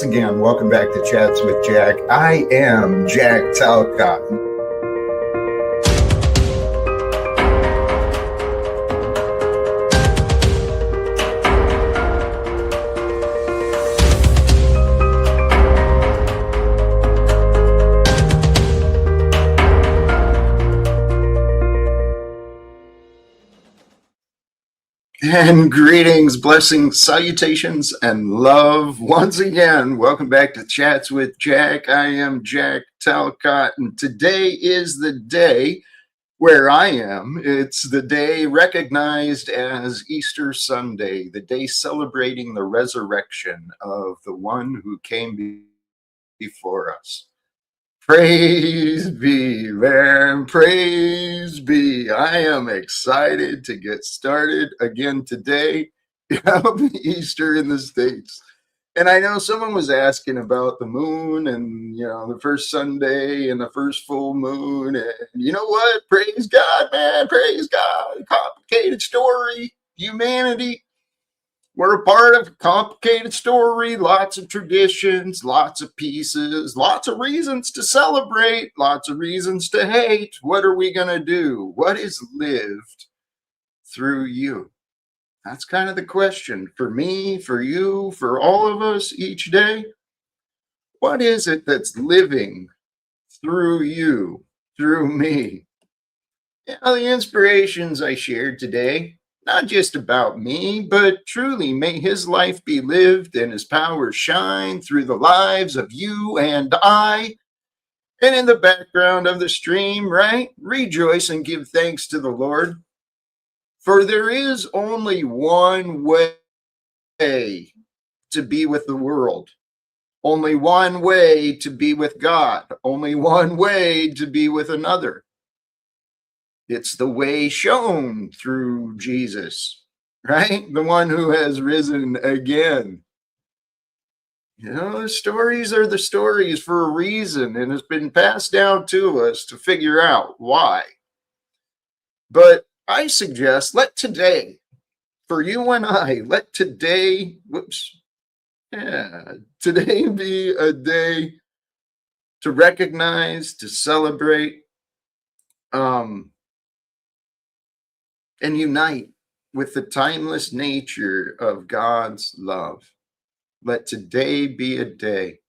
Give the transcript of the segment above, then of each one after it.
once again, welcome back to Chats with Jack. I am Jack Talcott. And greetings, blessings, salutations, and love. Once again, welcome back to Chats with Jack. I am Jack Talcott, and today is the day where I am. It's the day recognized as Easter Sunday, the day celebrating the resurrection of the one who came before us. Praise be, man. Praise be. I am excited to get started again today. Easter in the States. And I know someone was asking about the moon and, the first Sunday and the first full moon. And you know what? Praise God, man. Praise God. Complicated story. Humanity. We're a part of a complicated story, lots of traditions, lots of pieces, lots of reasons to celebrate, lots of reasons to hate. What are we going to do? What is lived through you? That's kind of the question for me, for you, for all of us each day. What is it that's living through you, through me? The inspirations I shared today, not just about me, but truly may his life be lived and his power shine through the lives of you and I. And in the background of the stream, right? Rejoice and give thanks to the Lord. For there is only one way to be with the world. Only one way to be with God. Only one way to be with another. It's the way shown through Jesus, right? The one who has risen again. The stories are the stories for a reason, and it's been passed down to us to figure out why. But I suggest let today, for you and I, let today, today be a day to recognize, to celebrate, and unite with the timeless nature of God's love. Let today be a day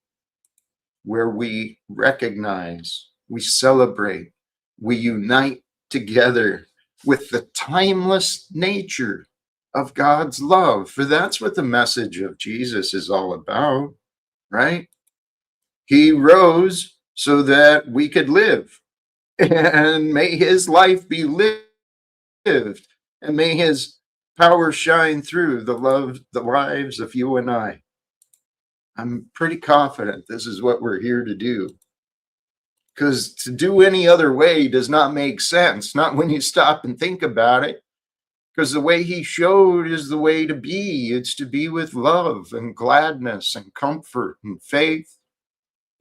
where we recognize, we celebrate, we unite together with the timeless nature of God's love. For that's what the message of Jesus is all about, right? He rose so that we could live, and may his life be lived. And may his power shine through the lives of you and I. I'm pretty confident this is what we're here to do. Because to do any other way does not make sense, not when you stop and think about it. Because the way he showed is the way to be. It's to be with love and gladness and comfort and faith,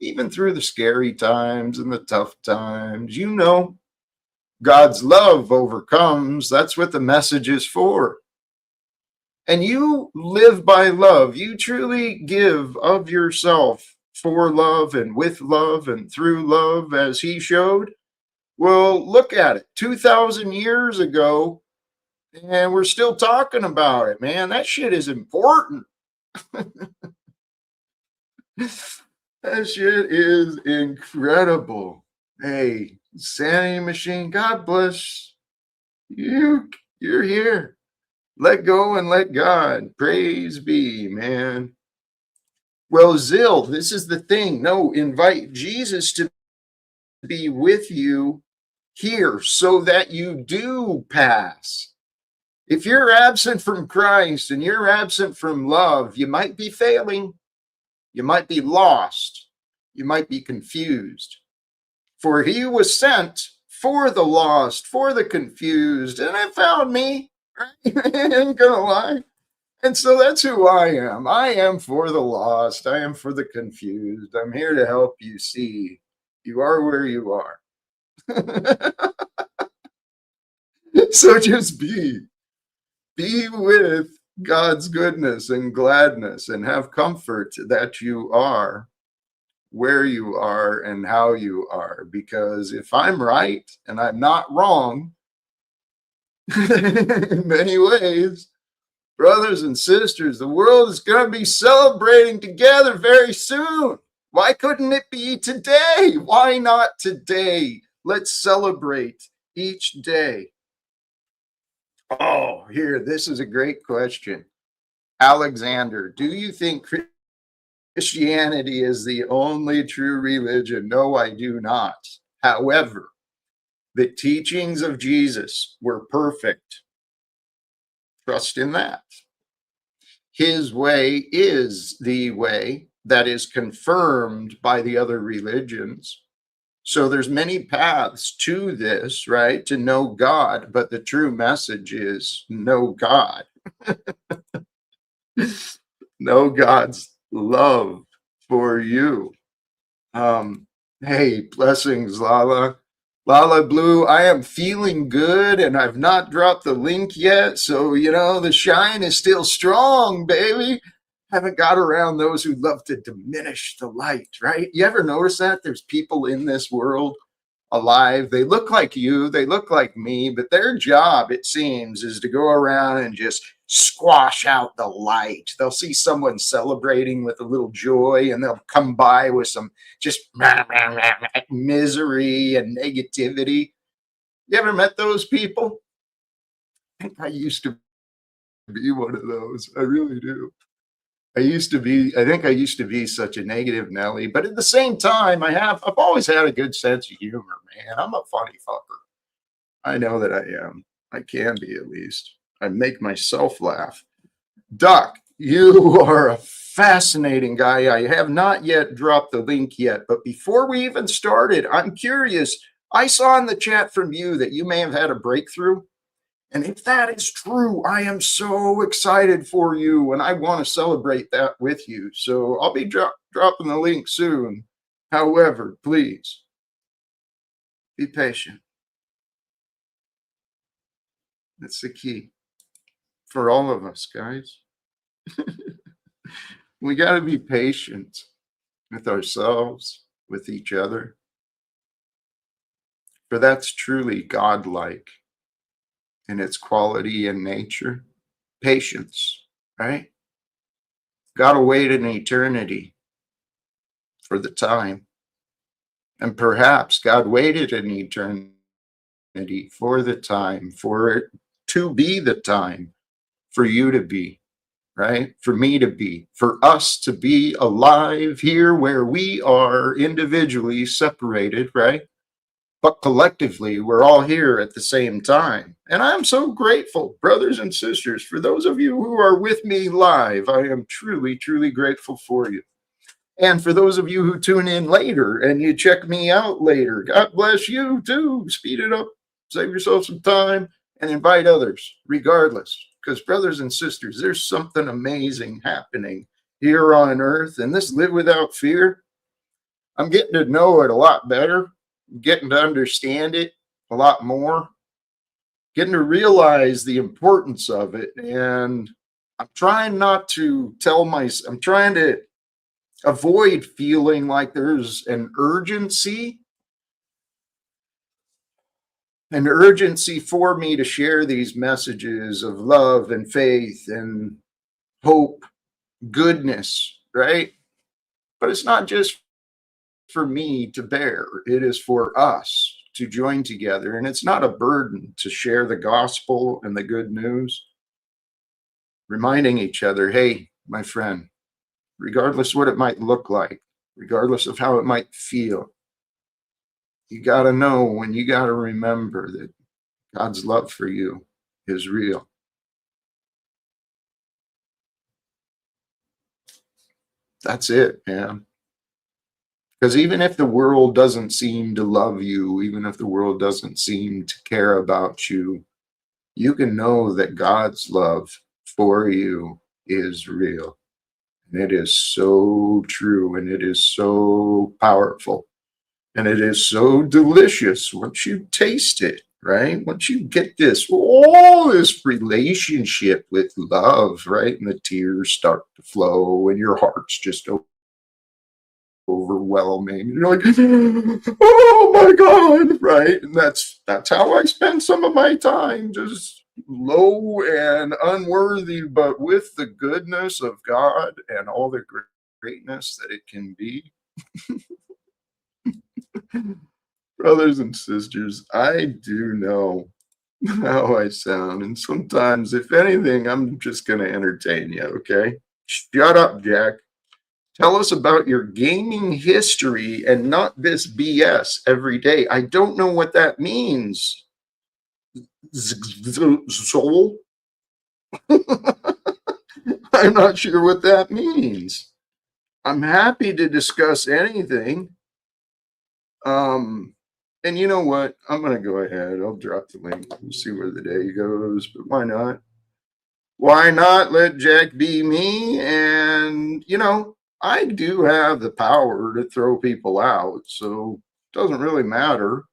even through the scary times and the tough times. God's love overcomes. That's what the message is for. And you live by love. You truly give of yourself for love and with love and through love as he showed. Well, look at it. 2,000 years ago, and we're still talking about it, man. That shit is important. That shit is incredible. Hey, Sanity Machine, God bless you. You're here. Let go and let God. Praise be, man. Well, Zill, this is the thing. No, invite Jesus to be with you here so that you do pass. If you're absent from Christ and you're absent from love, you might be failing. You might be lost. You might be confused. For he was sent for the lost, for the confused, and it found me. Right? I ain't gonna lie. And so that's who I am. I am for the lost. I am for the confused. I'm here to help you see you are where you are. So just be with God's goodness and gladness and have comfort that you are where you are and how you are. Because if I'm right and I'm not wrong in many ways, brothers and sisters, the world is going to be celebrating together very soon. Why couldn't it be today? Why not today? Let's celebrate each day. Oh, here, this is a great question. Alexander, do you think Christianity is the only true religion? No, I do not. However, the teachings of Jesus were perfect. Trust in that. His way is the way that is confirmed by the other religions. So there's many paths to this, right? To know God, but the true message is know God. Know God's love for you. Hey, blessings, Lala. Lala Blue, I am feeling good and I've not dropped the link yet. So, the shine is still strong, baby. Haven't got around those who love to diminish the light, right? You ever notice that? There's people in this world alive. They look like you, they look like me, but their job, it seems, is to go around and just squash out the light. They'll see someone celebrating with a little joy and they'll come by with some just misery and negativity. You ever met those people? I think I used to be one of those. I really do. I think I used to be such a negative Nelly, but at the same time, I've always had a good sense of humor, man. I'm a funny fucker. I know that I am. I can be, at least. I make myself laugh. Doc, you are a fascinating guy. I have not yet dropped the link yet, but before we even started, I'm curious. I saw in the chat from you that you may have had a breakthrough. And if that is true, I am so excited for you and I want to celebrate that with you. So I'll be dropping the link soon. However, please be patient. That's the key for all of us, guys. We got to be patient with ourselves, with each other. For that's truly godlike in its quality and nature. Patience, right? Gotta wait an eternity for the time. And perhaps God waited an eternity for the time, for it to be the time for you to be, right? For me to be, for us to be alive here where we are individually separated, right? But collectively, we're all here at the same time. And I'm so grateful, brothers and sisters, for those of you who are with me live. I am truly, truly grateful for you. And for those of you who tune in later and you check me out later, God bless you too. Speed it up, save yourself some time, and invite others, regardless. Because, brothers and sisters, there's something amazing happening here on earth. And this live without fear, I'm getting to know it a lot better, getting to understand it a lot more, getting to realize the importance of it. And I'm trying I'm trying to avoid feeling like there's an urgency for me to share these messages of love and faith and hope, goodness, right? But it's not just for me to bear, it is for us to join together. And it's not a burden to share the gospel and the good news, reminding each other, hey, my friend, regardless what it might look like, regardless of how it might feel, you got to know and you got to remember that God's love for you is real. That's it, man. Because even if the world doesn't seem to love you, even if the world doesn't seem to care about you, you can know that God's love for you is real. And it is so true and it is so powerful and it is so delicious once you taste it. right? Once you get all this relationship with love, right? And the tears start to flow and your heart's just overwhelming. You're like, oh my God, right? And that's how I spend some of my time, just low and unworthy, but with the goodness of God and all the greatness that it can be. Brothers and sisters, I do know how I sound, and sometimes, if anything, I'm just going to entertain you, okay? Shut up, Jack. Tell us about your gaming history and not this BS every day. I don't know what that means. Soul? I'm not sure what that means. I'm happy to discuss anything. And you know what? I'm going to go ahead. I'll drop the link. We'll see where the day goes, but why not? Why not let Jack be me? And, I do have the power to throw people out, so it doesn't really matter.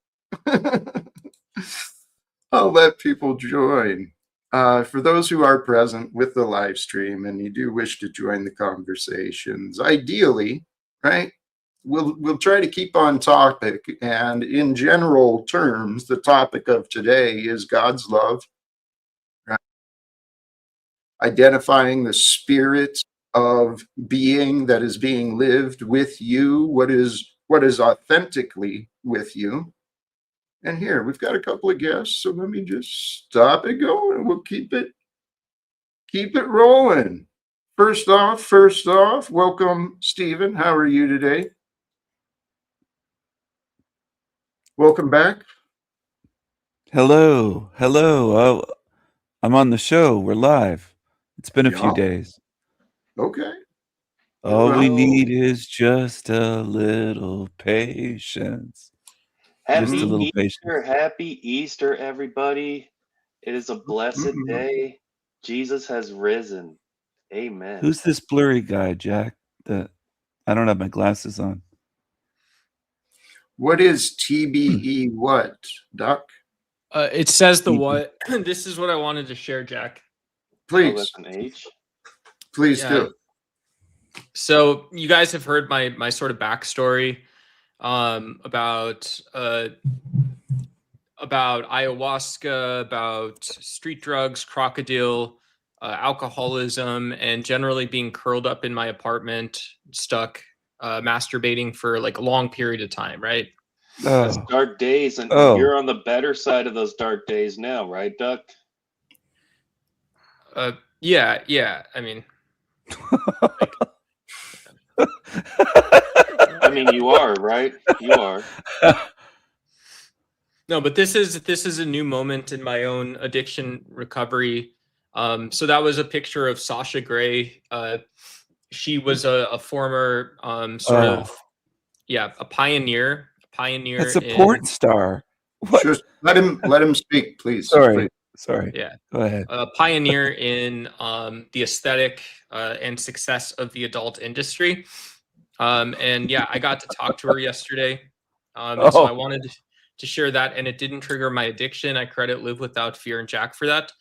I'll let people join. For those who are present with the live stream and you do wish to join the conversations, ideally, right? We'll try to keep on topic, and in general terms, the topic of today is God's love, right? Identifying the spirit of being that is being lived with you, what is authentically with you. And here we've got a couple of guests, so let me just stop it going, and we'll keep it rolling. First off, welcome, Stephen. How are you today? Welcome back. Hello. Oh, I'm on the show. We're live. It's been a few Yeah. days. Okay. All we need is just a little patience. Happy Easter, happy Easter, everybody. It is a blessed day. Jesus has risen. Amen. Who's this blurry guy, Jack? I don't have my glasses on. What is TBE what, Doc? It says the what. This is what I wanted to share, Jack. Please. Oh, that's an H? Please do. So you guys have heard my sort of backstory about ayahuasca, about street drugs, crocodile, alcoholism, and generally being curled up in my apartment, stuck, masturbating for like a long period of time, right? That's dark days, and you're on the better side of those dark days now, right, Duck? Yeah. I mean, you are, right? You are. No, but this is a new moment in my own addiction recovery. So that was a picture of Sasha Grey. She was a former a pioneer. It's a porn star. What? Just let him speak, please. Sorry. Yeah. Go ahead. A pioneer in the aesthetic and success of the adult industry. And yeah, I got to talk to her yesterday. So I wanted to share that, and it didn't trigger my addiction. I credit Live Without Fear and Jack for that.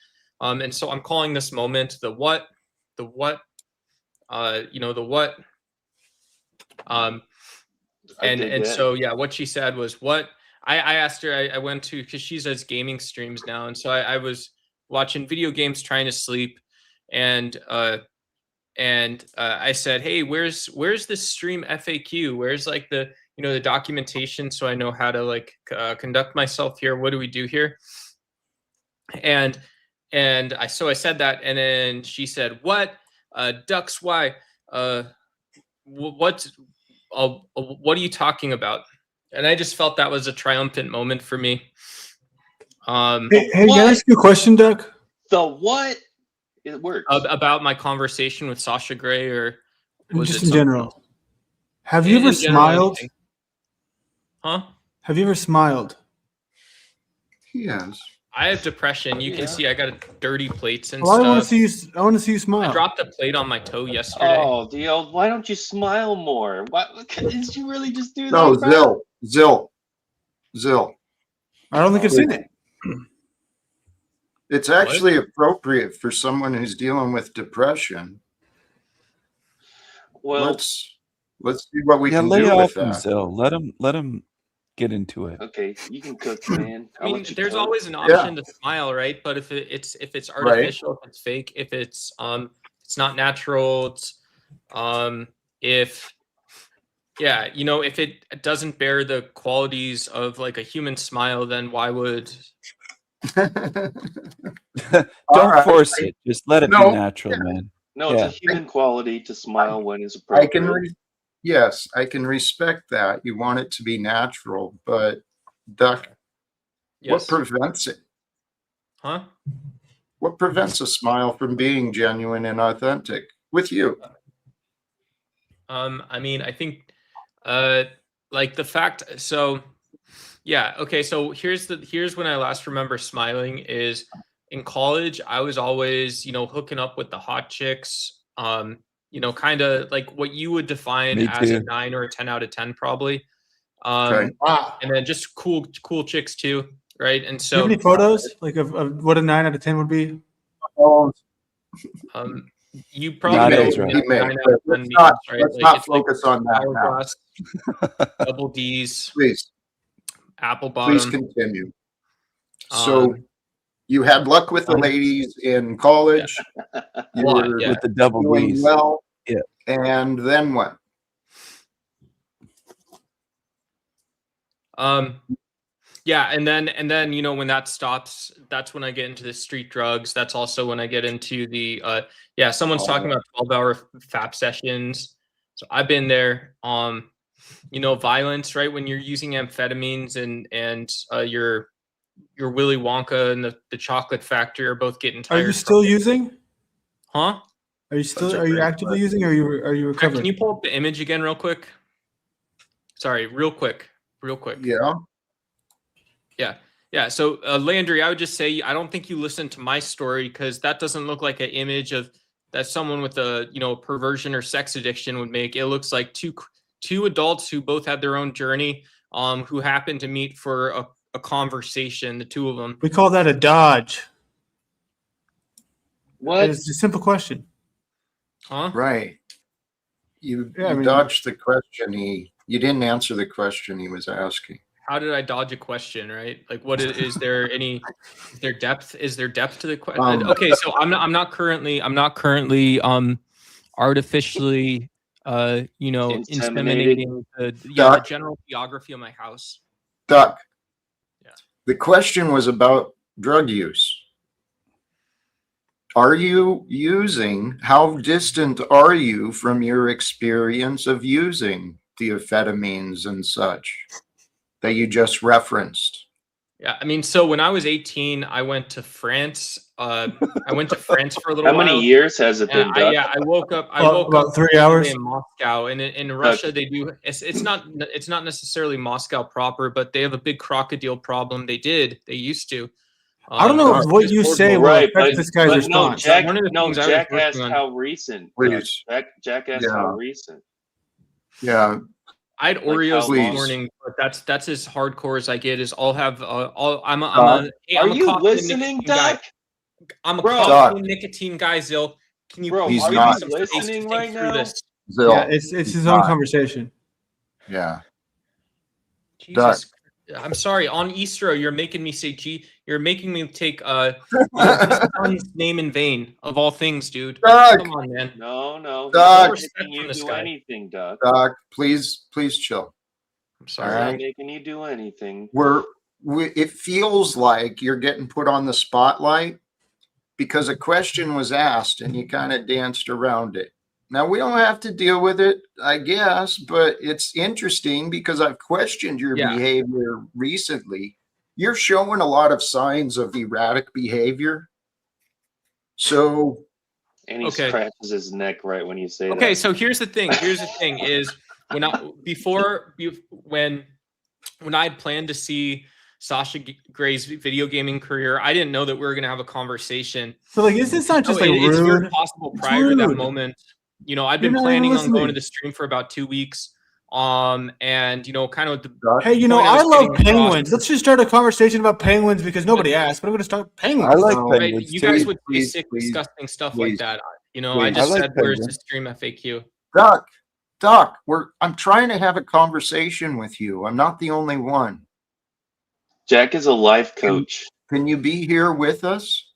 And so I'm calling this moment the what. The what. And so yeah, what she said was what I asked her. I went to, because she does gaming streams now, and so I was watching video games trying to sleep, and I said, hey, where's this stream FAQ? Where's like the the documentation, so I know how to like conduct myself here? What do we do here? And I said that, and then she said, what? Ducks, why? What are you talking about? And I just felt that was a triumphant moment for me. Hey, can I ask you a question, Duck? The what? It works. About my conversation with Sasha Grey, or was just it in general? Have you ever smiled? Anything? Huh? Have you ever smiled? Yes. I have depression. You can see I got dirty plates and stuff. I want to see you smile. I dropped a plate on my toe yesterday. Oh, Dio, why don't you smile more? Did you really just do that? No, Zill. I don't think I've seen it. It's actually appropriate for someone who's dealing with depression. Well, let's see what we can lay do off with him, that. Zil. Let him get into it. okay, you can cook, man. I mean, there's cook. always an option to smile, right? But if it's artificial, if it's fake, if it's not natural, it's if if it doesn't bear the qualities of like a human smile, then why would Don't force it. Just let it be natural, man. No, it's a human quality to smile when it's appropriate. Yes, I can respect that. You want it to be natural, but Duck, what prevents it? Huh? What prevents a smile from being genuine and authentic with you? I mean, I think like the fact, so yeah, okay, so here's when I last remember smiling is in college. I was always, hooking up with the hot chicks, kind of like what you would define as a 9 or a 10 out of 10 probably. And then just cool chicks too, right? And so do you have any photos like of what a 9 out of 10 would be? You probably let's not focus on that now. Double D's, please. Apple bottom. Please continue. So you had luck with the ladies in college. You were with the double D's. Well, and then what? And then when that stops, that's when I get into the street drugs. That's also when I get into the someone's talking about 12-hour FAP sessions. So I've been there. Violence, right? When you're using amphetamines and your Willy Wonka and the chocolate factory are both getting tired. Are you still using? Huh? Are you actively using, or are you recovering? Can you pull up the image again real quick? Sorry, real quick. Yeah. So Landry, I would just say I don't think you listened to my story, because that doesn't look like an image of that someone with a perversion or sex addiction would make. It looks like two adults who both had their own journey, who happened to meet for a conversation, the two of them. We call that a dodge. What? It's a simple question. Huh? Right. You dodged the question. You didn't answer the question he was asking. How did I dodge a question, right? Like, what is there any? Is there depth? Is there depth to the question? Okay, so I'm not currently artificially inseminating the general geography of my house. Duck. Yeah. The question was about drug use. Are you using? How distant are you from your experience of using the amphetamines and such that you just referenced? Yeah, I mean, so when I was 18, I went to France. I went to France for a little while. How many years has it been? I woke up about 3 hours in Moscow, and in Russia they do. It's not necessarily Moscow proper, but they have a big crocodile problem. They used to. I don't know what you say will affect this guy's response. No, Jack asked how recent. Jack asked how recent. Yeah. I had Oreos this morning, but that's as hardcore as I get. Is I'll have I'm a are you listening, Doc? I'm a coffee nicotine guy, Zil. Can you please are not listening right now? Zil, yeah, it's his own conversation. Yeah. Jesus, I'm sorry. On Easter, you're making me say you're making me take his son's name in vain of all things, dude. Doc. Come on, man. No. Doc. He's not making you do anything, Doc. Doc, please chill. I'm sorry. He's not making you do anything. It feels like you're getting put on the spotlight because a question was asked and you kind of danced around it. Now, we don't have to deal with it, I guess, but it's interesting because I've questioned your behavior recently. You're showing a lot of signs of erratic behavior. So, and he scratches his neck right when you say that. Okay, so here's the thing. Is when I had planned to see Sasha Gray's video gaming career, I didn't know that we were going to have a conversation. So, like, is this not just rude? It's very possible prior to that moment. I've been planning on going to the stream for about 2 weeks. And kind of Hey, I love penguins. Let's just start a conversation about penguins because nobody asked, but I'm going to start penguins. I like right? penguins You too. guys would say Please, sick, please, disgusting stuff please, like that. I please. just I like said, where's the penguins. stream FAQ? Doc, I'm trying to have a conversation with you. I'm not the only one. Jack is a life coach. Can you be here with us?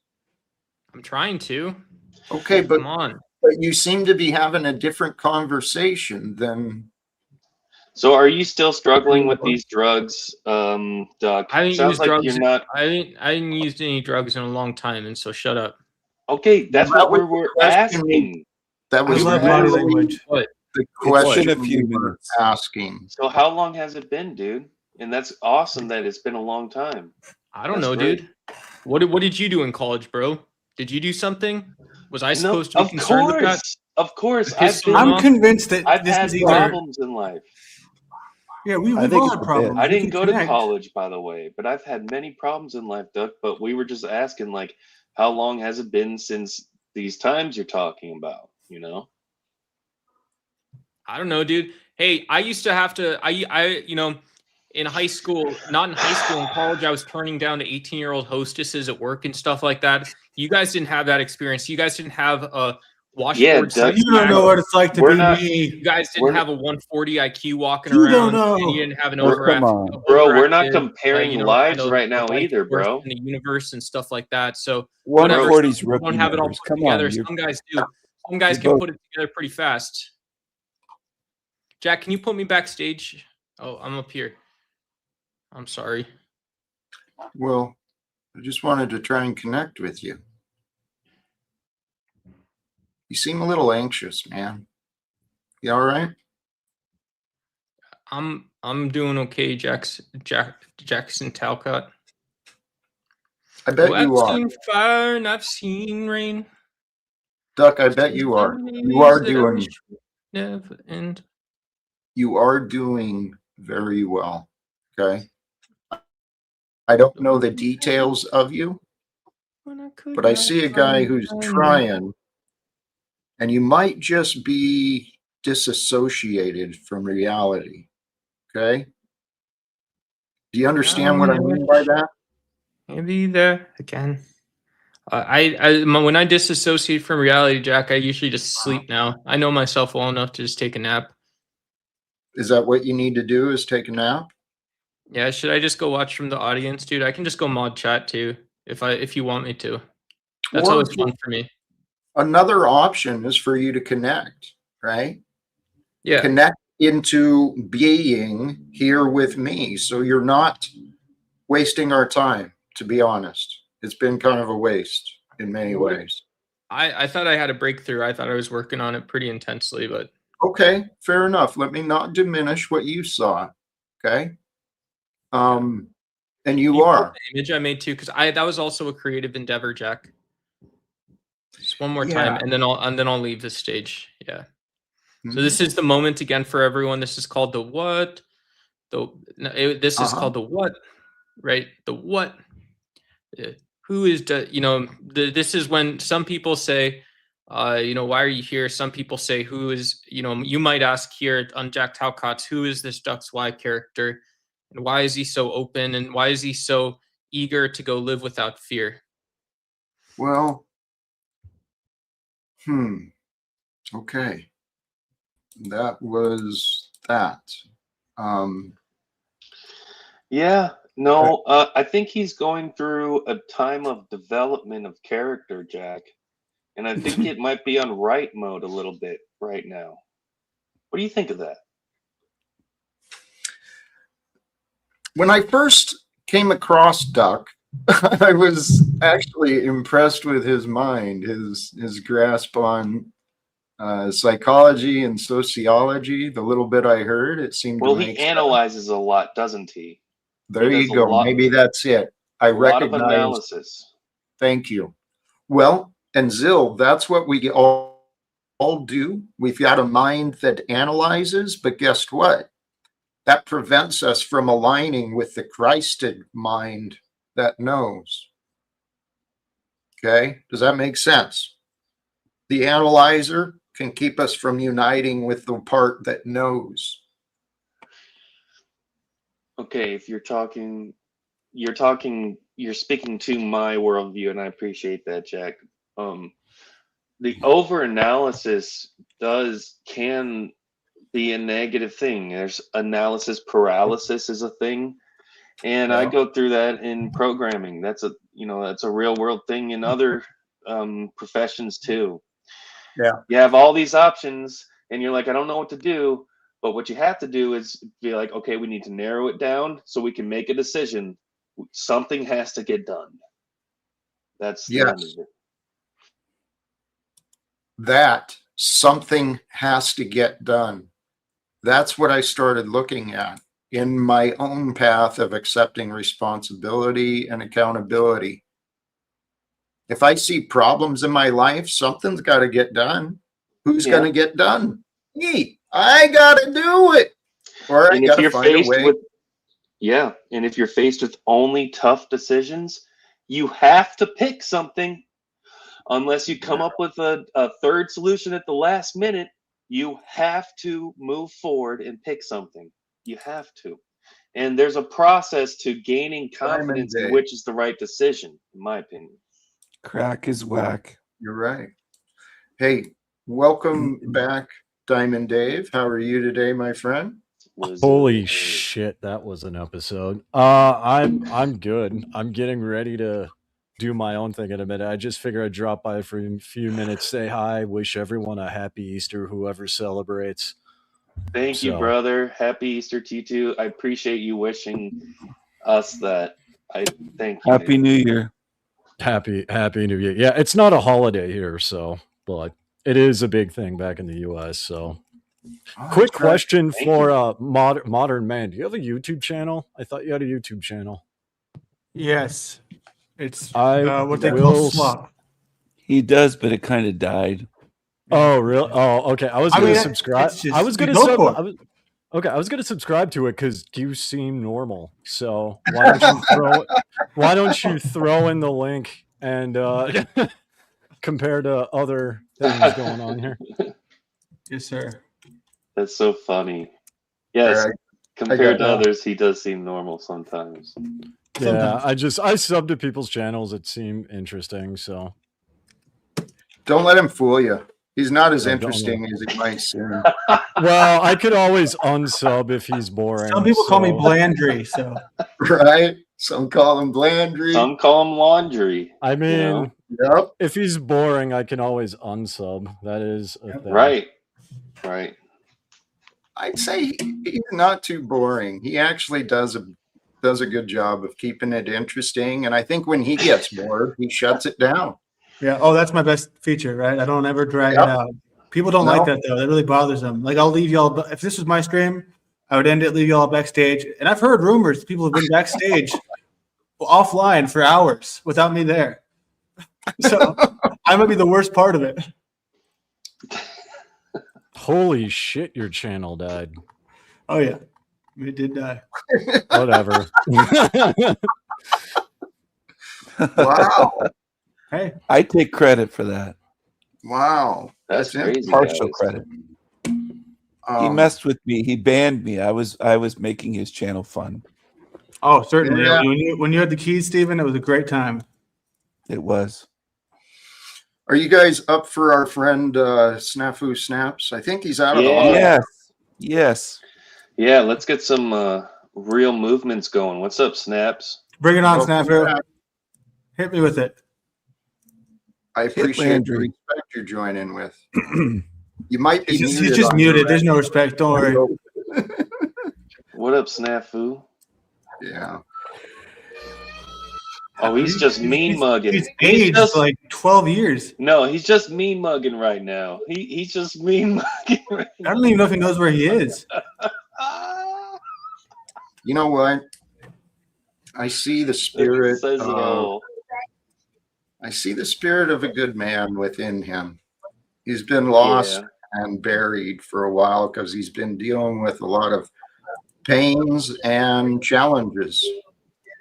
I'm trying to. Okay, but Come on. But you seem to be having a different conversation than. So are you still struggling with these drugs, Doc? I didn't Sounds use like drugs. you're not. I didn't use any drugs in a long time, and so shut up. Okay, that's Well, what we're asking. That was I love body literally language. What? the It's been question a few we were minutes. asking. So how long has it been, dude? And that's awesome that it's been a long time. I don't That's know, great. dude. What did you do in college, bro? Did you do something? Was I supposed to be of concerned with that? Of course. I'm convinced that I've this had is either. problems in life. Yeah, I we've think all it's had a bit. problems. I We didn't can go to connect. college, by the way, but I've had many problems in life, Doug. But we were just asking, like, how long has it been since these times you're talking about? I don't know, dude. Hey, I used to have to. In high school, not in high school, in college, I was turning down to 18-year-old hostesses at work and stuff like that. You guys didn't have that experience. You guys didn't have a washboard. Doug, You don't know what it's like to we're be not- me. You guys didn't have a 140 IQ walking You around. don't know. And you didn't have an Come on. Bro, we're not overactive, comparing lives right now life either, force bro. in the universe and stuff like that. So whatever. 140's Some people rookie don't have it all numbers. put Come together. on. Some guys do. Some guys you're can both- put it together pretty fast. Jack, can you put me backstage? Oh, I'm up here. I'm sorry. Well, I just wanted to try and connect with you. You seem a little anxious, man. You all right? I'm doing okay, Jackson Talcott. I bet you I've are. seen fire and I've seen rain. Duck, I bet you are. You are doing. Never end. You are doing very well. Okay. I don't know the details of you, but I see a guy who's trying, and you might just be disassociated from reality. Okay. Do you understand what I mean by that? Maybe there again. When I disassociate from reality, Jack, I usually just sleep now. I know myself well enough to just take a nap. Is that what you need to do, is take a nap? Yeah, should I just go watch from the audience, dude? I can just go mod chat too if you want me to. That's Or always fun for me. Another option is for you to connect, right? Yeah. Connect into being here with me. So you're not wasting our time, to be honest. It's been kind of a waste in many ways. I thought I had a breakthrough. I thought I was working on it pretty intensely, but okay, fair enough. Let me not diminish what you saw. Okay. And you are. The image I made too, because that was also a creative endeavor, Jack. Just one more time, and then I'll leave the stage. Yeah. Mm-hmm. So this is the moment again for everyone. This is called the what. This is called the what, right? The what. Who is this is when some people say, why are you here? Some people say, who is, you might ask here on Jack Talcott's, who is this Dux Y character? And why is he so open? And why is he so eager to go live without fear? Well, okay. That was that. Yeah, no, I think he's going through a time of development of character, Jack. And I think it might be on right mode a little bit right now. What do you think of that? When I first came across Duck, I was actually impressed with his mind, his grasp on psychology and sociology. The little bit I heard, it seemed to make sense. He analyzes a lot, doesn't he? There you go. Maybe that's it. I recognize. A lot of analysis. Thank you. Well, and Zill, that's what we all do. We've got a mind that analyzes, but guess what? That prevents us from aligning with the Christed mind that knows. Okay? Does that make sense? The analyzer can keep us from uniting with the part that knows. Okay, if you're speaking to my worldview, and I appreciate that, Jack. The over-analysis can be a negative thing. There's analysis paralysis is a thing. And I go through that in programming. That's a real world thing in other professions too. Yeah. You have all these options and you're like, I don't know what to do. But what you have to do is be like, okay, we need to narrow it down so we can make a decision. Something has to get done. That's the end of it. That something has to get done. That's what I started looking at in my own path of accepting responsibility and accountability. If I see problems in my life, something's got to get done. Who's going to get done? Me. I got to do it. Or I got to find a way. And if you're faced with only tough decisions, you have to pick something. Unless you come up with a third solution at the last minute, you have to move forward and pick something. You have to. And there's a process to gaining confidence in which is the right decision, in my opinion. Crack is whack. You're right. Hey, welcome back, Diamond Dave. How are you today, my friend? Holy shit, that was an episode. I'm good. I'm getting ready to do my own thing in a minute. I just figured I'd drop by for a few minutes, say hi, wish everyone a happy Easter, whoever celebrates. Thank you, brother. Happy Easter to you too. I appreciate you wishing us that. I thank you. Happy New Year. Happy New Year. Yeah, it's not a holiday here, but it is a big thing back in the US. So quick question for modern man. Do you have a YouTube channel? I thought you had a YouTube channel. Yes. It's what they call slop. He does, but it kind of died. Oh, really? Oh, okay. I was going to subscribe. I was going to subscribe to it because you seem normal. So why don't you throw in the link and compare to other things going on here? Yes, sir. That's so funny. Yes, compared to others, he does seem normal sometimes. Yeah, I sub to people's channels that seem interesting. So don't let him fool you. He's not as interesting as he might seem. Well, I could always unsub if he's boring. Some people call me Blandry, so right. Some call him Blandry. Some call him Laundry. I mean, if he's boring, I can always unsub. That is a thing. Right. I'd say he's not too boring. He actually does a good job of keeping it interesting. And I think when he gets bored, he shuts it down. Yeah. Oh, that's my best feature, right? I don't ever drag it out. People don't like that though. That really bothers them. Like I'll leave y'all. If this was my stream, I would end it, leave y'all backstage. And I've heard rumors people have been backstage offline for hours without me there. So I might be the worst part of it. Holy shit, your channel died. Oh yeah. It did die. Whatever. Wow. Hey. I take credit for that. Wow. That's crazy. Partial credit. He messed with me. He banned me. I was making his channel fun. Oh, certainly. Yeah. When you had the keys, Stephen, it was a great time. It was. Are you guys up for our friend Snafu Snaps? I think he's out of the line. Yes. Yeah, let's get some real movements going. What's up, Snaps? Bring it on, Snafu. Hit me with it. I appreciate the respect you're joining with. You might be muted. He's just muted. There's no respect. Don't worry. What up, Snafu? Yeah. Oh, he's just mean mugging. He's aged like 12 years. No, he's just mean mugging right now. He's just mean mugging right now. I don't even know if he knows where he is. You know what? I see the spirit. I see the spirit of a good man within him. He's been lost and buried for a while because he's been dealing with a lot of pains and challenges,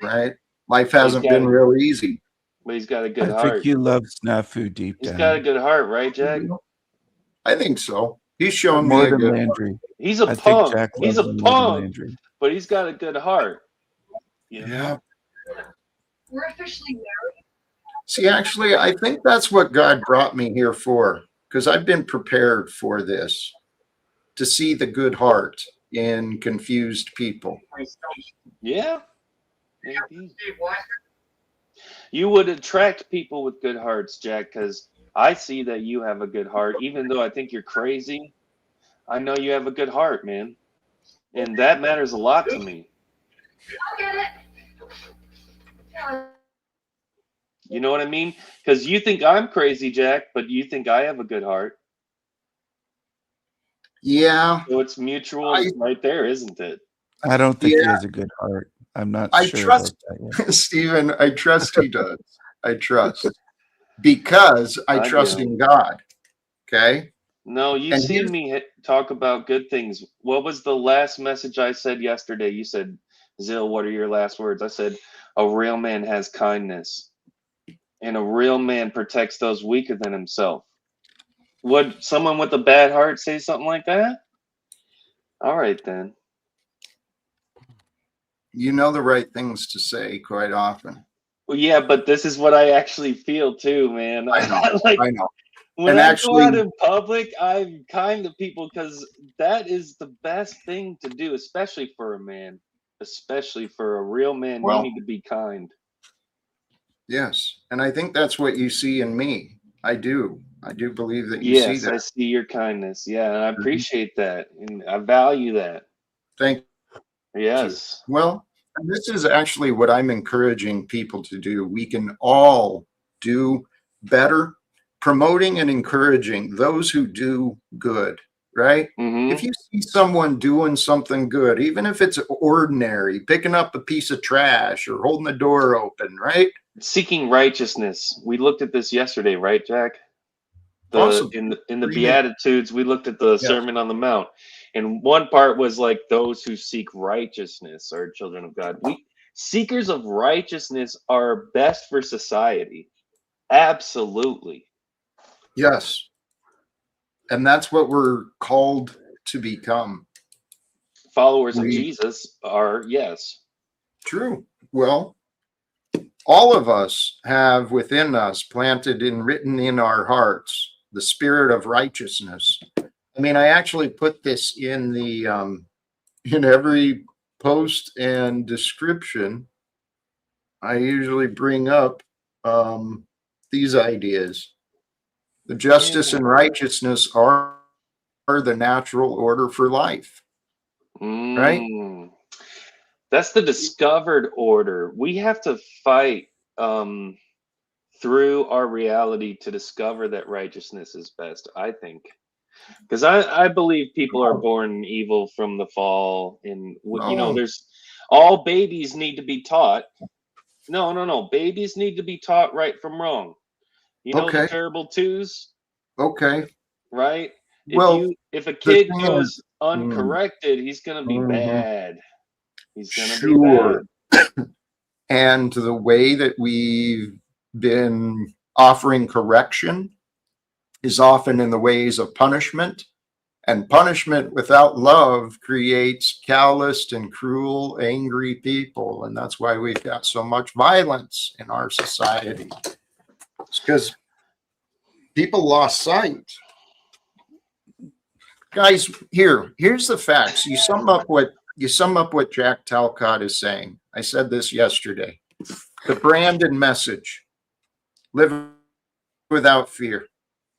right? Life hasn't been real easy. But he's got a good heart. I think you love Snafu deep down. He's got a good heart, right, Jack? I think so. He's shown more me than a good Landry. He's a punk. He's a punk. but he's got a good heart. You know? We're officially married. See, actually, I think that's what God brought me here for, because I've been prepared for this, to see the good heart in confused people. Yeah, maybe. You would attract people with good hearts, Jack, because I see that you have a good heart. Even though I think you're crazy, I know you have a good heart, man. And that matters a lot to me. I'll get it. You know what I mean? Because you think I'm crazy, Jack, but you think I have a good heart. Yeah. So it's mutual right there, isn't it? I don't think he has a good heart. I'm not sure trust, about that yet. Stephen, I trust he does. I trust. Because I trust in God. Okay? No, you've seen me talk about good things. What was the last message I said yesterday? You said, Zill, what are your last words? I said, a real man has kindness. And a real man protects those weaker than himself. Would someone with a bad heart say something like that? All right, then. You know the right things to say quite often. Well, yeah, but this is what I actually feel too, man. I know. I know. When I go out in public, I'm kind to people because that is the best thing to do, especially for a man. Especially for a real man, you need to be kind. Yes, and I think that's what you see in me. I do believe that you see that. Yes, I see your kindness. Yeah, and I appreciate that, and I value that. Thank you. Yes. Well, this is actually what I'm encouraging people to do. We can all do better, promoting and encouraging those who do good, right? Mm-hmm. If you see someone doing something good, even if it's ordinary, picking up a piece of trash or holding the door open, right? Seeking righteousness. We looked at this yesterday, right, Jack? In the Beatitudes, we looked at the Sermon on the Mount, and one part was like those who seek righteousness are children of God. Seekers of righteousness are best for society. Absolutely. Yes. And that's what we're called to become. Followers of Jesus are, yes. True. Well, all of us have within us, planted and written in our hearts, the spirit of righteousness. I mean, I actually put this in the in every post and description. I usually bring up these ideas. The justice and righteousness are the natural order for life. Right? That's the discovered order. We have to fight through our reality to discover that righteousness is best, I think. Because I believe people are born evil from the fall. And, you know, there's all babies need to be taught. No. Babies need to be taught right from wrong. You know the terrible twos? Okay. Right? If a kid goes uncorrected, he's going to be bad. He's going to be bad. And the way that we've been offering correction is often in the ways of punishment. And punishment without love creates calloused and cruel, angry people. And that's why we've got so much violence in our society. It's because people lost sight. Guys, here's the facts. You sum up what Jack Talcott is saying. I said this yesterday. The brand and message. Live without fear.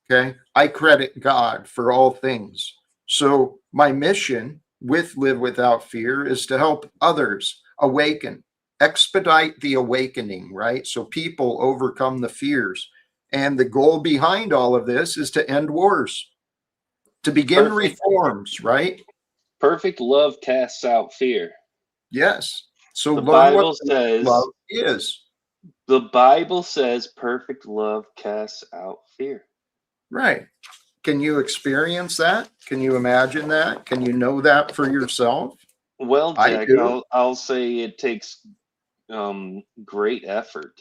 Okay. I credit God for all things. So my mission with Live Without Fear is to help others awaken, expedite the awakening, right? So people overcome the fears. And the goal behind all of this is to end wars, to begin reforms, right? Perfect love casts out fear. Yes. So the Bible says love is. The Bible says perfect love casts out fear. Right. Can you experience that? Can you imagine that? Can you know that for yourself? Well, Jack, I'll say it takes great effort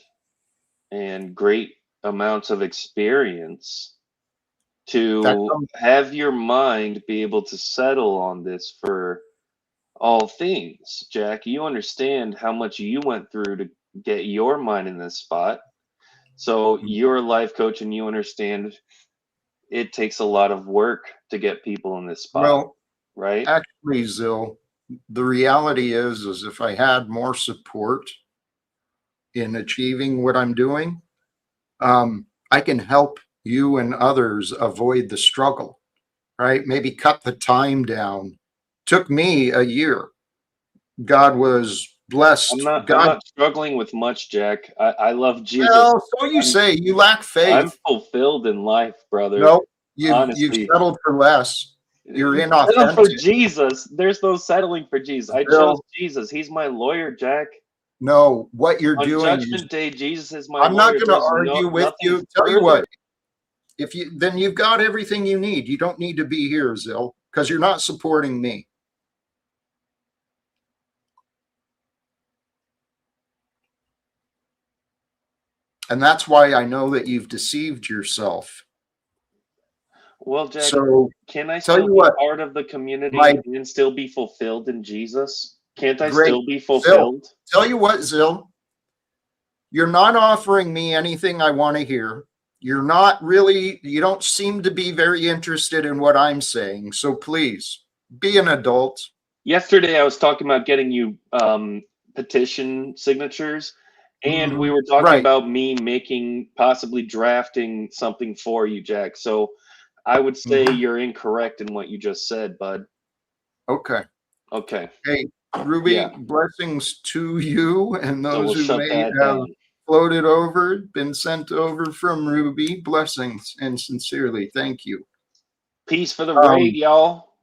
and great amounts of experience to have your mind be able to settle on this for all things, Jack. You understand how much you went through to get your mind in this spot. So you're a life coach and you understand it takes a lot of work to get people in this spot. Well, right? Actually, Zill, the reality is if I had more support in achieving what I'm doing, I can help you and others avoid the struggle, right? Maybe cut the time down. Took me a year. God was blessed. I'm God, not struggling with much, Jack. I love Jesus. well, so you say. You lack faith. I'm fulfilled in life, brother. No, you've Honestly. settled for less. You're Settle inauthentic. for Jesus. There's no settling for Jesus. I chose Jesus. He's my lawyer, Jack. No, what you're On doing Judgment is, Day, Jesus is my I'm not lawyer. going to argue with nothing you. Tell you further. what, if you then you've got everything you need. You don't need to be here, Zill, because you're not supporting me. And that's why I know that you've deceived yourself. Well, Jack, so can I tell still you be what, part of the community my- and still be fulfilled in Jesus? Can't I Great. still be fulfilled? Tell you what, Zill, you're not offering me anything I want to hear. You're not really, you don't seem to be very interested in what I'm saying. So please be an adult. Yesterday, I was talking about getting you petition signatures, and we were talking about me possibly drafting something for you, Jack. So I would say you're incorrect in what you just said, bud. Okay. Okay. Hey, Ruby, blessings to you and those who may have floated over, been sent over from Ruby. Blessings and sincerely, thank you. Peace for the raid, y'all.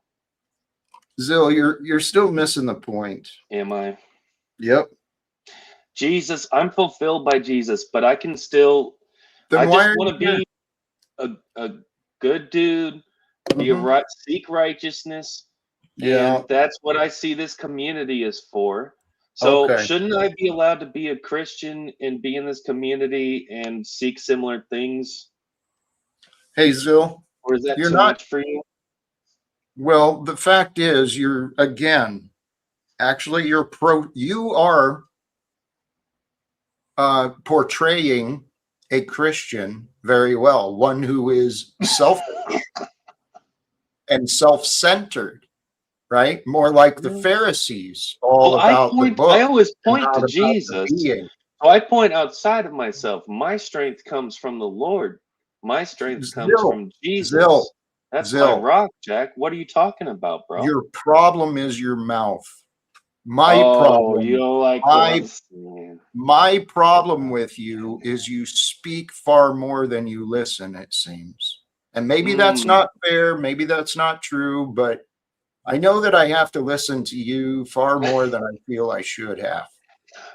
Zill, you're still missing the point. Am I? Yep. Jesus, I'm fulfilled by Jesus, but I can still. Then I why just are want to you be a good dude. Be seek righteousness. Yeah. And that's what I see this community is for. So shouldn't I be allowed to be a Christian and be in this community and seek similar things? Hey, Zill. Or is that too much for you? Well, the fact is, you are portraying a Christian very well, one who is selfish and self-centered, right? More like the Pharisees, about the book. I always point to Jesus. So I point outside of myself. My strength comes from the Lord. My strength comes from Jesus. That's my rock, Jack. What are you talking about, bro? Your problem is your mouth. My problem with you is you speak far more than you listen, it seems. And maybe that's not fair. Maybe that's not true. But I know that I have to listen to you far more than I feel I should have.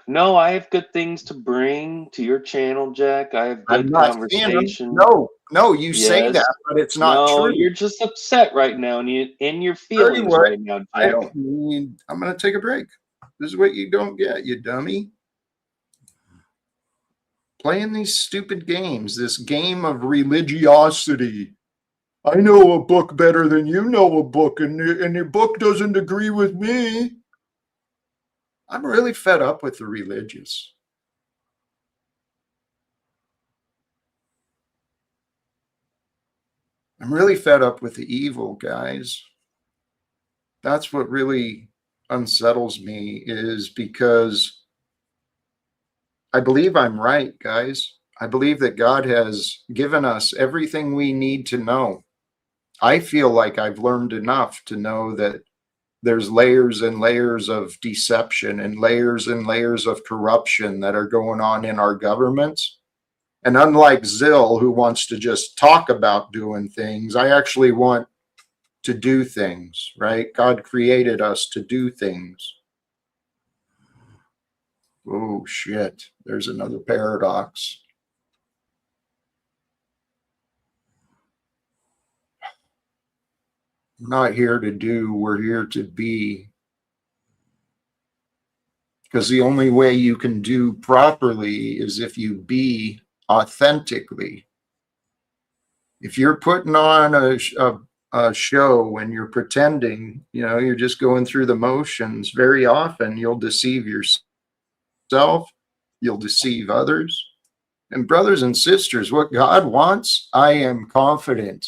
No, I have good things to bring to your channel, Jack. I have good conversation. No, you say that, but it's not true. No, you're just upset right now, and you're in your feelings right now, Jack. I'm going to take a break. This is what you don't get, you dummy. Playing these stupid games, this game of religiosity. I know a book better than you know a book, and your book doesn't agree with me. I'm really fed up with the religious. I'm really fed up with the evil, guys. That's what really unsettles me, is because I believe I'm right, guys. I believe that God has given us everything we need to know. I feel like I've learned enough to know that there's layers and layers of deception and layers of corruption that are going on in our governments. And unlike Zill, who wants to just talk about doing things, I actually want to do things, right? God created us to do things. Oh, shit. There's another paradox. We're not here to do, we're here to be. Because the only way you can do properly is if you be authentically. If you're putting on show when you're pretending, you're just going through the motions. Very often you'll deceive yourself, you'll deceive others. And brothers and sisters, what God wants, I am confident.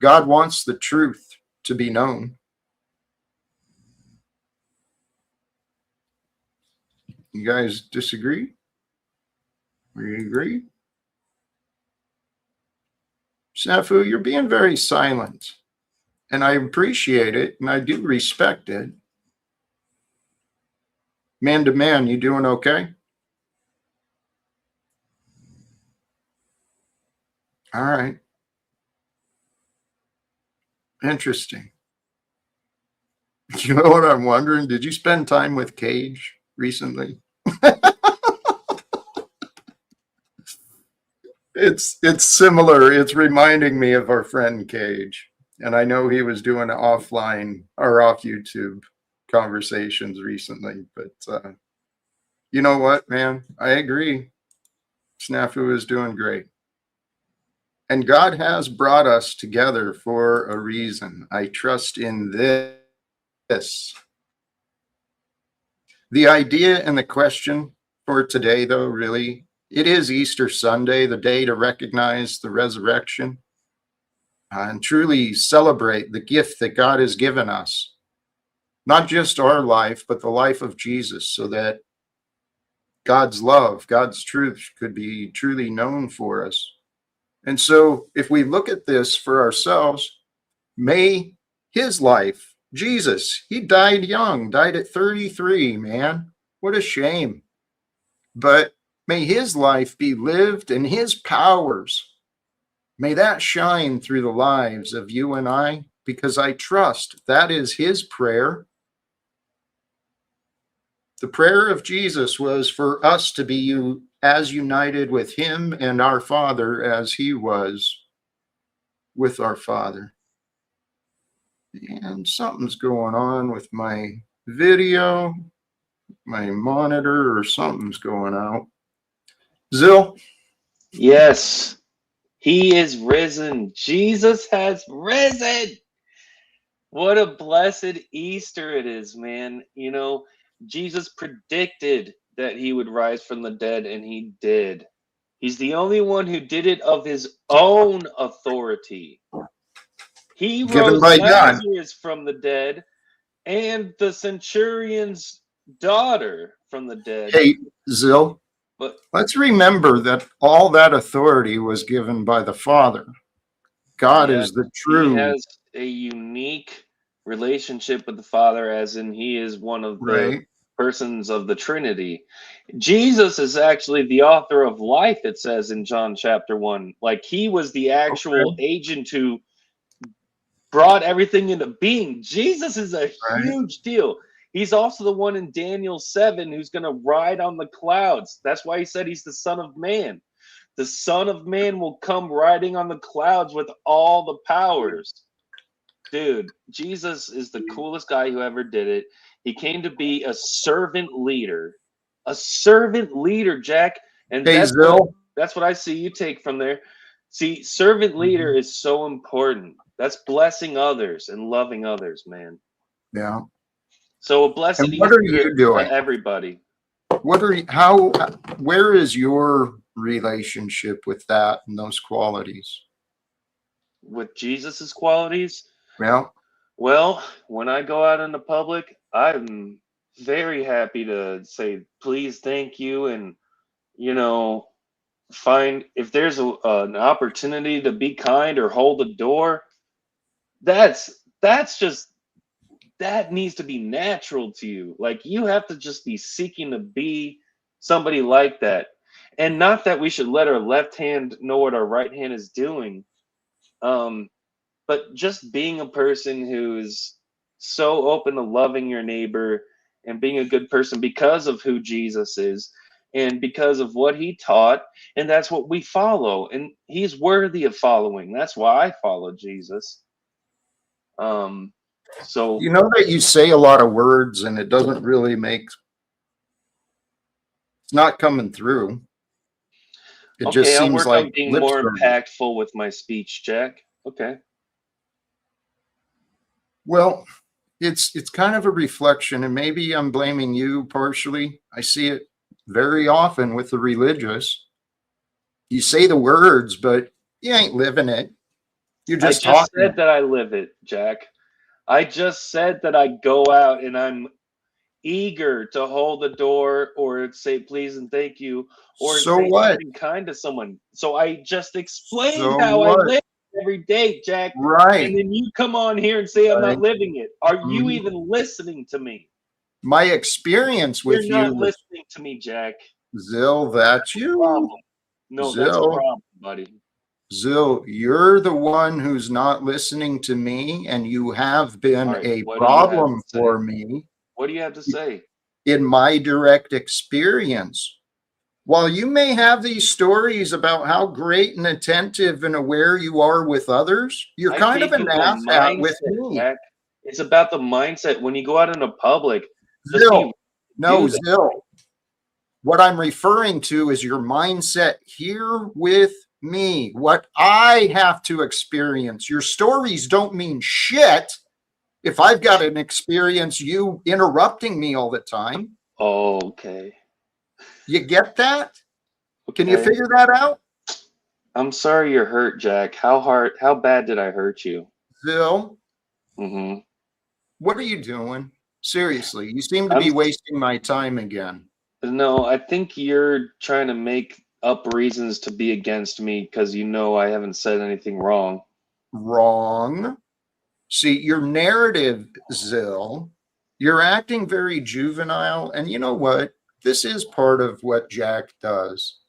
God wants the truth to be known. You guys disagree? Or you agree? Snafu, you're being very silent. And I appreciate it, and I do respect it. Man to man, you doing okay? All right. Interesting. You know what I'm wondering? Did you spend time with Cage recently? It's similar. It's reminding me of our friend Cage. And I know he was doing offline or off YouTube conversations recently, but you know what, man? I agree. Snafu is doing great. And God has brought us together for a reason. I trust in this. The idea and the question for today, though, really, it is Easter Sunday, the day to recognize the resurrection and truly celebrate the gift that God has given us. Not just our life, but the life of Jesus, so that God's love, God's truth could be truly known for us. And so if we look at this for ourselves, may his life, Jesus, he died young, died at 33, man. What a shame. But may his life be lived and his powers, may that shine through the lives of you and I, because I trust that is his prayer. The prayer of Jesus was for us to be as united with him and our Father as he was with our Father. And something's going on with my video, my monitor, or something's going out. Zill? Yes, he is risen. Jesus has risen. What a blessed Easter it is, man. You know, Jesus predicted that he would rise from the dead, and he did. He's the only one who did it of his own authority. He rose Lazarus from the dead and the centurion's daughter from the dead. Hey, Zill, but let's remember that all that authority was given by the Father. God is the true. He has a unique relationship with the Father, as in he is one of the persons of the Trinity. Jesus is actually the author of life, it says in John chapter 1. Like, he was the actual agent who brought everything into being. Jesus is a huge deal. He's also the one in Daniel 7 who's going to ride on the clouds. That's why he said he's the Son of Man. The Son of Man will come riding on the clouds with all the powers. Dude, Jesus is the coolest guy who ever did it. He came to be a servant leader. A servant leader, Jack. And that's what I see you take from there. See, servant leader is so important. That's blessing others and loving others, man. Yeah. So a blessed and what are you doing? Everybody. Where is your relationship with that and those qualities? With Jesus's qualities? Yeah. Well, when I go out in the public, I'm very happy to say please, thank you, and find if there's an opportunity to be kind or hold the door. That needs to be natural to you. Like, you have to just be seeking to be somebody like that. And not that we should let our left hand know what our right hand is doing. But just being a person who is so open to loving your neighbor and being a good person because of who Jesus is and because of what he taught. And that's what we follow. And he's worthy of following. That's why I follow Jesus. So you know that you say a lot of words and it doesn't really it's not coming through. It just seems I'll work like on being more impactful with my speech, Jack. Okay. Well, it's kind of a reflection, and maybe I'm blaming you partially. I see it very often with the religious. You say the words, but you ain't living it. You're I just just talking. said that I live it, Jack. I just said that I go out and I'm eager to hold the door or say please and thank you or So say what? something kind to someone. So I just explained So how I what? live every day, Jack. Right. And then you come on here and say I'm Right. not living it. Are you Mhm. even listening to me? My experience You're with not you, listening to me, Jack. Zill, that's you. Problem. No, that's a Zill, problem, buddy. Zill, you're the one who's not listening to me, and you have been All right, a what do you have problem to say? for me What do you have to say? in my direct experience. While you may have these stories about how great and attentive and aware you are with others, you're I kind of gave an you my asshat with mindset, me. Jack. It's about the mindset. When you go out into public, just Zill, be no, do that. Zill. What I'm referring to is your mindset here with me, what I have to experience. Your stories don't mean shit if I've got an experience you interrupting me all the time. Okay. You get that? Can you Okay. figure that out? I'm sorry you're hurt, Jack. How bad did I hurt you? Zill, Mm-hmm. what are you doing? Seriously, you seem to I'm be wasting my time again. No, I think you're trying to make up reasons to be against me because you know I haven't said anything wrong. Wrong. See, your narrative, Zill, you're acting very juvenile. And you know what? This is part of what Jack does.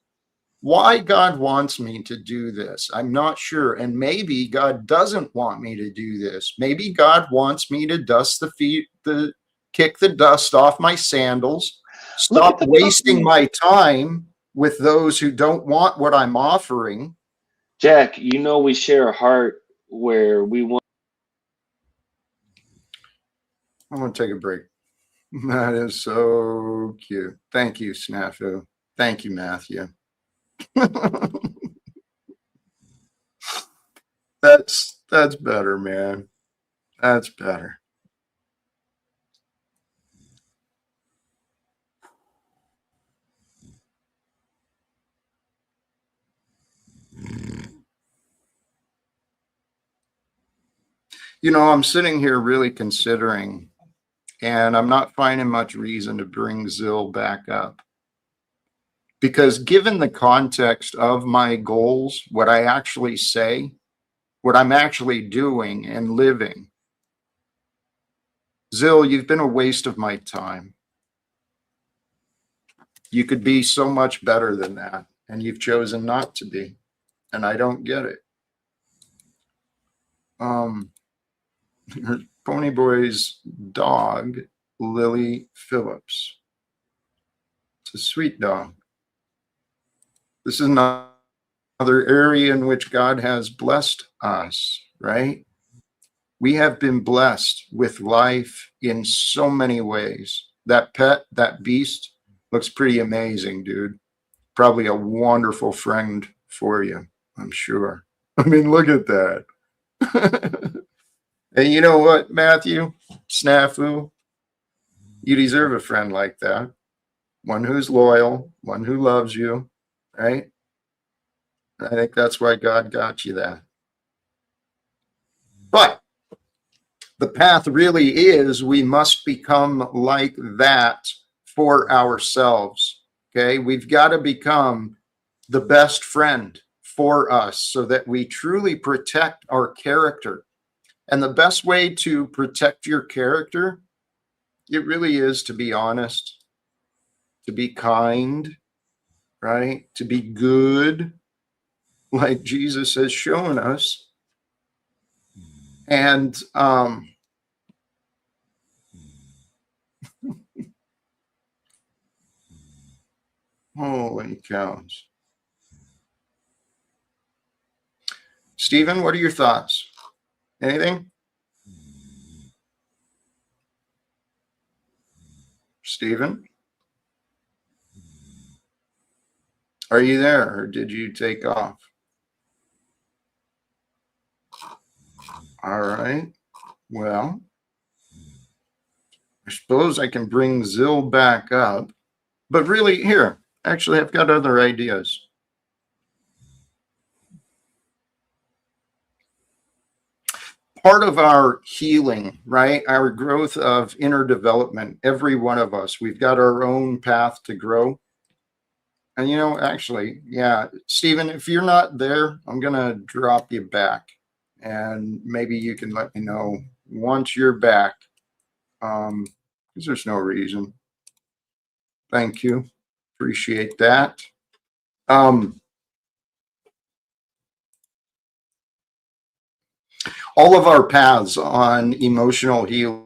Why God wants me to do this, I'm not sure. And maybe God doesn't want me to do this. Maybe God wants me to dust the feet, kick the dust off my sandals, stop wasting my time with those who don't want what I'm offering. Jack, you know we share a heart where we want. I'm going to take a break. That is so cute. Thank you, Snafu. Thank you, Matthew. That's better, man. That's better. You know, I'm sitting here really considering, and I'm not finding much reason to bring Zill back up. Because given the context of my goals, what I actually say, what I'm actually doing and living, Zill, you've been a waste of my time. You could be so much better than that, and you've chosen not to be, and I don't get it. Ponyboy's dog, Lily Phillips. It's a sweet dog. This is another area in which God has blessed us, right? We have been blessed with life in so many ways. That pet, that beast, looks pretty amazing, dude. Probably a wonderful friend for you, I'm sure. I mean, look at that. And you know what, Matthew? Snafu, you deserve a friend like that. One who's loyal, one who loves you, right? I think that's why God got you that. But the path really is we must become like that for ourselves. Okay. We've got to become the best friend for us so that we truly protect our character. And the best way to protect your character, it really is to be honest, to be kind, right? To be good, like Jesus has shown us. And holy cows. Stephen, what are your thoughts? Anything? Stephen? Are you there or did you take off? All right. Well, I suppose I can bring Zill back up. But really, here, actually, I've got other ideas. Part of our healing, right? Our growth of inner development, every one of us, we've got our own path to grow. And, actually, yeah, Stephen, if you're not there, I'm going to drop you back. And maybe you can let me know once you're back, because there's no reason. Thank you. Appreciate that. All of our paths on emotional healing,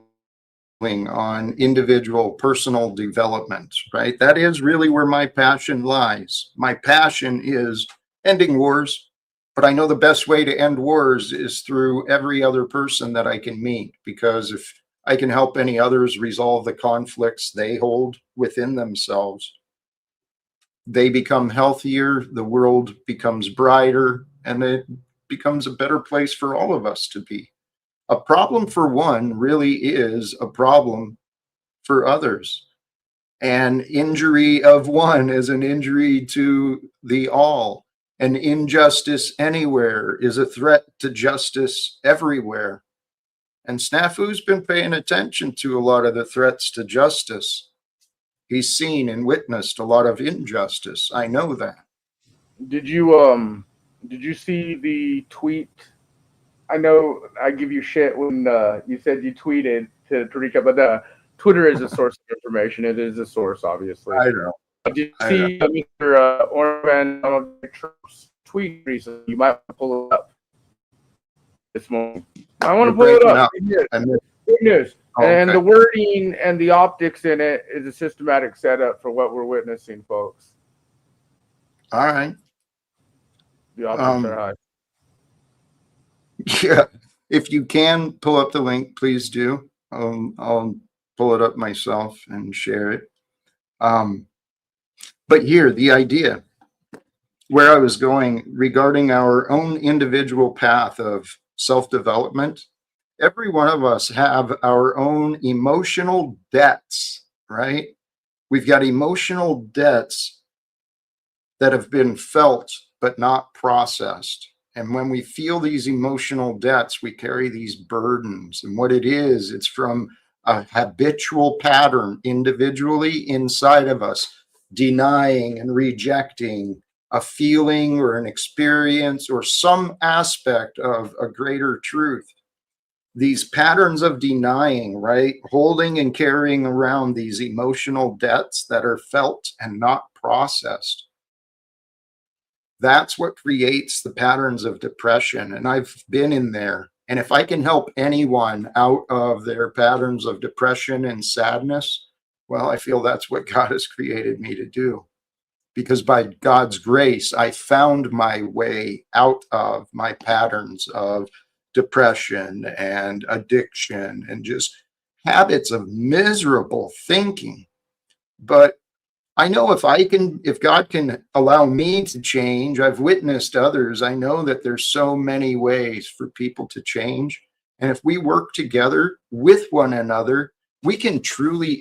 on individual personal development, right? That is really where my passion lies. My passion is ending wars, but I know the best way to end wars is through every other person that I can meet, because if I can help any others resolve the conflicts they hold within themselves, they become healthier, the world becomes brighter, and it becomes a better place for all of us to be. A problem for one really is a problem for others. An injury of one is an injury to the all. An injustice anywhere is a threat to justice everywhere. And Snafu's been paying attention to a lot of the threats to justice. He's seen and witnessed a lot of injustice. I know that. Did you see the tweet? I know I give you shit when you said you tweeted to Tarika, but Twitter is a source of information. It is a source, obviously. I know. Did you see Mr. Orban Donald Trump's tweet recently? You might want to pull it up this morning. I want to pull it up. Good news. Oh, and okay. the wording and the optics in it is a systematic setup for what we're witnessing, folks. All right. The optics are high. Yeah, if you can pull up the link, please do. I'll pull it up myself and share it. But here, the idea where I was going regarding our own individual path of self-development, every one of us have our own emotional debts, right? We've got emotional debts that have been felt but not processed. And when we feel these emotional debts, we carry these burdens. And what it is, it's from a habitual pattern individually inside of us, denying and rejecting a feeling or an experience or some aspect of a greater truth. These patterns of denying, right? Holding and carrying around these emotional debts that are felt and not processed. That's what creates the patterns of depression. And I've been in there. And if I can help anyone out of their patterns of depression and sadness, well, I feel that's what God has created me to do. Because by God's grace, I found my way out of my patterns of depression and addiction and just habits of miserable thinking. But I know if God can allow me to change, I've witnessed others. I know that there's so many ways for people to change. And if we work together with one another, we can truly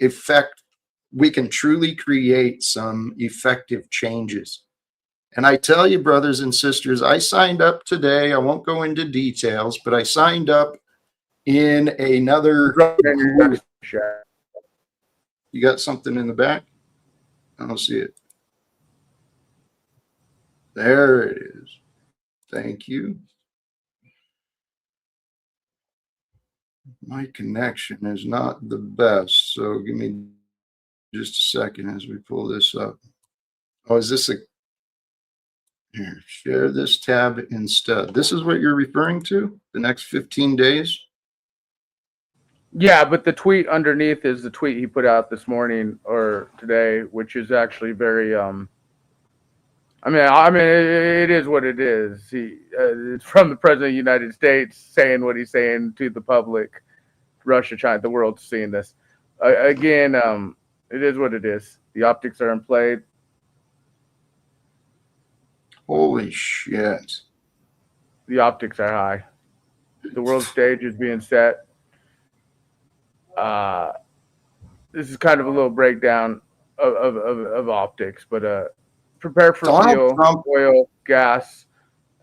create some effective changes. And I tell you, brothers and sisters, I signed up today. I won't go into details, but I signed up in another. You got something in the back? I don't see it. There it is. Thank you. My connection is not the best, so give me just a second as we pull this up. Oh, is this here, share this tab instead. This is what you're referring to? The next 15 days? Yeah, but the tweet underneath is the tweet he put out this morning or today, which is actually very I mean, it is what it is. It's from the President of the United States saying what he's saying to the public. Russia, China, the world's seeing this. Again, it is what it is. The optics are in play. Holy shit. The optics are high. The world stage is being set. this is kind of a little breakdown of optics, but prepare for Donald fuel, Trump. oil, gas,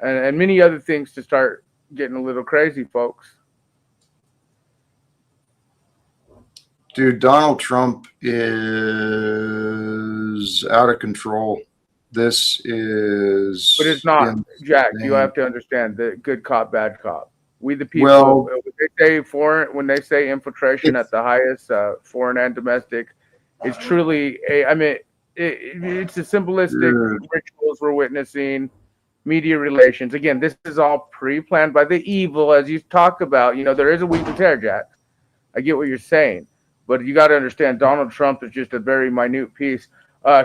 and many other things to start getting a little crazy, folks. Dude, Donald Trump is out of control. This is. But it's not, insane. Jack. You have to understand the good cop, bad cop. We the people. Well, when they say infiltration at the highest, foreign and domestic, it's truly it's a symbolistic rituals we're witnessing. Media relations. Again, this is all pre-planned by the evil, as you talk about. There is a wheat and tear, Jack. I get what you're saying, but you got to understand, Donald Trump is just a very minute piece.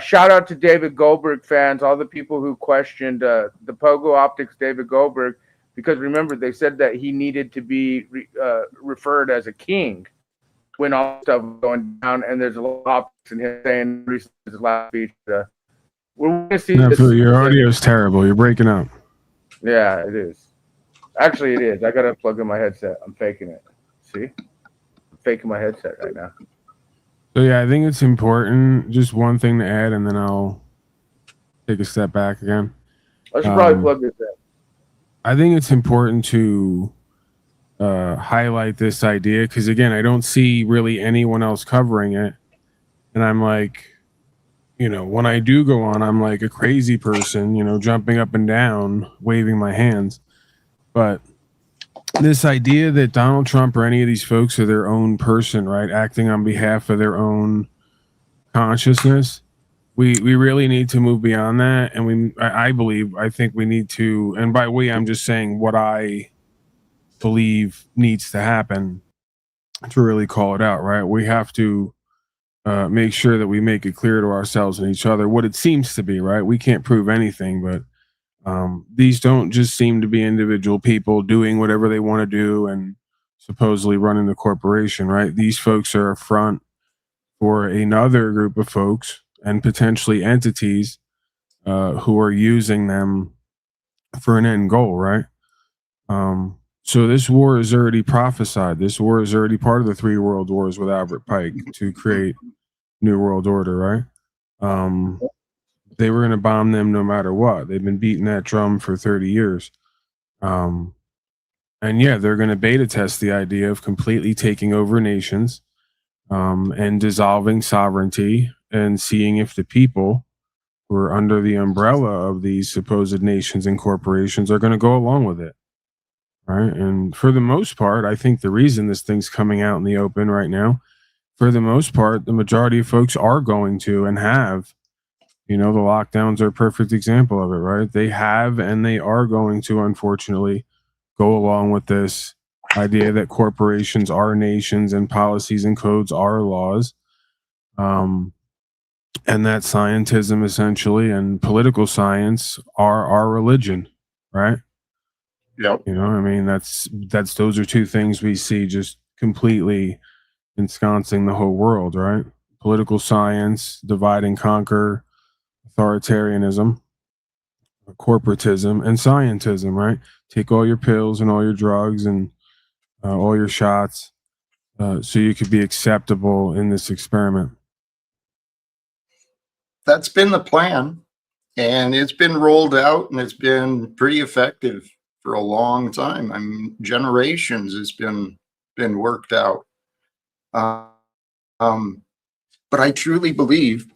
Shout out to David Goldberg fans, all the people who questioned the Pogo Optics David Goldberg, because remember, they said that he needed to be referred as a king when all this stuff was going down, and there's a lot of optics in him saying his last speech. We're going to see this. Your audio is terrible. You're breaking up. Yeah, it is. Actually, it is. I got to plug in my headset. I'm faking it. See? I'm faking my headset right now. So, yeah, I think it's important. Just one thing to add, and then I'll take a step back again. I should probably plug this in. I think it's important to highlight this idea because, again, I don't see really anyone else covering it. And I'm like, when I do go on, I'm like a crazy person, jumping up and down, waving my hands. But this idea that Donald Trump or any of these folks are their own person, right, acting on behalf of their own consciousness, we really need to move beyond that. And I think we need to, and by we, I'm just saying what I believe needs to happen to really call it out, right? We have to make sure that we make it clear to ourselves and each other what it seems to be, right? We can't prove anything, but these don't just seem to be individual people doing whatever they want to do and supposedly running the corporation, right? These folks are a front for another group of folks and potentially entities who are using them for an end goal, right? So this war is already prophesied. This war is already part of the 3 world wars with Albert Pike to create New World Order, right? They were going to bomb them no matter what. They've been beating that drum for 30 years. And yeah, they're going to beta test the idea of completely taking over nations and dissolving sovereignty and seeing if the people who are under the umbrella of these supposed nations and corporations are going to go along with it. Right. And for the most part, I think the reason this thing's coming out in the open right now, for the most part, the majority of folks are going to and have, the lockdowns are a perfect example of it, right? They have and they are going to, unfortunately, go along with this idea that corporations are nations and policies and codes are laws. And that scientism essentially and political science are our religion, right? Yep. Those are 2 things we see just completely ensconcing the whole world, right? Political science, divide and conquer, authoritarianism, corporatism, and scientism, right? Take all your pills and all your drugs and all your shots so you could be acceptable in this experiment. That's been the plan, and it's been rolled out, and it's been pretty effective for a long time. I mean, generations it's been worked out. But I truly believe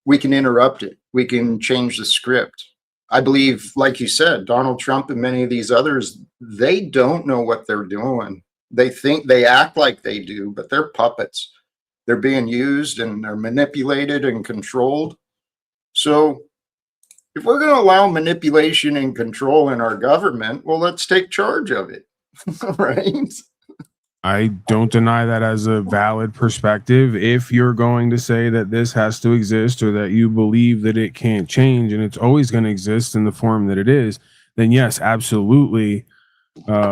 we can interrupt it. We can change the script. I believe, like you said, Donald Trump and many of these others, they don't know what they're doing. They act like they do, but they're puppets. They're being used and they're manipulated and controlled. So if we're going to allow manipulation and control in our government, well, let's take charge of it, right? I don't deny that as a valid perspective. If you're going to say that this has to exist or that you believe that it can't change and it's always going to exist in the form that it is, then yes, absolutely,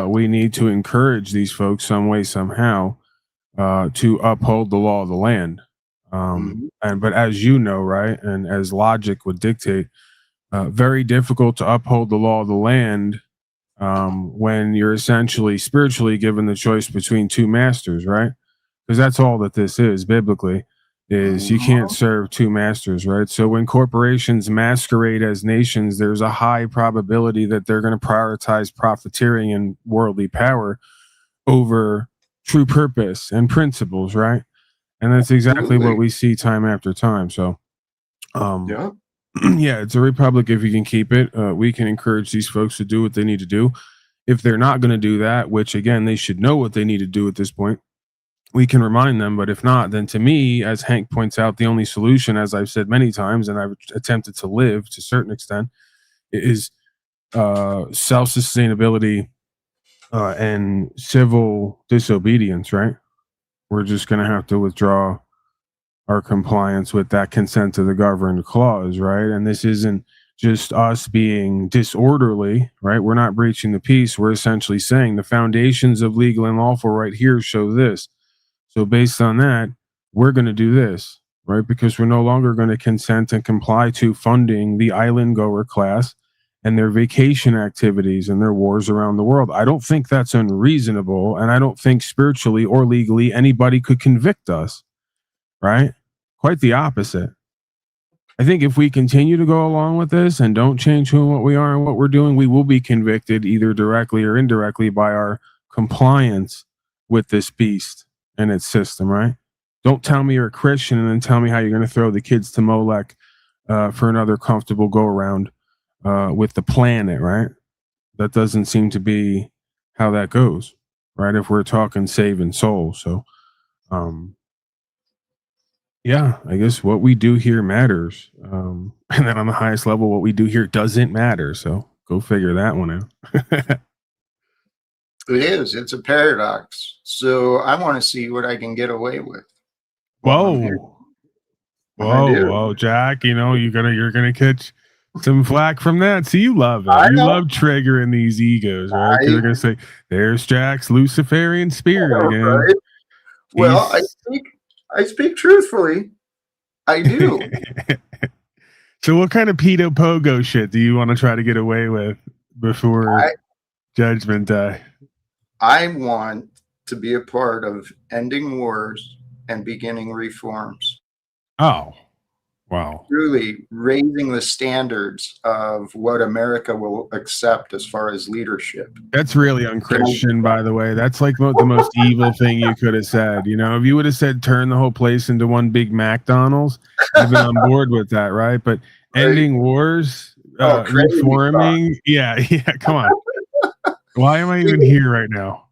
we need to encourage these folks some way, somehow, to uphold the law of the land. But as you know, right, and as logic would dictate, very difficult to uphold the law of the land when you're essentially spiritually given the choice between 2 masters, right? because that's all that this is biblically. Is you can't serve two masters, right? So when corporations masquerade as nations, there's a high probability that they're going to prioritize profiteering and worldly power over true purpose and principles, right? And that's exactly what we see time after time. So, yeah, it's a republic if you can keep it. We can encourage these folks to do what they need to do. If they're not going to do that, which again, they should know what they need to do at this point, we can remind them. But if not, then to me, as Hank points out, the only solution, as I've said many times, and I've attempted to live to a certain extent, is self-sustainability and civil disobedience, right? We're just going to have to withdraw our compliance with that consent to the governed clause, right? And this isn't just us being disorderly, right? We're not breaching the peace. We're essentially saying the foundations of legal and lawful right here show this. So based on that, we're going to do this, right? Because we're no longer going to consent and comply to funding the island goer class and their vacation activities and their wars around the world. I don't think that's unreasonable, and I don't think spiritually or legally anybody could convict us, right? Quite the opposite. I think if we continue to go along with this and don't change who and what we are and what we're doing, we will be convicted either directly or indirectly by our compliance with this beast and its system, right? Don't tell me you're a Christian and then tell me how you're going to throw the kids to Molech for another comfortable go around with the planet, right? That doesn't seem to be how that goes, right? If we're talking saving souls. So, yeah, I guess what we do here matters. And then on the highest level, what we do here doesn't matter. So go figure that one out. It is. It's a paradox. So I want to see what I can get away with. Whoa, Jack! You know you're gonna catch some flack from that. See, you love it. You love triggering these egos, right? Because they're gonna say, "There's Jack's Luciferian spirit again." Right? Well, I speak truthfully. I do. So, what kind of pedo pogo shit do you want to try to get away with before Judgment Day? I want to be a part of ending wars and beginning reforms. Oh, wow. Truly raising the standards of what America will accept as far as leadership. That's really unchristian, by the way. That's like the most evil thing you could have said. You know, if you would have said turn the whole place into one big McDonald's, I've been on board with that, right? But ending wars, reforming, yeah, come on. Why am I even here right now?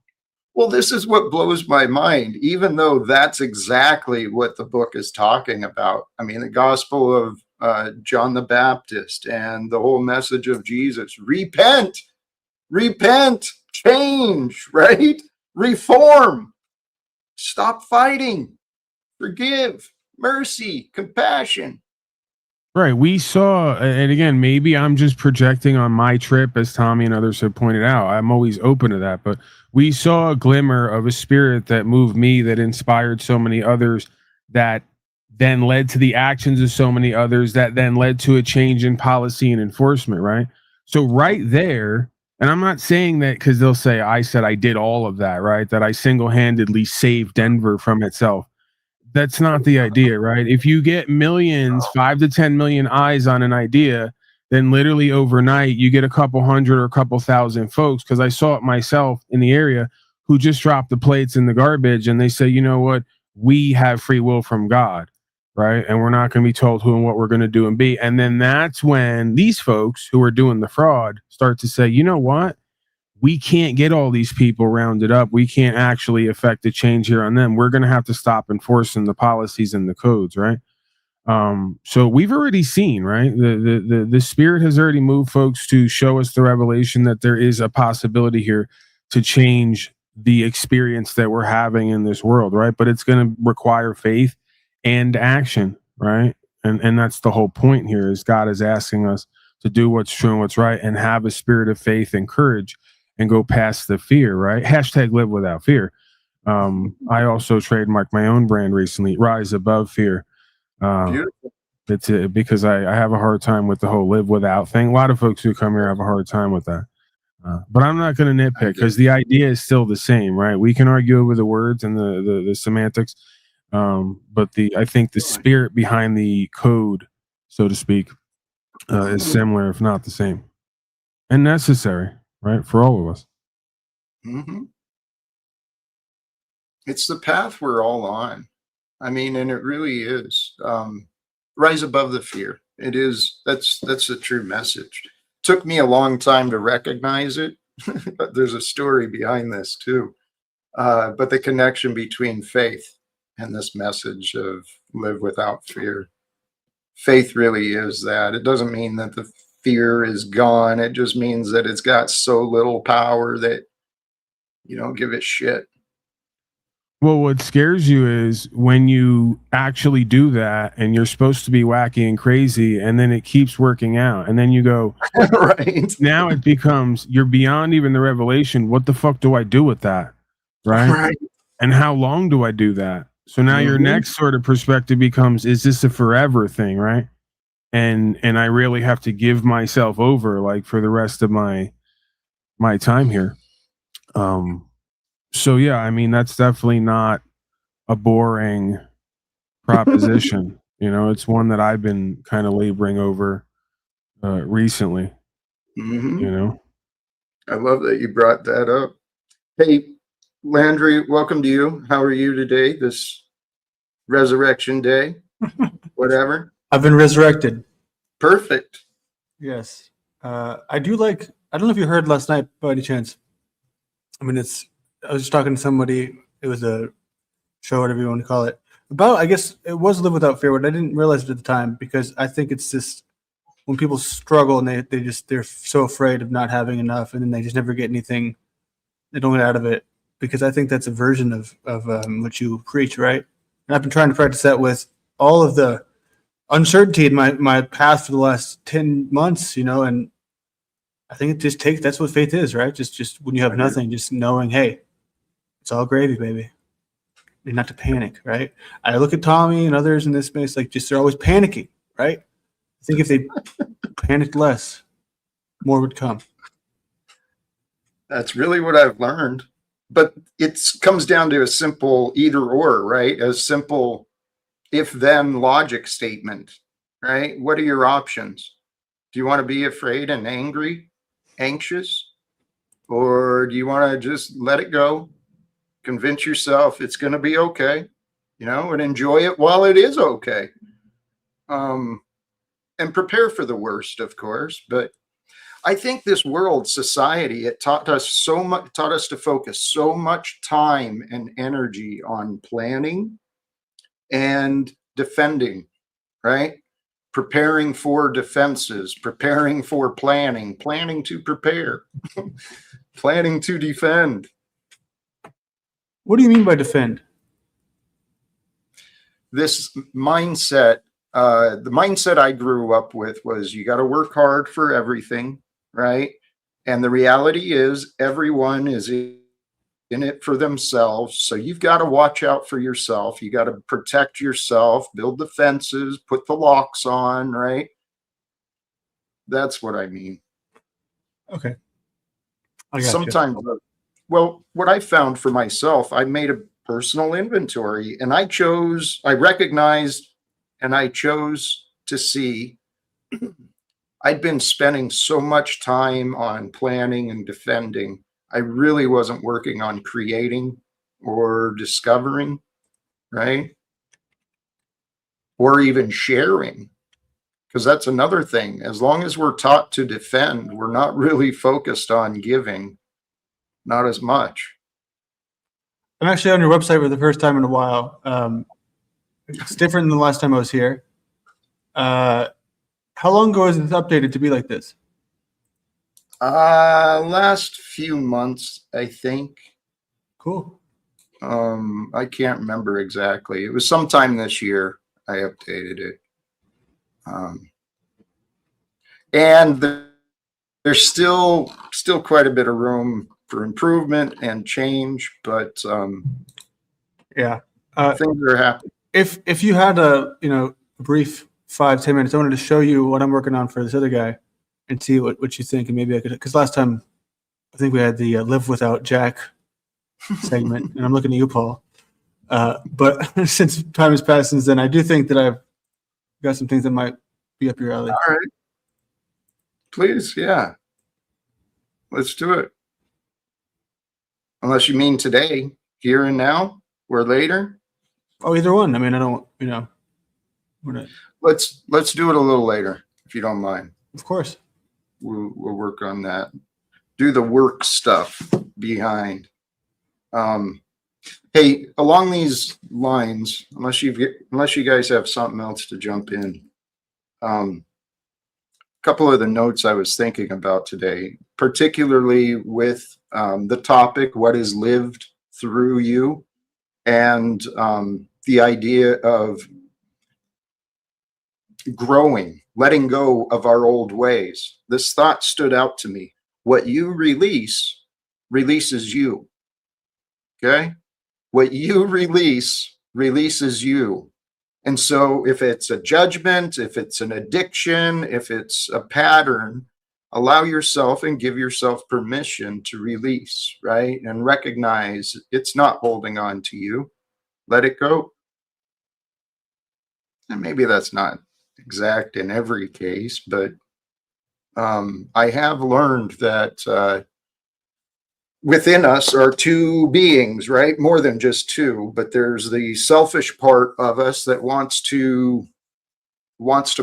Well, this is what blows my mind, even though that's exactly what the book is talking about. I mean, the gospel of John the Baptist and the whole message of Jesus. Repent, change, right? Reform, stop fighting, forgive, mercy, compassion. Right. We saw, and again, maybe I'm just projecting on my trip, as Tommy and others have pointed out. I'm always open to that. But we saw a glimmer of a spirit that moved me, that inspired so many others, that then led to the actions of so many others, that then led to a change in policy and enforcement, right? So right there, and I'm not saying that because they'll say, I said I did all of that, right? That I single-handedly saved Denver from itself. That's not the idea, right? If you get millions, 5 to 10 million eyes on an idea, then literally overnight you get a couple hundred or a couple thousand folks. Because I saw it myself in the area who just dropped the plates in the garbage and they say, you know what? We have free will from God, right? And we're not going to be told who and what we're going to do and be. And then that's when these folks who are doing the fraud start to say, you know what? We can't get all these people rounded up. We can't actually affect a change here on them. We're going to have to stop enforcing the policies and the codes, right? So we've already seen, right? The spirit has already moved folks to show us the revelation that there is a possibility here to change the experience that we're having in this world, right? But it's going to require faith and action, right? And that's the whole point here, is God is asking us to do what's true and what's right and have a spirit of faith and courage and go past the fear, right? Hashtag live without fear. I also trademarked my own brand recently, Rise Above Fear. It's because I have a hard time with the whole live without thing. A lot of folks who come here have a hard time with that. But I'm not going to nitpick because the idea is still the same, right? We can argue over the words and the semantics, but I think the spirit behind the code, so to speak, is similar, if not the same, and necessary, right, for all of us. Mm-hmm. It's the path we're all on. I mean, and it really is. Rise above the fear. It is. That's the true message. Took me a long time to recognize it, but there's a story behind this too. But the connection between faith and this message of live without fear. Faith really is that. It doesn't mean that the fear is gone. It just means that it's got so little power that you don't give it shit. Well, what scares you is when you actually do that and you're supposed to be wacky and crazy and then it keeps working out. And then you go, right. Now it becomes, you're beyond even the revelation. What the fuck do I do with that? Right. And how long do I do that? So now your next sort of perspective becomes, is this a forever thing? Right. And I really have to give myself over like for the rest of my time here. So yeah, I mean, that's definitely not a boring proposition. It's one that I've been kind of laboring over recently. I love that you brought that up. Hey, Landry, welcome to you. How are you today? This resurrection day, whatever. I've been resurrected. Perfect. Yes. I don't know if you heard last night by any chance. I mean, I was just talking to somebody. It was a show, whatever you want to call it. I guess it was Live Without Fear, but I didn't realize it at the time because I think it's just when people struggle and they're so afraid of not having enough, and then they just never get anything. They don't get out of it because I think that's a version of what you preach, right? And I've been trying to practice that with all of the uncertainty in my path for the last 10 months, and I think it just that's what faith is, right? Just when you have nothing, just knowing, hey, it's all gravy, baby. And not to panic, right? I look at Tommy and others in this space, like they're always panicking, right? I think if they panicked less, more would come. That's really what I've learned. But it comes down to a simple either or, right? A simple if-then logic statement, right? What are your options? Do you want to be afraid and angry, anxious? Or do you want to just let it go? Convince yourself it's going to be okay, and enjoy it while it is okay. And prepare for the worst, of course. But I think this world, society, it taught us to focus so much time and energy on planning and defending, right? Preparing for defenses, preparing for planning to prepare, planning to defend. What do you mean by defend? This mindset, the mindset I grew up with was you got to work hard for everything, right? And the reality is everyone is in it for themselves. So you've got to watch out for yourself. You got to protect yourself, build the fences, put the locks on, right? That's what I mean. Okay. Sometimes, well, what I found for myself, I made a personal inventory and I recognized and I chose to see I'd been spending so much time on planning and defending. I really wasn't working on creating or discovering, right? Or even sharing, because that's another thing. As long as we're taught to defend, we're not really focused on giving. Not as much. I'm actually on your website for the first time in a while. It's different than the last time I was here. How long ago is it updated to be like this? Last few months, I think. Cool. I can't remember exactly. It was sometime this year I updated it. And there's still quite a bit of room for improvement and change, but yeah, things are happening. If you had a brief 5-10 minutes, I wanted to show you what I'm working on for this other guy and see what you think, and maybe I could, because last time I think we had the Live Without Jack segment, and I'm looking at you, Paul. But since time has passed since then, I do think that I've got some things that might be up your alley. All right. Please, yeah. Let's do it. Unless you mean today, here and now, or later. Oh, either one. I mean, I don't, we're not. Let's do it a little later, if you don't mind. Of course. We'll work on that. Do the work stuff behind. Hey, along these lines, unless you guys have something else to jump in, a couple of the notes I was thinking about today, particularly with the topic, what is lived through you, and the idea of growing, letting go of our old ways. This thought stood out to me. What you release releases you. Okay? What you release releases you. And so if it's a judgment, if it's an addiction, if it's a pattern, allow yourself and give yourself permission to release, right? And recognize it's not holding on to you. Let it go. And maybe that's not exact in every case, but I have learned that within us are two beings, right? More than just two, but there's the selfish part of us that wants to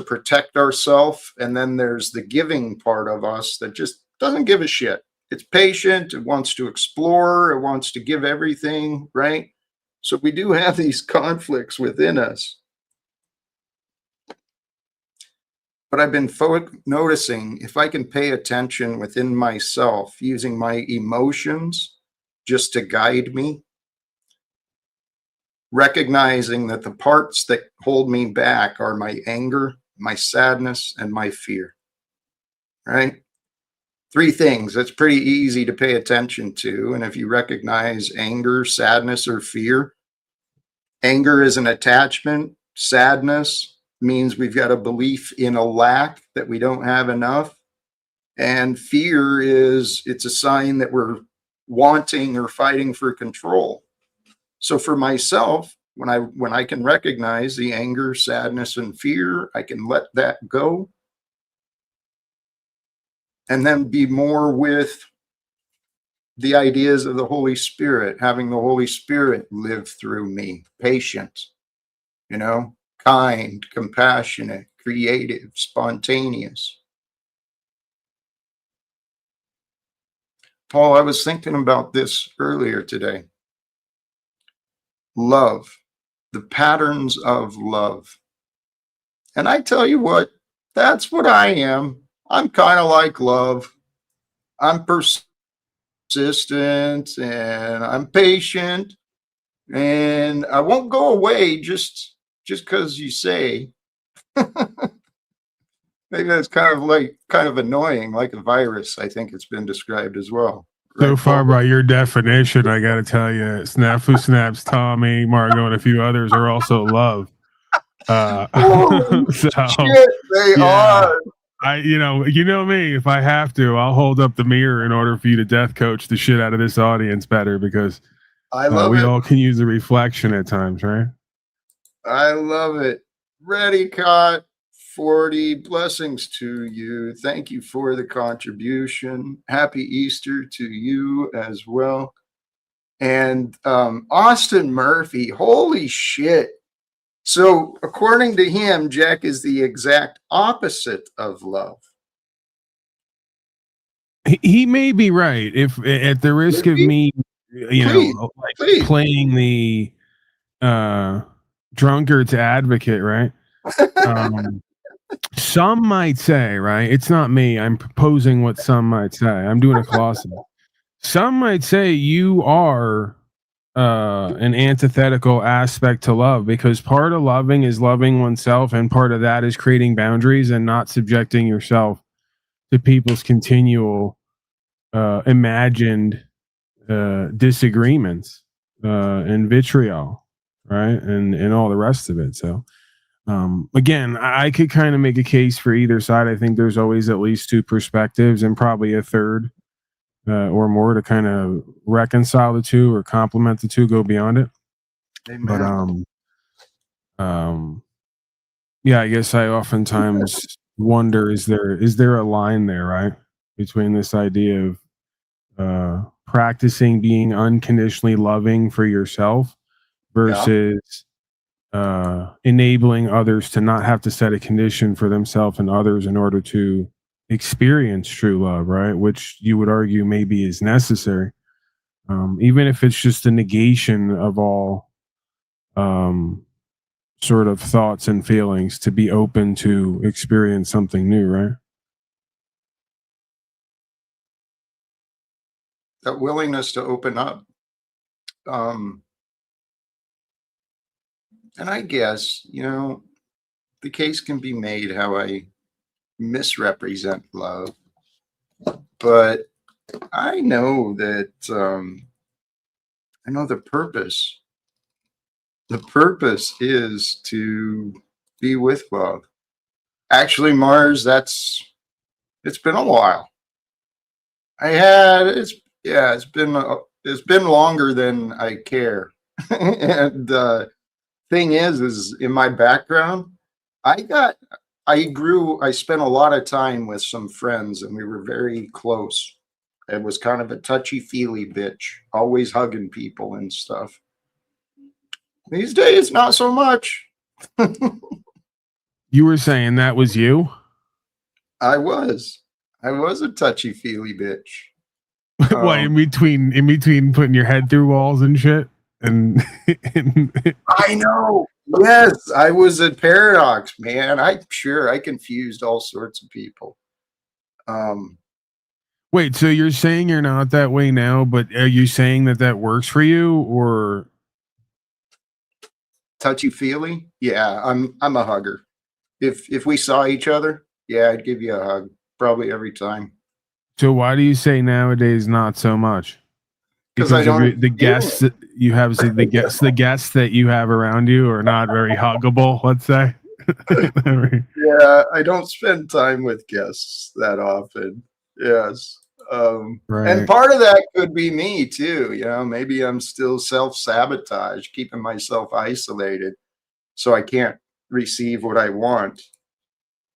protect ourselves, and then there's the giving part of us that just doesn't give a shit. It's patient, it wants to explore, it wants to give everything, right? So we do have these conflicts within us. But I've been noticing if I can pay attention within myself, using my emotions just to guide me, recognizing that the parts that hold me back are my anger, my sadness, and my fear, right? Three things that's pretty easy to pay attention to. And if you recognize anger, sadness, or fear, anger is an attachment, sadness means we've got a belief in a lack, that we don't have enough. And fear it's a sign that we're wanting or fighting for control. So for myself, when I can recognize the anger, sadness, and fear, I can let that go. And then be more with the ideas of the Holy Spirit, having the Holy Spirit live through me, patient, kind, compassionate, creative, spontaneous. Paul, I was thinking about this earlier today. Love, the patterns of love. And I tell you what, that's what I am. I'm kind of like love. I'm persistent and I'm patient, and I won't go away just because you say. Maybe that's kind of annoying, like a virus. I think it's been described as well. Right? So far by your definition, I got to tell you, Snafu Snaps, Tommy, Margot, and a few others are also love. Shit, they are. You know me. If I have to, I'll hold up the mirror in order for you to death coach the shit out of this audience better, because we all can use a reflection at times, right? I love it. Ready, Cot. 40 blessings to you. Thank you for the contribution. Happy Easter to you as well. And Austin Murphy, holy shit. So according to him, Jack is the exact opposite of love. He may be right. If at the risk of me, please. Playing the drunkard's advocate, right? Some might say, right? It's not me. I'm proposing what some might say. I'm doing a glossary. Some might say you are an antithetical aspect to love, because part of loving is loving oneself, and part of that is creating boundaries and not subjecting yourself to people's continual imagined disagreements and vitriol, right? And all the rest of it. So again, I could kind of make a case for either side. I think there's always at least two perspectives and probably a third or more to kind of reconcile the two or complement the two, go beyond it. Amen. But yeah, I guess I oftentimes wonder, is there a line there, right, between this idea of practicing being unconditionally loving for yourself versus enabling others to not have to set a condition for themselves and others in order to experience true love, right? Which you would argue maybe is necessary, even if it's just a negation of all sort of thoughts and feelings to be open to experience something new, right? That willingness to open up. And I guess, the case can be made how I misrepresent love, but I know that I know the purpose. The purpose is to be with love. Actually, Mars, it's been a while. It's been longer than I care. And thing is in my background, I spent a lot of time with some friends and we were very close. It was kind of a touchy-feely bitch, always hugging people and stuff. These days, not so much. You were saying that was you? I was a touchy-feely bitch. What, in between putting your head through walls and shit? And I know. Yes, I was a paradox, man. I'm sure I confused all sorts of people. Wait, so you're saying you're not that way now, but are you saying that works for you, or touchy-feely? Yeah, I'm a hugger. If we saw each other, yeah, I'd give you a hug probably every time. So why do you say nowadays not so much? Because the guests that you have, the guests that you have around you are not very huggable, let's say. Yeah, I don't spend time with guests that often. Yes. Right. And part of that could be me too. Maybe I'm still self-sabotage, keeping myself isolated so I can't receive what I want.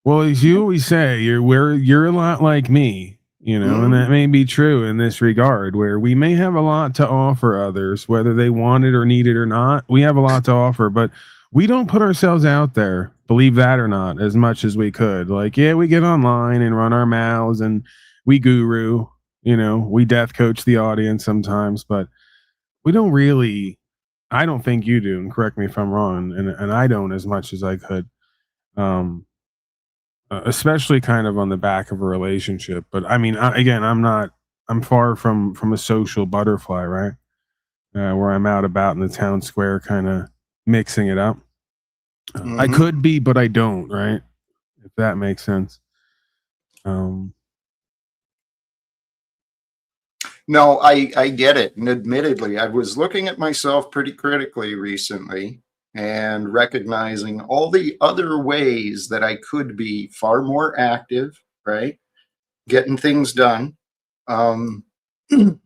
Well, as you always say, you're a lot like me, and that may be true in this regard, where we may have a lot to offer others, whether they want it or need it or not. We have a lot to offer, but we don't put ourselves out there, believe that or not, as much as we could. Like, yeah, we get online and run our mouths and we guru, we death coach the audience sometimes, but we don't really. I don't think you do, and correct me if I'm wrong, and I don't as much as I could. Especially kind of on the back of a relationship. But I mean, I'm far from a social butterfly, right? Where I'm out about in the town square, kind of mixing it up. I could be, but I don't, right? If that makes sense. No, I get it. And admittedly, I was looking at myself pretty critically recently and recognizing all the other ways that I could be far more active, right? Getting things done. And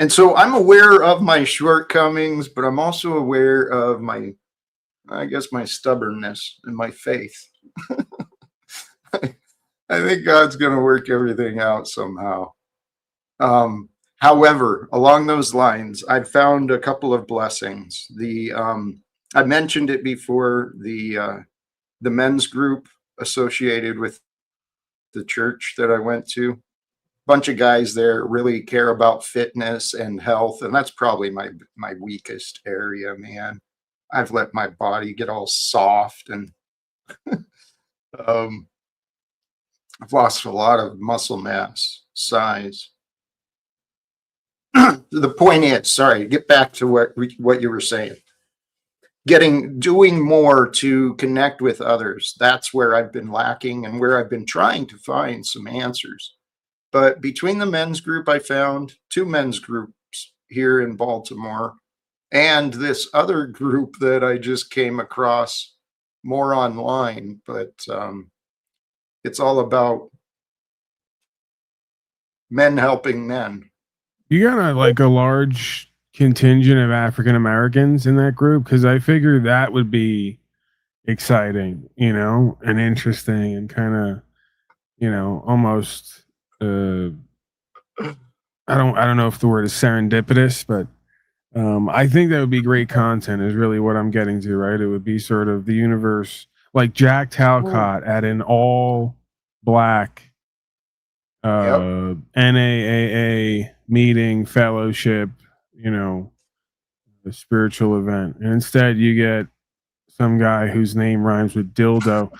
so I'm aware of my shortcomings, but I'm also aware of my stubbornness and my faith. I think God's going to work everything out somehow. However, along those lines, I've found a couple of blessings. I mentioned it before, the men's group associated with the church that I went to. Bunch of guys there really care about fitness and health, and that's probably my weakest area, man. I've let my body get all soft, and I've lost a lot of muscle mass, size. The point is, sorry, get back to what you were saying. Doing more to connect with others. That's where I've been lacking and where I've been trying to find some answers. But between the men's group, I found 2 men's groups here in Baltimore and this other group that I just came across more online. But it's all about men helping men. You got like a large contingent of African Americans in that group, because I figured that would be exciting, and interesting, and kind of, almost. I don't know if the word is serendipitous, but I think that would be great content. Is really what I'm getting to, right? It would be sort of the universe, like Jack Talcott at an all black NAAA meeting fellowship, a spiritual event. And instead you get some guy whose name rhymes with dildo.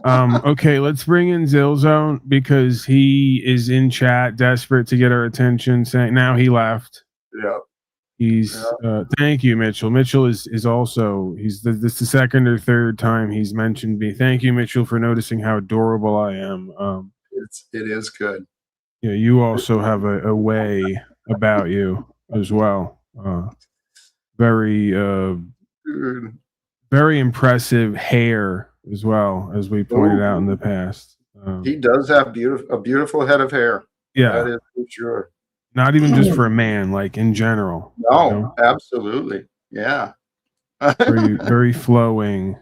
Okay, let's bring in Zilzone because he is in chat, desperate to get our attention. Saying now he left. Yeah. He's thank you, Mitchell. Mitchell is also this the second or third time he's mentioned me. Thank you, Mitchell, for noticing how adorable I am. It is good. Yeah, you also have a way about you as well. Very very impressive hair as well, as we pointed out in the past. He does have a beautiful head of hair. Yeah, that is for sure. Not even just for a man, like in general. No, absolutely. Yeah. very, very flowing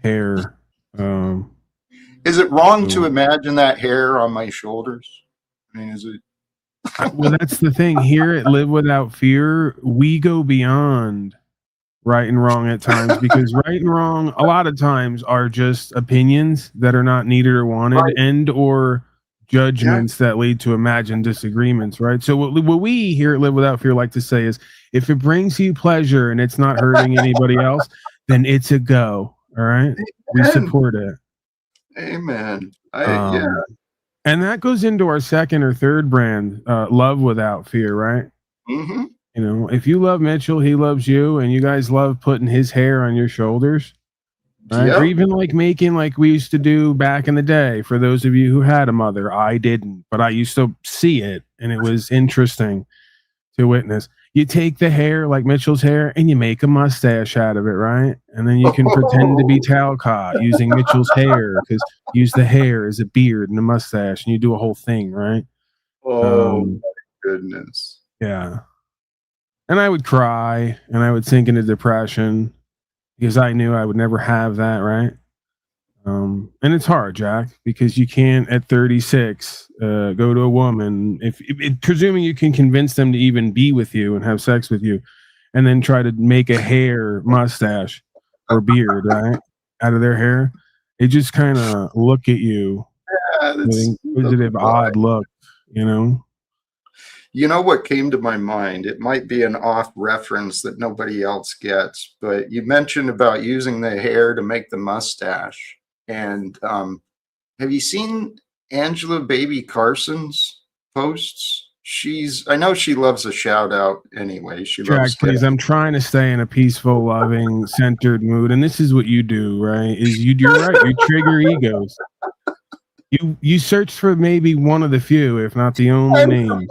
hair. Is it wrong to imagine that hair on my shoulders? I mean, is it? Well, that's the thing. Here at Live Without Fear, we go beyond right and wrong at times, because right and wrong a lot of times are just opinions that are not needed or wanted, right, and or judgments that lead to imagined disagreements, right? So what we here at Live Without Fear like to say is, if it brings you pleasure and it's not hurting anybody else, then it's a go. All right. Amen. We support it. Amen. And that goes into our second or third brand, Love Without Fear, right? Mm-hmm. If you love Mitchell, he loves you, and you guys love putting his hair on your shoulders, right? Yep. Or even like making like we used to do back in the day. For those of you who had a mother, I didn't, but I used to see it, and it was interesting to witness. You take the hair, like Mitchell's hair, and you make a mustache out of it, right? And then you can pretend to be Talcott using Mitchell's hair, because use the hair as a beard and a mustache, and you do a whole thing, right? Oh, my goodness. Yeah. And I would cry, and I would sink into depression, because I knew I would never have that, right? And it's hard, Jack, because you can't at 36 go to a woman, if presuming you can convince them to even be with you and have sex with you, and then try to make a hair mustache or beard, right, out of their hair. They just kind of look at you with an inquisitive, odd look, You know what came to my mind? It might be an off reference that nobody else gets, but you mentioned about using the hair to make the mustache. And have you seen Angela Baby Carson's posts? I know she loves a shout out anyway. Jack, please, I'm trying to stay in a peaceful, loving, centered mood. And this is what you do, right? You're right. You trigger egos. You search for maybe one of the few, if not the only name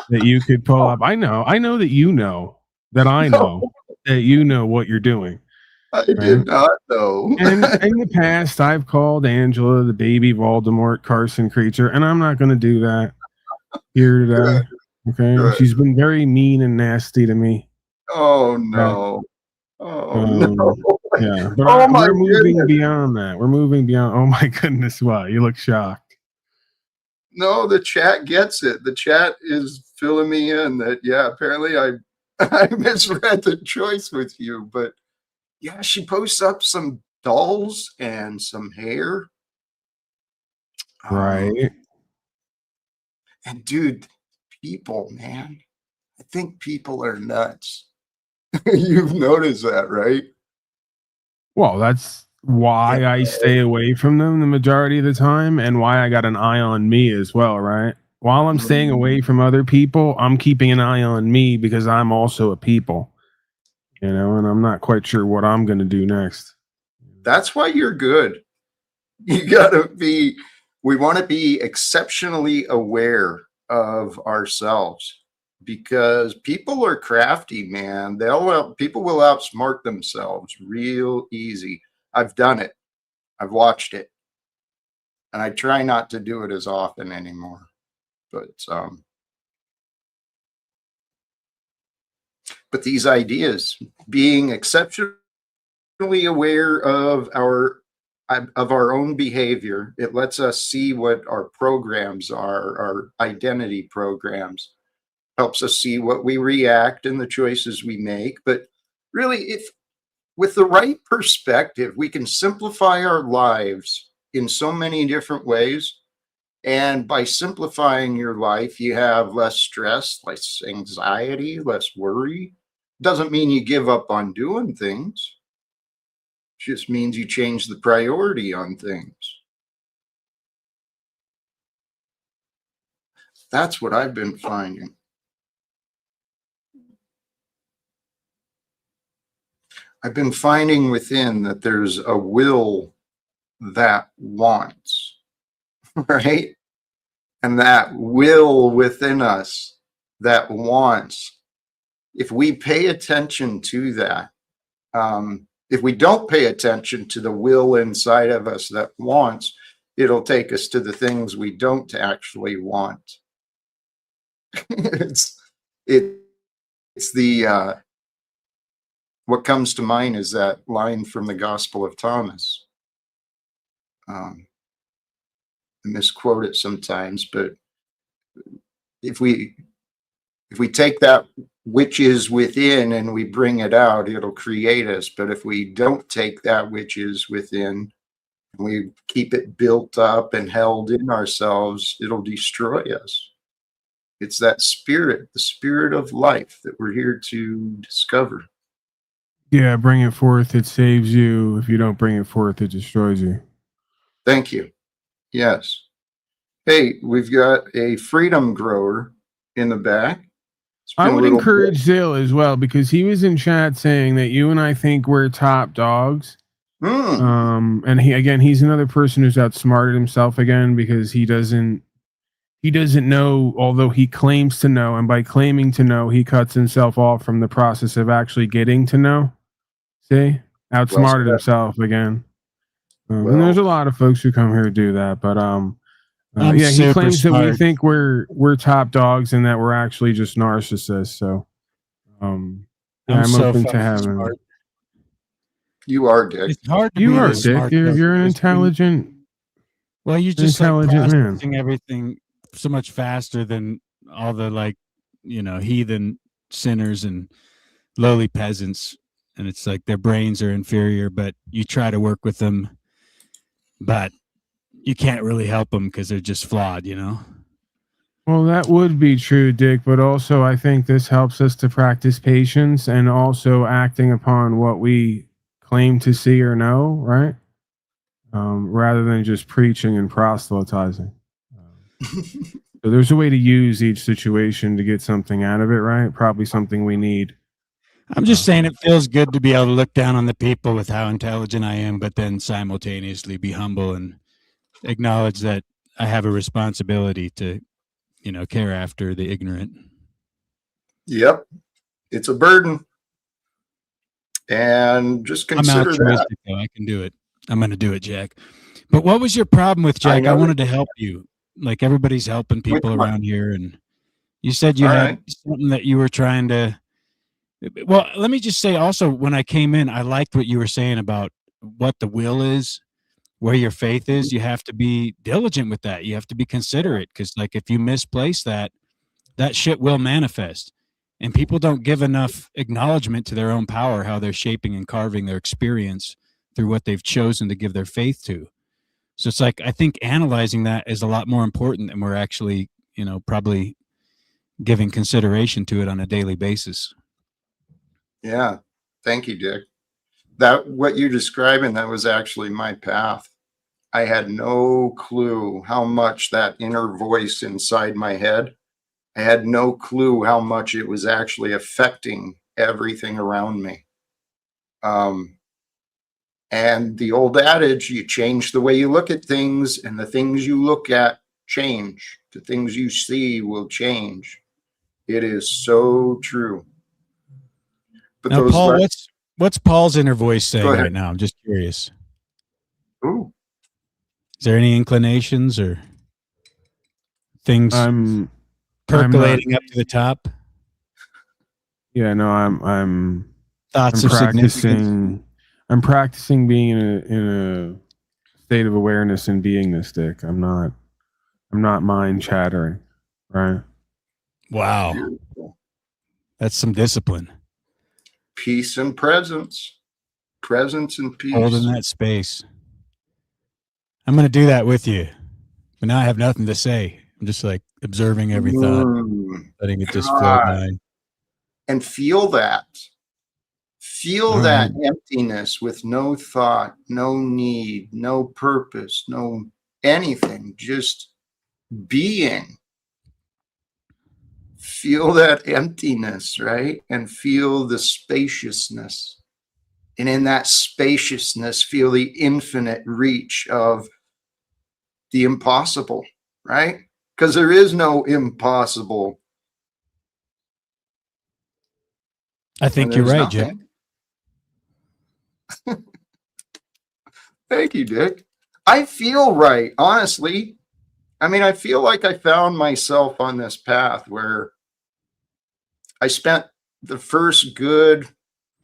that you could pull up. I know that you know that I know that you know what you're doing. I did not know. And in the past, I've called Angela the baby Voldemort Carson creature, and I'm not going to do that here today. Okay, good. She's been very mean and nasty to me. Oh no! No! Yeah, but we're moving beyond that. We're moving beyond. Oh my goodness! Wow, you look shocked. No, the chat gets it. The chat is filling me in that, apparently I misread the choice with you, but yeah, she posts up some dolls and some hair. Right. And dude, people, man, I think people are nuts. You've noticed that, right? Well, that's why I stay away from them the majority of the time, and why I got an eye on me as well, right? While I'm staying away from other people, I'm keeping an eye on me, because I'm also a people, and I'm not quite sure what I'm going to do next. That's why you're good. We want to be exceptionally aware of ourselves, because people are crafty, man. People will outsmart themselves real easy. I've done it. I've watched it. And I try not to do it as often anymore. But these ideas, being exceptionally aware of our own behavior, it lets us see what our programs are, our identity programs, helps us see what we react and the choices we make. But really, if with the right perspective, we can simplify our lives in so many different ways. And by simplifying your life, you have less stress, less anxiety, less worry. Doesn't mean you give up on doing things. It just means you change the priority on things. That's what I've been finding. I've been finding within that there's a will that wants, right? And that will within us that wants, if we pay attention to that, if we don't pay attention to the will inside of us that wants, it'll take us to the things we don't actually want. It's the what comes to mind is that line from the Gospel of Thomas. I misquote it sometimes, but if we take that which is within and we bring it out, it'll create us. But if we don't take that which is within and we keep it built up and held in ourselves, it'll destroy us. It's that spirit, the spirit of life that we're here to discover. Yeah, bring it forth, it saves you. If you don't bring it forth, it destroys you. Thank you. Yes. Hey, we've got a freedom grower in the back. I would encourage Zil as well, because he was in chat saying that you and I think we're top dogs. And he's another person who's outsmarted himself again, because he doesn't know, although he claims to know, and by claiming to know, he cuts himself off from the process of actually getting to know. See, outsmarted himself again. And there's a lot of folks who come here to do that, but he claims that we think we're top dogs and that we're actually just narcissists. So I'm open to having it. You are, Dick. It's hard to you are, Dick. You're an intelligent. Well, you're just intelligent processing everything so much faster than all the heathen sinners and lowly peasants. And it's like their brains are inferior, but you try to work with them, but you can't really help them because they're just flawed, Well, that would be true, Dick, but also I think this helps us to practice patience and also acting upon what we claim to see or know, right? Rather than just preaching and proselytizing. So there's a way to use each situation to get something out of it, right? Probably something we need. I'm just saying it feels good to be able to look down on the people with how intelligent I am, but then simultaneously be humble and acknowledge that I have a responsibility to, care after the ignorant. Yep. It's a burden. And just consider that. Though. I can do it. I'm going to do it, Jack. But what was your problem with Jack? I wanted to help you. Like everybody's helping people around here. And you said you had something that you were trying to. Well, let me just say also, when I came in, I liked what you were saying about what the will is, where your faith is. You have to be diligent with that. You have to be considerate, because like if you misplace that shit will manifest. And people don't give enough acknowledgement to their own power, how they're shaping and carving their experience through what they've chosen to give their faith to. So it's like, I think analyzing that is a lot more important than we're actually, probably giving consideration to it on a daily basis. Yeah. Thank you, Dick. That what you're describing, that was actually my path. I had no clue how much that inner voice inside my head, I had no clue how much it was actually affecting everything around me. And the old adage, you change the way you look at things, and the things you look at change. The things you see will change. It is so true. But now, Paul, what's Paul's inner voice saying right now? I'm just curious. Ooh. Is there any inclinations or things I'm percolating up to the top. Yeah, no, I'm Thoughts of significance. I'm practicing being in a state of awareness and beingness, Dick. I'm not mind chattering, right? Wow. Beautiful. That's some discipline. Peace and presence. Presence and peace. Holding that space. I'm going to do that with you. But now I have nothing to say. I'm just like observing every thought, letting it just flow by. And feel that. Feel that emptiness with no thought, no need, no purpose, no anything, just being. Feel that emptiness, right? And feel the spaciousness. And in that spaciousness, feel the infinite reach of the impossible, right? Because there is no impossible. I think you're right, Jack. Thank you, Dick. I feel right, honestly. I mean, I feel like I found myself on this path where I spent the first good,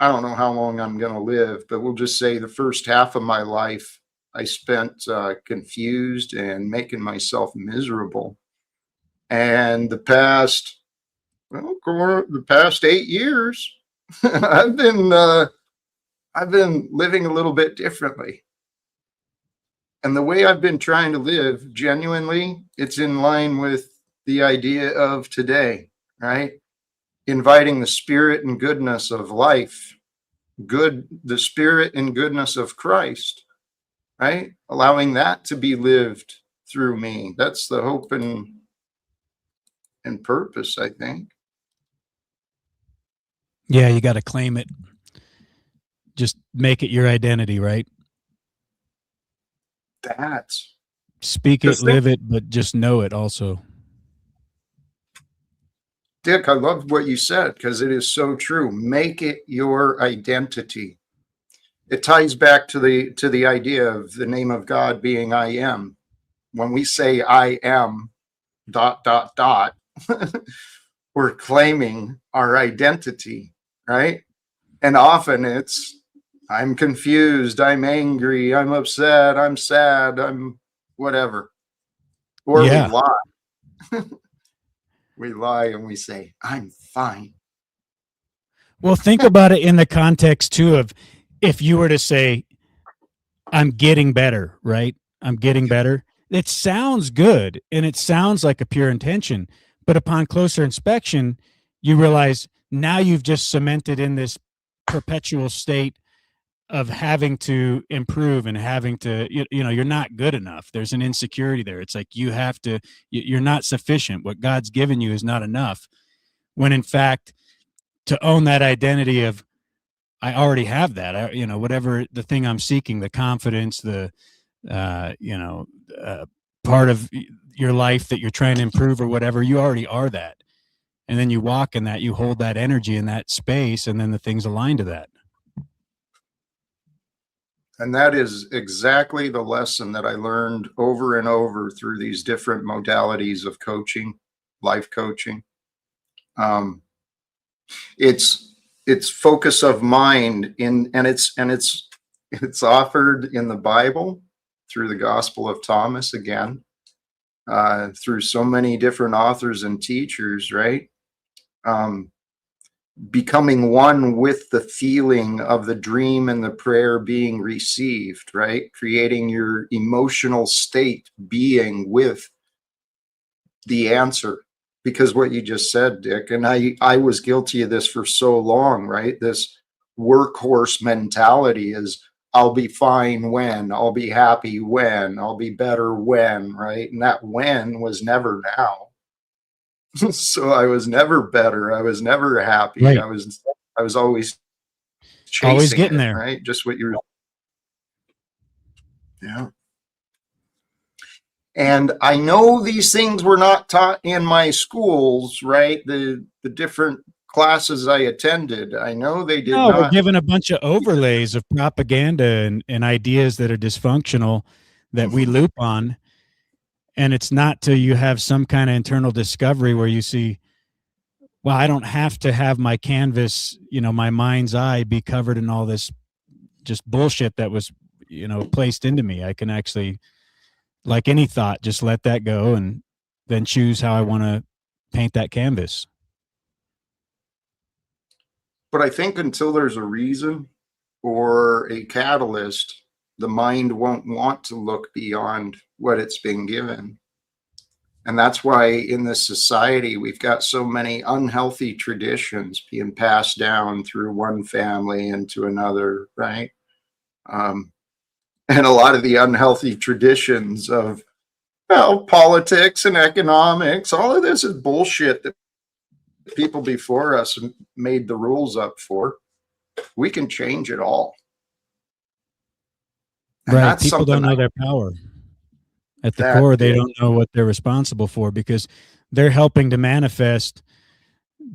I don't know how long I'm going to live, but we'll just say the first half of my life, I spent confused and making myself miserable. And the past 8 years, I've been living a little bit differently. And the way I've been trying to live, genuinely, it's in line with the idea of today, right? Inviting the spirit and goodness of life, the spirit and goodness of Christ, right? Allowing that to be lived through me. That's the hope and purpose, I think. Yeah, you got to claim it. Just make it your identity, right? That's speak it, live it, but just know it also. Dick, I love what you said because it is so true. Make it your identity. It ties back to the idea of the name of God being I am. When we say I am ... we're claiming our identity, right? And often it's I'm confused, I'm angry, I'm upset, I'm sad, I'm whatever. Or we lie. We lie and we say, I'm fine. Well, think about it in the context too of if you were to say, I'm getting better, right? I'm getting better. It sounds good and it sounds like a pure intention, but upon closer inspection, you realize now you've just cemented in this perpetual state of having to improve and having to, you know, you're not good enough. There's an insecurity there. It's like you have to, you're not sufficient. What God's given you is not enough. When in fact, to own that identity of, I already have that, you know, whatever the thing I'm seeking, the confidence, the, part of your life that you're trying to improve or whatever, you already are that. And then you walk in that, you hold that energy in that space, and then the things align to that. And that is exactly the lesson that I learned over and over through these different modalities of coaching, life coaching. It's focus of mind and it's offered in the Bible through the Gospel of Thomas again, through so many different authors and teachers, right? Becoming one with the feeling of the dream and the prayer being received, right? Creating your emotional state being with the answer. Because what you just said, Dick, and I was guilty of this for so long, right? This workhorse mentality is I'll be fine when, I'll be happy when, I'll be better when, right? And that when was never now. So I was never better. I was never happy. Right. I was always chasing always getting it, there, right? Just what you're. Yeah. And I know these things were not taught in my schools, right? The different classes I attended. I know they did not. We're given a bunch of overlays of propaganda and ideas that are dysfunctional that we loop on. And it's not till you have some kind of internal discovery where you see, well, I don't have to have my canvas, my mind's eye be covered in all this just bullshit that was, placed into me. I can actually, like any thought, just let that go and then choose how I want to paint that canvas. But I think until there's a reason or a catalyst, the mind won't want to look beyond what it's been given. And that's why in this society, we've got so many unhealthy traditions being passed down through one family into another, right? And a lot of the unhealthy traditions of, politics and economics, all of this is bullshit that people before us made the rules up for. We can change it all. And right. People don't know their power. At the core, they don't know what they're responsible for, because they're helping to manifest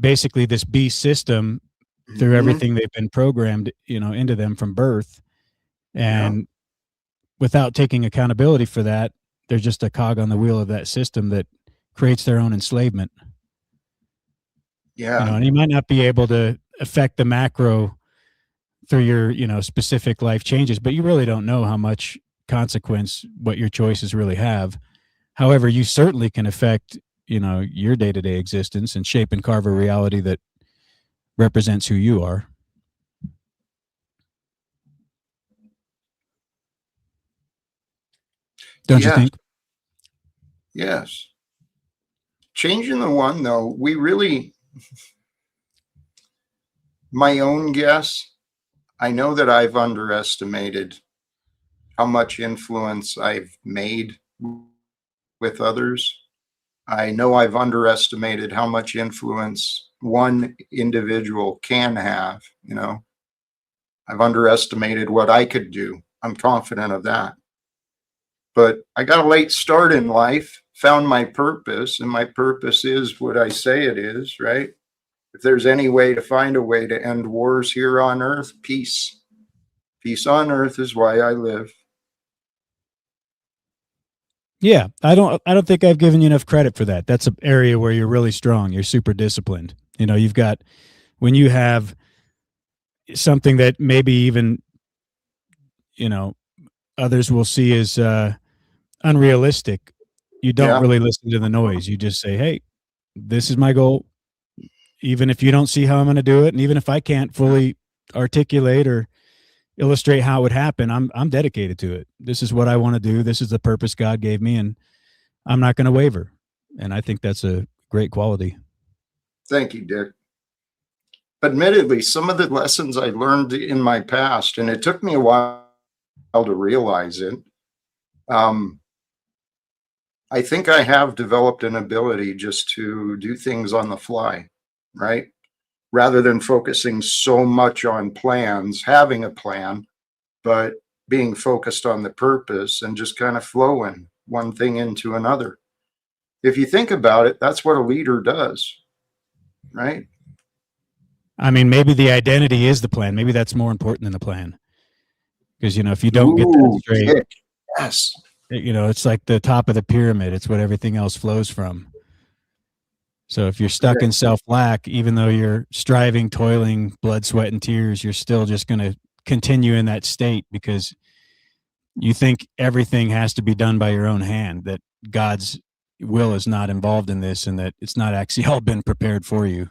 basically this beast system through everything they've been programmed, into them from birth. And without taking accountability for that, they're just a cog on the wheel of that system that creates their own enslavement. Yeah. And you might not be able to affect the macro through your, specific life changes, but you really don't know how much consequence what your choices really have. However, you certainly can affect, your day-to-day existence and shape and carve a reality that represents who you are. Don't you think? Yes. Changing the one, though, we really, my own guess, I know that I've underestimated how much influence I've made with others. I know I've underestimated how much influence one individual can have, I've underestimated what I could do. I'm confident of that. But I got a late start in life, found my purpose, and my purpose is what I say it is, right? If there's any way to find a way to end wars here on earth, peace. Peace on earth is why I live. Yeah, I don't think I've given you enough credit for that. That's an area where you're really strong. You're super disciplined. You've got, when you have something that maybe even, others will see as unrealistic, you don't really listen to the noise. You just say, hey, this is my goal. Even if you don't see how I'm going to do it, and even if I can't fully articulate or illustrate how it would happen, I'm dedicated to it. This is what I want to do. This is the purpose God gave me, and I'm not going to waver. And I think that's a great quality. Thank you, Dick. Admittedly, some of the lessons I learned in my past, and it took me a while to realize it, I think I have developed an ability just to do things on the fly, right? Rather than focusing so much on plans, having a plan, but being focused on the purpose and just kind of flowing one thing into another. If you think about it, that's what a leader does, right? I mean, maybe the identity is the plan. Maybe that's more important than the plan. Because, if you don't get that straight, yes, it's like the top of the pyramid. It's what everything else flows from. So if you're stuck in self-lack, even though you're striving, toiling, blood, sweat, and tears, you're still just going to continue in that state because you think everything has to be done by your own hand, that God's will is not involved in this, and that it's not actually all been prepared for you.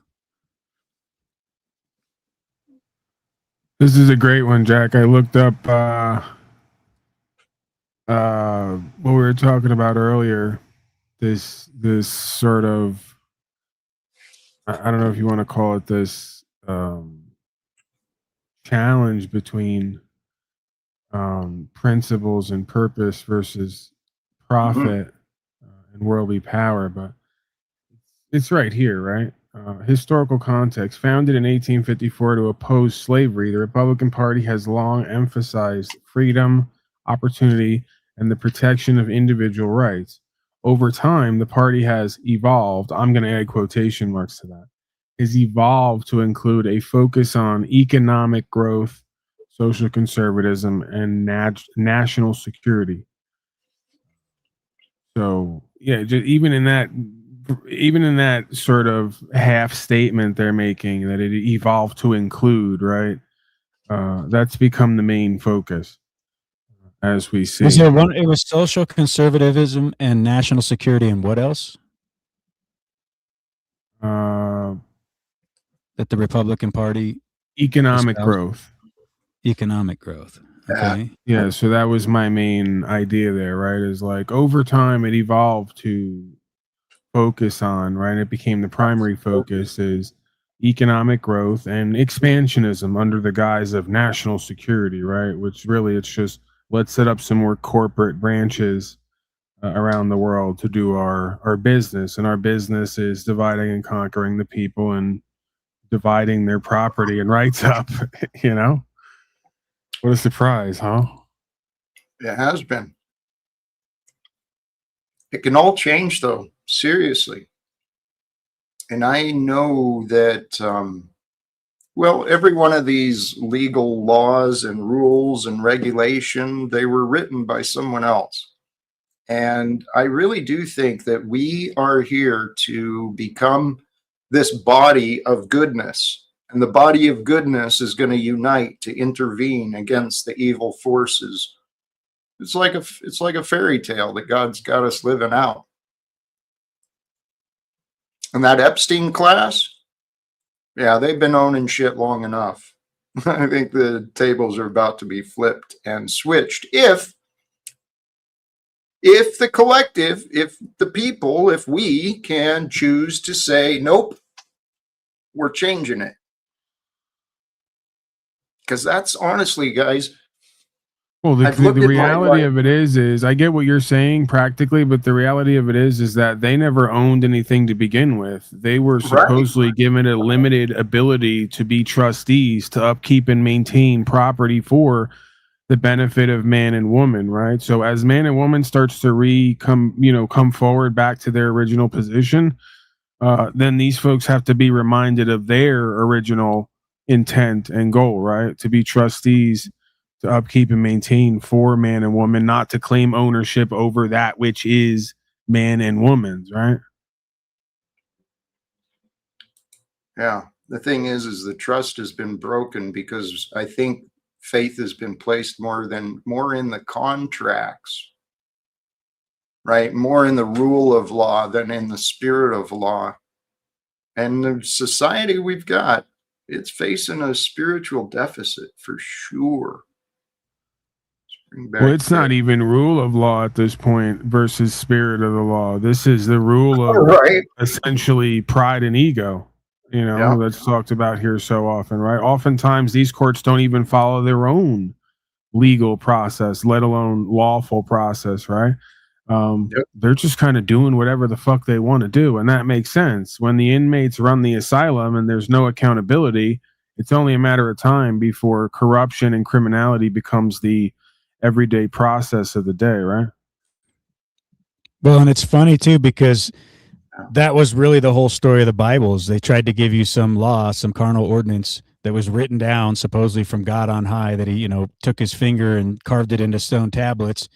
This is a great one, Jack. I looked up what we were talking about earlier. This sort of, I don't know if you want to call it this challenge between principles and purpose versus profit and worldly power, but it's right here, right? Historical context. Founded in 1854 to oppose slavery, the Republican Party has long emphasized freedom, opportunity, and the protection of individual rights. Over time, the party has evolved. I'm going to add quotation marks to that. Has evolved to include a focus on economic growth, social conservatism, and national security. So yeah, just even in that sort of half statement they're making that it evolved to include, right? That's become the main focus, as we see. Was there one? It was social conservatism and national security, and what else? That the Republican Party economic growth. Economic growth. Okay. Yeah, so that was my main idea there, right? Is like over time it evolved to focus on, right? It became the primary focus is economic growth and expansionism under the guise of national security, right? Which really it's just let's set up some more corporate branches around the world to do our business, and our business is dividing and conquering the people and dividing their property and rights up. You know, what a surprise, huh? It has been. It can all change, though, seriously. And I know that, well, every one of these legal laws and rules and regulation, they were written by someone else. And I really do think that we are here to become this body of goodness. And the body of goodness is going to unite to intervene against the evil forces. It's like a fairy tale that God's got us living out. And that Epstein class, yeah, they've been owning shit long enough. I think the tables are about to be flipped and switched if the collective, if the people, if we can choose to say, nope, we're changing it. Because that's honestly, guys. Well, the reality of it is I get what you're saying practically, but the reality of it is that they never owned anything to begin with. They were supposedly given a limited ability to be trustees, to upkeep and maintain property for the benefit of man and woman, right? So as man and woman starts to come forward back to their original position, then these folks have to be reminded of their original intent and goal, right? To be trustees, to upkeep and maintain for man and woman, not to claim ownership over that which is man and woman's, right? Yeah. The thing is the trust has been broken because I think faith has been placed more in the contracts, right? More in the rule of law than in the spirit of law. And the society we've got, it's facing a spiritual deficit for sure. Well, it's not even rule of law at this point versus spirit of the law. This is the rule of essentially pride and ego, that's talked about here so often, right? Oftentimes these courts don't even follow their own legal process, let alone lawful process, right? They're just kind of doing whatever the fuck they want to do. And that makes sense. When the inmates run the asylum and there's no accountability, it's only a matter of time before corruption and criminality becomes the everyday process of the day, right? Well, and it's funny too, because that was really the whole story of the Bible. Is they tried to give you some law, some carnal ordinance that was written down supposedly from God on high, that he, took his finger and carved it into stone tablets,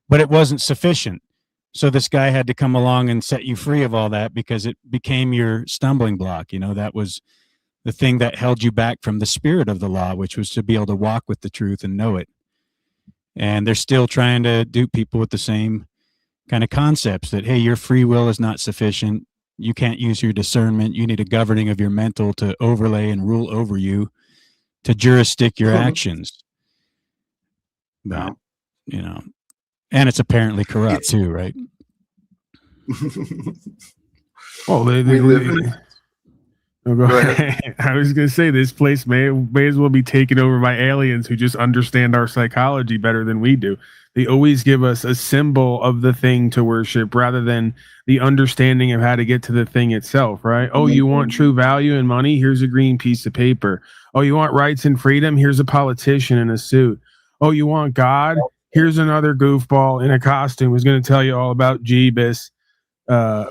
but it wasn't sufficient. So this guy had to come along and set you free of all that, because it became your stumbling block. That was the thing that held you back from the spirit of the law, which was to be able to walk with the truth and know it. And they're still trying to dupe people with the same kind of concepts that, hey, your free will is not sufficient. You can't use your discernment. You need a governing of your mental to overlay and rule over you, to jurisdict your actions. But, and it's apparently corrupt too, right? Well, they live in it. I was going to say this place may as well be taken over by aliens who just understand our psychology better than we do. They always give us a symbol of the thing to worship rather than the understanding of how to get to the thing itself, right? Oh, you want true value and money? Here's a green piece of paper. Oh, you want rights and freedom? Here's a politician in a suit. Oh, you want God? Here's another goofball in a costume who's going to tell you all about Jeebus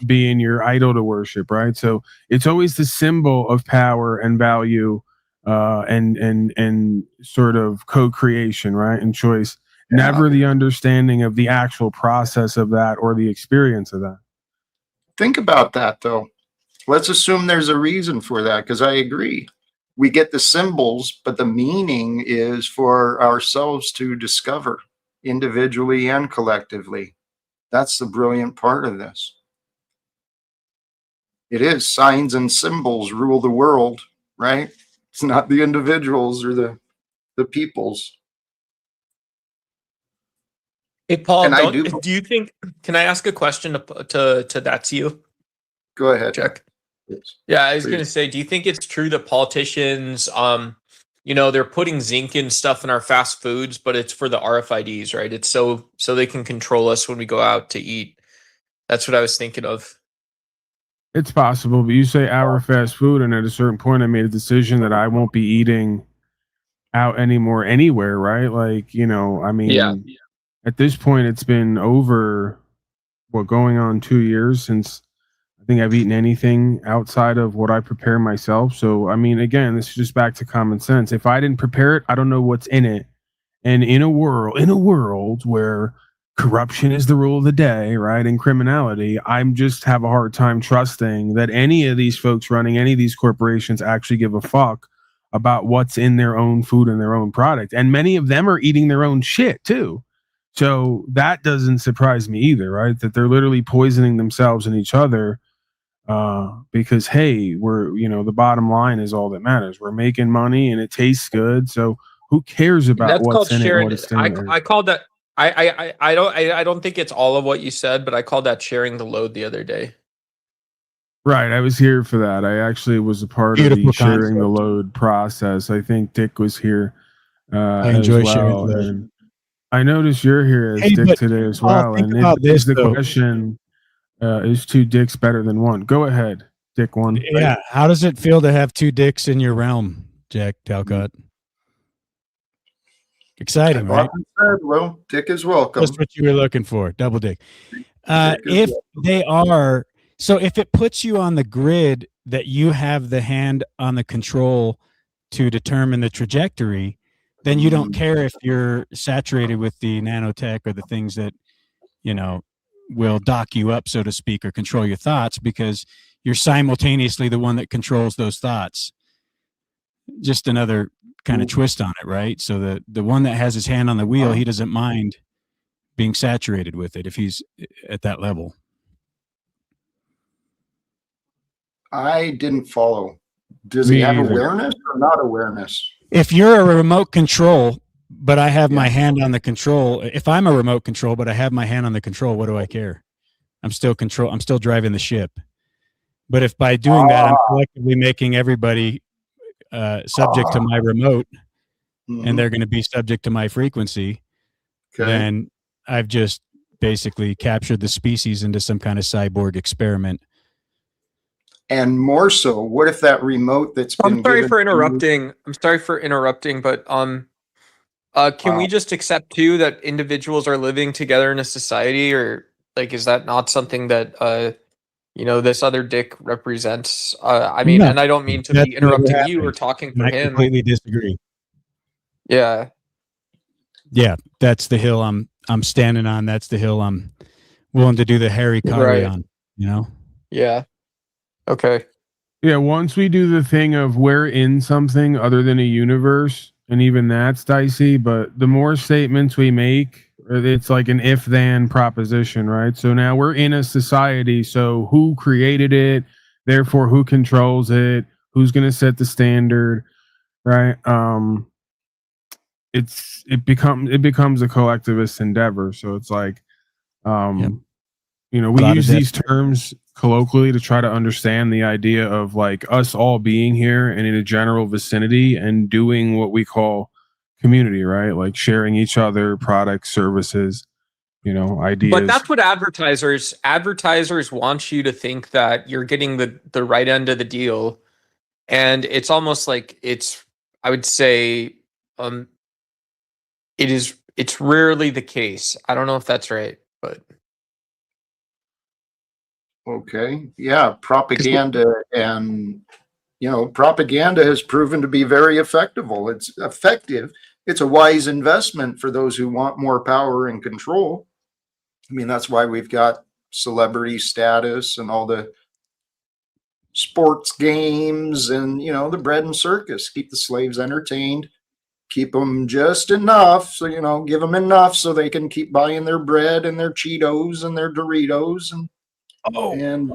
being your idol to worship, right? So it's always the symbol of power and value and sort of co-creation, right, and choice. never the understanding of the actual process of that or the experience of that. Think about that, though. Let's assume there's a reason for that, because I agree. We get the symbols, but the meaning is for ourselves to discover individually and collectively. That's the brilliant part of this. It is signs and symbols rule the world, right? It's not the individuals or the peoples. Hey, Paul, do you think, can I ask a question to that's you? Go ahead. Check. Yes. Yeah, I was going to say, do you think it's true that politicians, they're putting zinc in stuff in our fast foods, but it's for the RFIDs, right? It's so they can control us when we go out to eat. That's what I was thinking of. It's possible, but you say our fast food, and at a certain point I made a decision that I won't be eating out anymore anywhere, right? Like, I mean, at this point it's been over, going on 2 years since I think I've eaten anything outside of what I prepare myself. So, I mean, again, this is just back to common sense. If I didn't prepare it, I don't know what's in it. And in a world where corruption is the rule of the day, right, and criminality, I'm just have a hard time trusting that any of these folks running any of these corporations actually give a fuck about what's in their own food and their own product. And many of them are eating their own shit too. So that doesn't surprise me either, right? That they're literally poisoning themselves and each other because, hey, we're, the bottom line is all that matters. We're making money and it tastes good. So who cares about what's in it and what it's in there? I called that. I don't think it's all of what you said, but I called that sharing the load the other day. Right. I was here for that. I actually was a part of the sharing the load process. I think Dick was here. I enjoy sharing the load. And I noticed you're here as Dick today as well. Think and about this, the question is 2 dicks better than 1? Go ahead, Dick 1. Yeah. How does it feel to have 2 dicks in your realm, Jack Talcott? Exciting, right? Well, Dick is welcome. That's what you were looking for. Double dick. If they are, so if it puts you on the grid that you have the hand on the control to determine the trajectory, then you don't care if you're saturated with the nanotech or the things that, will dock you up, so to speak, or control your thoughts, because you're simultaneously the one that controls those thoughts. Just another kind of twist on it, right? So the one that has his hand on the wheel, he doesn't mind being saturated with it if he's at that level. I didn't follow. Does he have awareness or not awareness? If you're a remote control, but I have my hand on the control, if I'm a remote control, but I have my hand on the control, what do I care? I'm still driving the ship. But if by doing that, I'm collectively making everybody subject to my remote, and they're going to be subject to my frequency, then I've just basically captured the species into some kind of cyborg experiment. And more so, what if that remote that's been I'm sorry for interrupting. I'm sorry for interrupting, but can we just accept too that individuals are living together in a society, or like, is that not something that this other dick represents? I mean, and I don't mean to be interrupting you or talking for him. I completely disagree. Yeah. Yeah, that's the hill I'm standing on. That's the hill I'm willing to do the Harry Carey on, Yeah. Okay. Yeah, once we do the thing of we're in something other than a universe, and even that's dicey, but the more statements we make, it's like an if-then proposition, right? So now we're in a society, so who created it? Therefore, who controls it? Who's going to set the standard, right? It becomes a collectivist endeavor. So it's like, we use these terms colloquially to try to understand the idea of like us all being here and in a general vicinity and doing what we call community, right? Like sharing each other products, services, ideas. But that's what advertisers want you to think, that you're getting the right end of the deal. And it's almost like I would say it's rarely the case. I don't know if that's right, but okay. Yeah, propaganda propaganda has proven to be very effective. It's effective it's a wise investment for those who want more power and control. I mean, that's why we've got celebrity status and all the sports games and, you know, the bread and circus. Keep the slaves entertained, keep them just enough. So, you know, give them enough so they can keep buying their bread and their Cheetos and their Doritos. And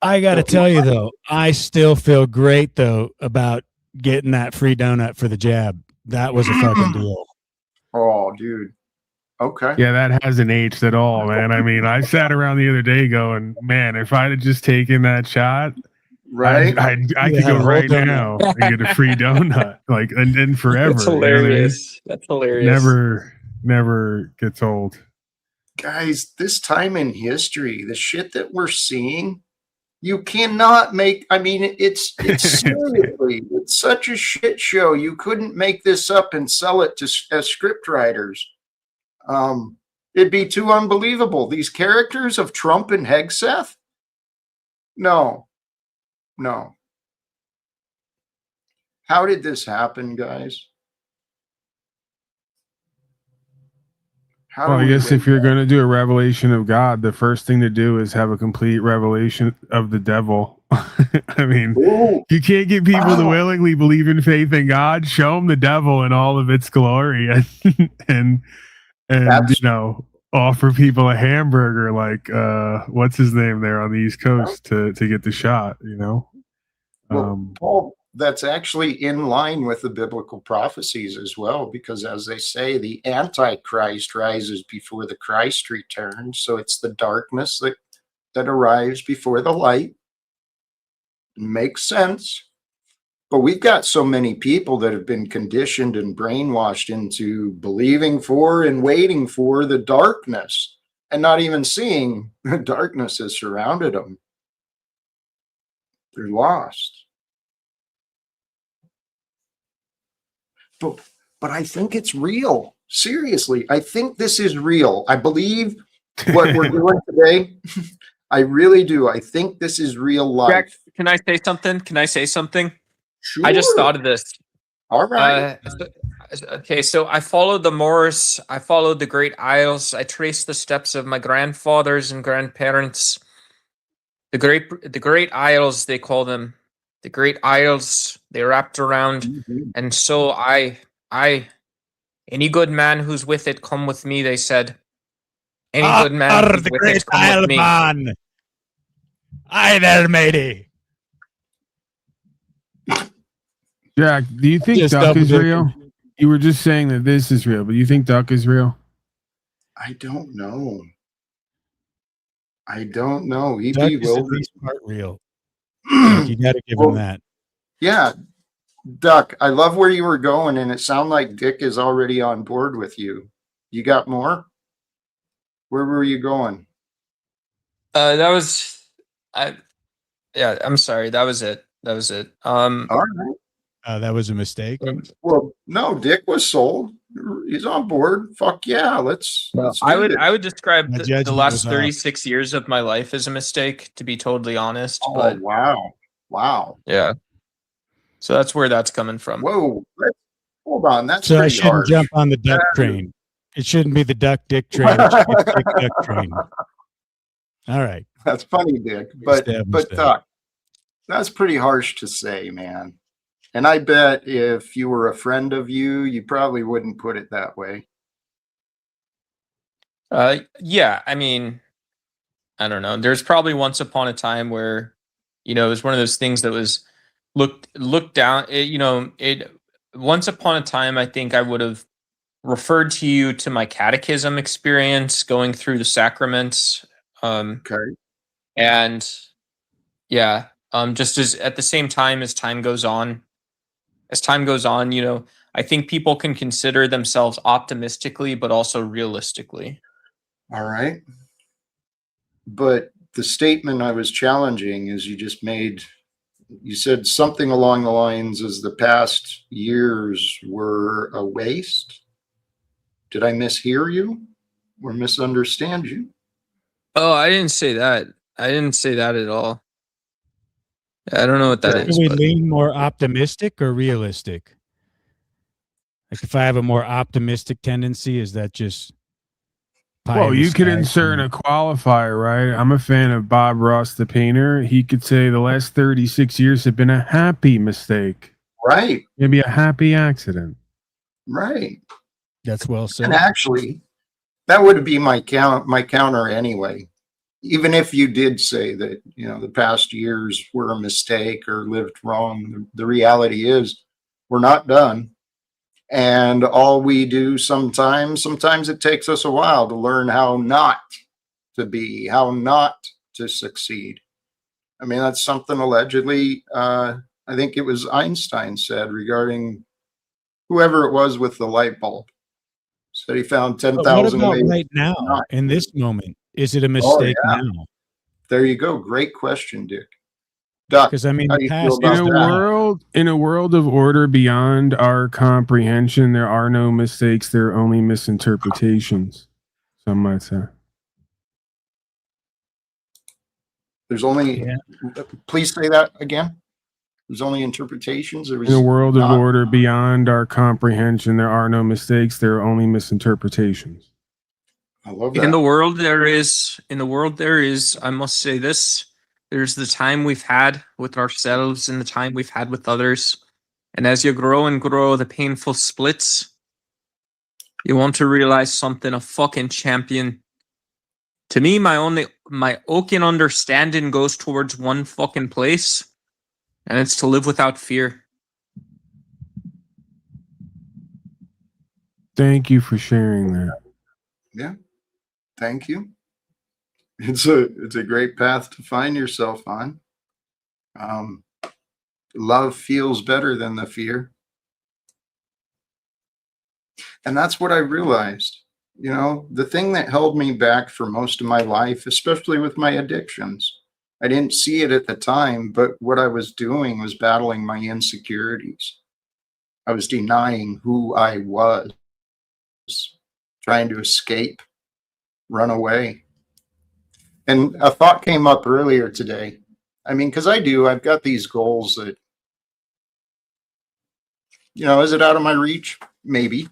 I got to tell you, though, I still feel great, though, about getting that free donut for the jab. That was a fucking deal. Oh, dude. Okay. Yeah, that hasn't aged at all, man. I mean, I sat around the other day going, man, if I'd have just taken that shot, right, I could go right now and get a free donut, like, and forever. That's hilarious. You know what I mean? That's hilarious. Never gets old. Guys, this time in history, the shit that we're seeing, you cannot make. I mean, it's seriously, it's such a shit show. You couldn't make this up and sell it to as script writers. It'd be too unbelievable. These characters of Trump and Hegseth? No. How did this happen, guys? Well, I guess if you're going to do a revelation of God, the first thing to do is have a complete revelation of the devil. I mean, you can't get people to willingly believe in faith in God. Show them the devil in all of its glory, and you know, offer people a hamburger like what's his name there on the East Coast to get the shot. You know, Paul, that's actually in line with the biblical prophecies as well, because as they say, the Antichrist rises before the Christ returns. So it's the darkness that arrives before the light. Makes sense. But we've got so many people that have been conditioned and brainwashed into believing for and waiting for the darkness and not even seeing the darkness has surrounded them. They're lost. But I think it's real. Seriously, I think this is real. I believe what we're doing today. I really do. I think this is real life. Jack, can I say something? Sure. I just thought of this. All right. Okay, so I followed the Moors. I followed the Great Isles. I traced the steps of my grandfathers and grandparents. The Great Isles, they call them. The Great Isles, they wrapped around. And so I, any good man who's with it, come with me, they said. Any good man who's with it, come with me. Man. Aye there, matey. Jack, do you think Duck is real? You were just saying that this is real, but you think Duck is real? I don't know. Duck is at least part real. You got to give him that. Yeah, Duck, I love where you were going, and it sounded like Dick is already on board with you. You got more? Where were you going? I'm sorry. That was it. All right. That was a mistake. Well, no, Dick was sold. He's on board. Fuck yeah, let's I would describe the last 36 years of my life as a mistake, to be totally honest. Oh, but wow. Yeah. So that's where that's coming from. Whoa, hold on. That's so I shouldn't harsh. jump on the duck train. It shouldn't be the duck dick train. It should be the dick duck train. All right. That's funny, Dick. But Duck, that's pretty harsh to say, man. And I bet if you were a friend of you probably wouldn't put it that way. Yeah, I mean, I don't know. There's probably once upon a time where, it was one of those things that was looked down. Once upon a time, I think I would have referred to you to my catechism experience going through the sacraments. Okay. And yeah, just as at the same time as time goes on, I think people can consider themselves optimistically, but also realistically. All right. But the statement I was challenging is you said something along the lines as the past years were a waste. Did I mishear you or misunderstand you? Oh, I didn't say that. I didn't say that at all. I don't know what that is. Do we lean more optimistic or realistic? Like if I have a more optimistic tendency, is that just well, you could insert a qualifier, right? I'm a fan of Bob Ross, the painter. He could say the last 36 years have been a happy mistake. Right. Maybe a happy accident. Right. That's well said. And actually, that would be my counter anyway. Even if you did say that, the past years were a mistake or lived wrong, the reality is we're not done. And all we do sometimes it takes us a while to learn how not to be, how not to succeed. I mean, that's something allegedly, I think it was Einstein said regarding whoever it was with the light bulb. Said he found 10,000 ways. What about right now, in this moment? Is it a mistake now? There you go. Great question, Dick. Duck, because I mean, how do you feel about in a world of order beyond our comprehension, there are no mistakes. There are only misinterpretations. Some might say. There's only. Please say that again. There's only interpretations. In a world of order beyond our comprehension, there are no mistakes. There are only misinterpretations. I love that. In the world there is. I must say this. There's the time we've had with ourselves and the time we've had with others. And as you grow and grow, the painful splits, you want to realize something, a fucking champion. To me, my oaken understanding goes towards one fucking place, and it's to live without fear. Thank you for sharing that. Yeah. Thank you. It's a great path to find yourself on. Love feels better than the fear. And that's what I realized. The thing that held me back for most of my life, especially with my addictions, I didn't see it at the time, but what I was doing was battling my insecurities. I was denying who I was, trying to escape, run away. And a thought came up earlier today. I mean, because I've got these goals that, is it out of my reach? Maybe.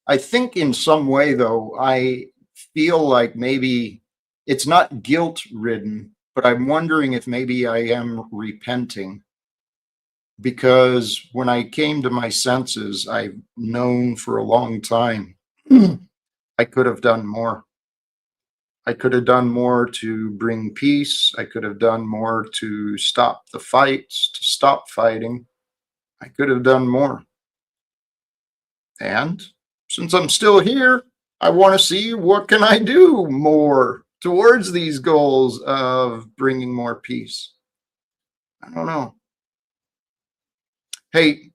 I think in some way, though, I feel like maybe it's not guilt-ridden, but I'm wondering if maybe I am repenting. Because when I came to my senses, I've known for a long time I could have done more. I could have done more to bring peace. I could have done more to stop the fights, to stop fighting. I could have done more. And since I'm still here, I want to see what can I do more towards these goals of bringing more peace. I don't know. Hey,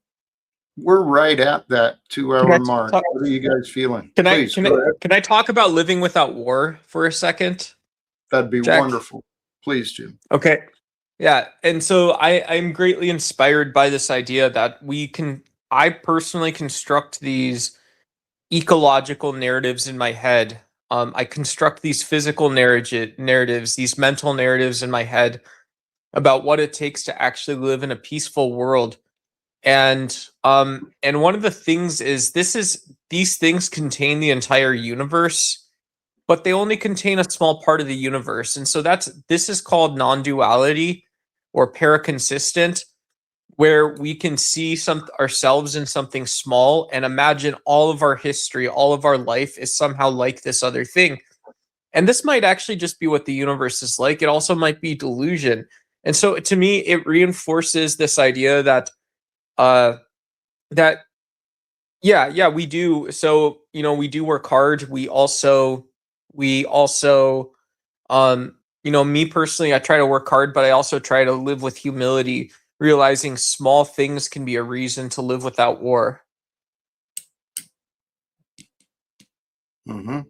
we're right at that 2-hour mark. What are you guys feeling? Can I talk about living without war for a second? That'd be wonderful. Please, Jim. Okay. Yeah. And so I'm greatly inspired by this idea that I personally construct these ecological narratives in my head. I construct these physical narratives, these mental narratives in my head about what it takes to actually live in a peaceful world. And one of the things is these things contain the entire universe, but they only contain a small part of the universe. And so this is called non-duality or paraconsistent, where we can see ourselves in something small and imagine all of our history, all of our life is somehow like this other thing. And this might actually just be what the universe is like. It also might be delusion. And so to me, it reinforces this idea that we do. So, we do work hard. We also, me personally, I try to work hard, but I also try to live with humility, realizing small things can be a reason to live without war. Mm-hmm.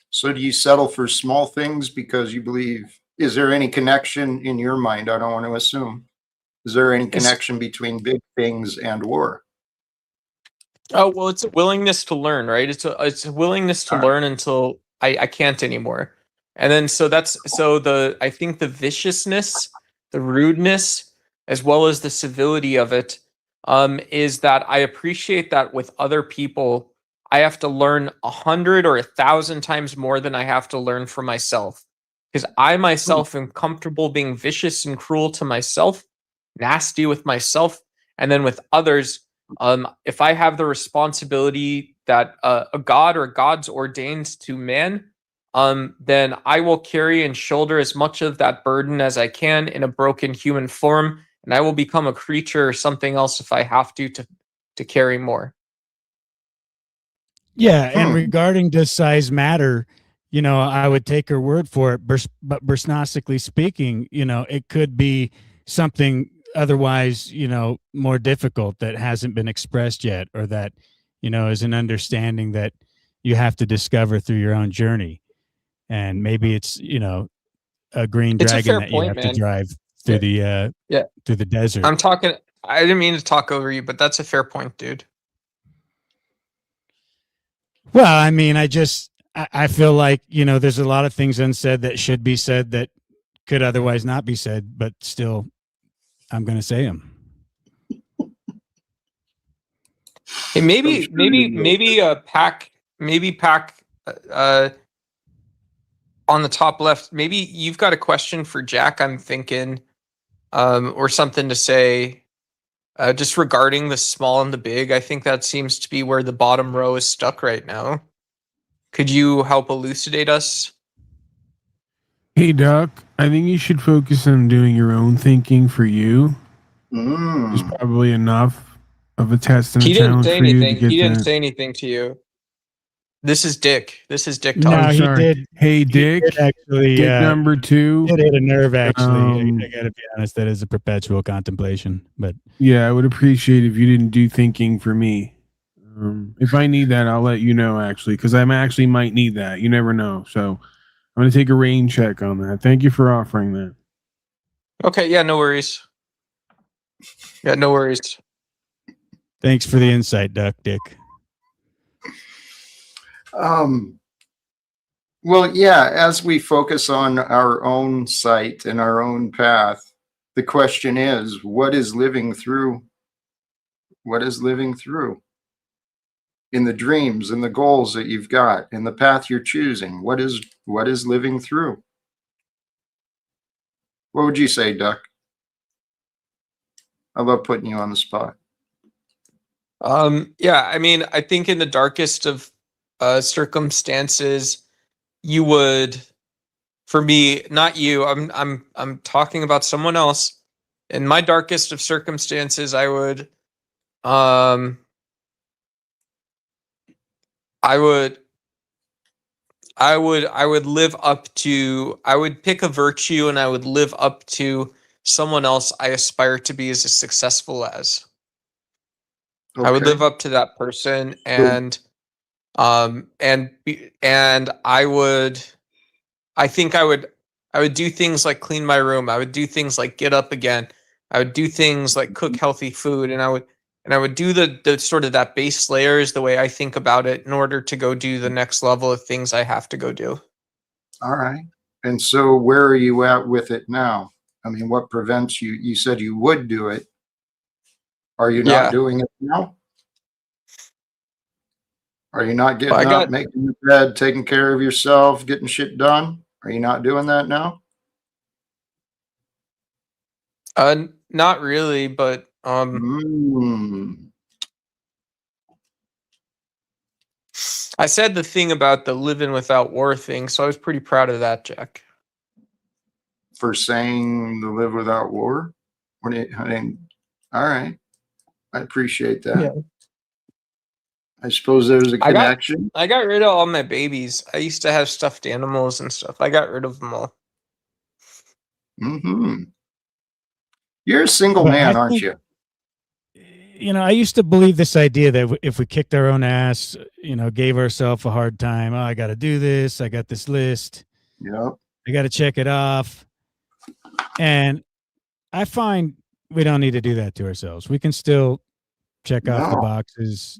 So do you settle for small things because you believe? Is there any connection in your mind? I don't want to assume. Is there any connection between big things and war? Oh, well, it's a willingness to learn, right? It's a willingness to learn until I can't anymore. And then I think the viciousness the rudeness as well as the civility of it, is that I appreciate that with other people, I have to learn 100 or 1,000 times more than I have to learn for myself. Because I myself am comfortable being vicious and cruel to myself, nasty with myself, and then with others. If I have the responsibility that a god or gods ordains to man, then I will carry and shoulder as much of that burden as I can in a broken human form, and I will become a creature or something else if I have to carry more. Yeah, and regarding does size matter, I would take her word for it. But Bersnosically speaking, it could be something otherwise, more difficult that hasn't been expressed yet, or that, is an understanding that you have to discover through your own journey. And maybe it's, a green dragon that you have to drive through through the desert. I didn't mean to talk over you, but that's a fair point, dude. Well, I mean, I feel like, there's a lot of things unsaid that should be said that could otherwise not be said, but still, I'm going to say them. Hey, maybe Pack on the top left, maybe you've got a question for Jack, I'm thinking, or something to say, just regarding the small and the big. I think that seems to be where the bottom row is stuck right now. Could you help elucidate us? Hey, Doc, I think you should focus on doing your own thinking for you. There's probably enough of a test and a challenge for you to get He didn't say anything to you. This is Dick. This is Dick talking. No, he did. Hey, Dick. Did actually, Dick number 2. It hit a nerve, actually. I got to be honest. That is a perpetual contemplation. But yeah, I would appreciate if you didn't do thinking for me. If I need that, I'll let you know, actually, because I actually might need that. You never know. So I'm going to take a rain check on that. Thank you for offering that. Okay. Yeah, no worries. Yeah, no worries. Thanks for the insight, Dick. Well, yeah, as we focus on our own sight and our own path, the question is, what is living through? What is living through? In the dreams and the goals that you've got, in the path you're choosing, what is living through? What would you say, Duck? I love putting you on the spot. Yeah, I mean, I think in the darkest of circumstances, you would, for me, not you, I'm talking about someone else. In my darkest of circumstances, I would live up to, I would pick a virtue and I would live up to someone else I aspire to be as successful as. Okay. I would live up to that person, and I think I would do things like clean my room. I would do things like get up again. I would do things like cook healthy food, and I would do the sort of that base layers the way I think about it in order to go do the next level of things I have to go do. All right. And so where are you at with it now? I mean, what prevents you? You said you would do it. Are you not doing it now? Are you not getting up, making your bed, taking care of yourself, getting shit done? Are you not doing that now? Not really, but I said the thing about the living without war thing, so I was pretty proud of that, Jack. For saying the live without war? All right. I appreciate that. Yeah. I suppose there was a connection. I got rid of all my babies. I used to have stuffed animals and stuff. I got rid of them all. You're a single man, aren't you? I used to believe this idea that if we kicked our own ass, gave ourselves a hard time, I got to do this. I got this list. Yep. I got to check it off. And I find we don't need to do that to ourselves. We can still check off the boxes,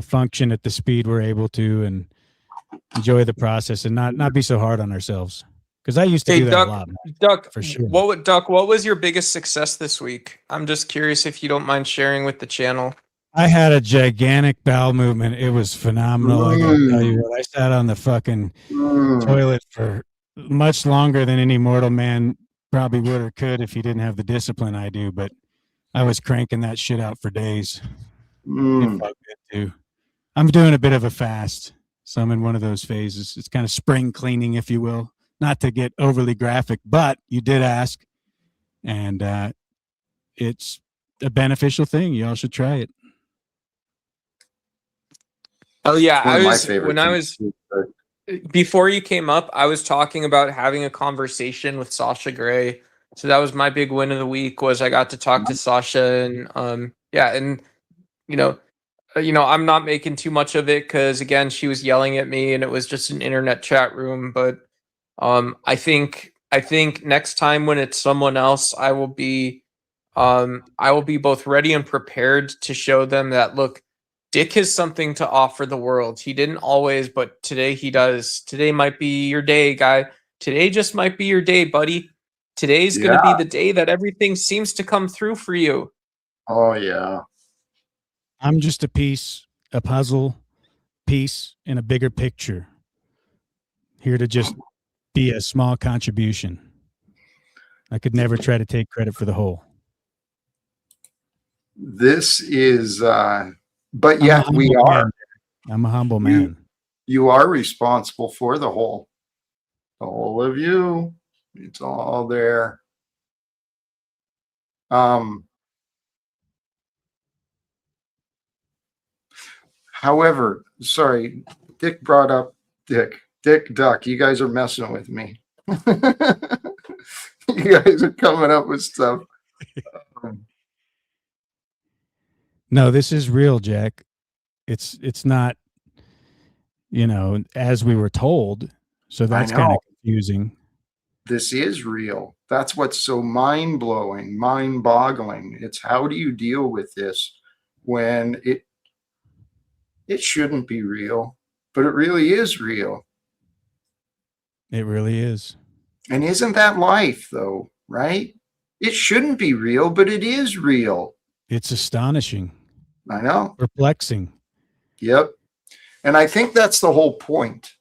function at the speed we're able to, and enjoy the process and not be so hard on ourselves. Because I used to do that Duck, a lot. Duck, for sure. What was your biggest success this week? I'm just curious if you don't mind sharing with the channel. I had a gigantic bowel movement. It was phenomenal. I gotta tell you what. I sat on the fucking toilet for much longer than any mortal man probably would or could if he didn't have the discipline I do. But I was cranking that shit out for days. It felt good too. I'm doing a bit of a fast, so I'm in one of those phases. It's kind of spring cleaning, if you will. Not to get overly graphic, but you did ask, and it's a beneficial thing. You all should try it. Oh yeah, before you came up, I was talking about having a conversation with Sasha Grey. So that was my big win of the week. Was I got to talk to Sasha, and I'm not making too much of it because again, she was yelling at me, and it was just an internet chat room, but. I think next time when it's someone else, I will be both ready and prepared to show them that look, Dick has something to offer the world. He didn't always, but today he does. Today might be your day, guy. Today just might be your day, buddy. Today's going to be the day that everything seems to come through for you. Oh yeah. I'm just a puzzle piece in a bigger picture. Here to just be a small contribution. I could never try to take credit for the whole. This is, but yeah, we are. I'm a humble man. You are responsible for the whole. The whole of you. It's all there. However, sorry, Dick brought up Dick Duck, you guys are messing with me. You guys are coming up with stuff. No, this is real, Jack. It's not, as we were told. So that's kind of confusing. This is real. That's what's so mind-blowing, mind-boggling. It's how do you deal with this when it shouldn't be real, but it really is real. It really is. And isn't that life, though, right? It shouldn't be real, but it is real. It's astonishing. I know. Perplexing. Yep. And I think that's the whole point.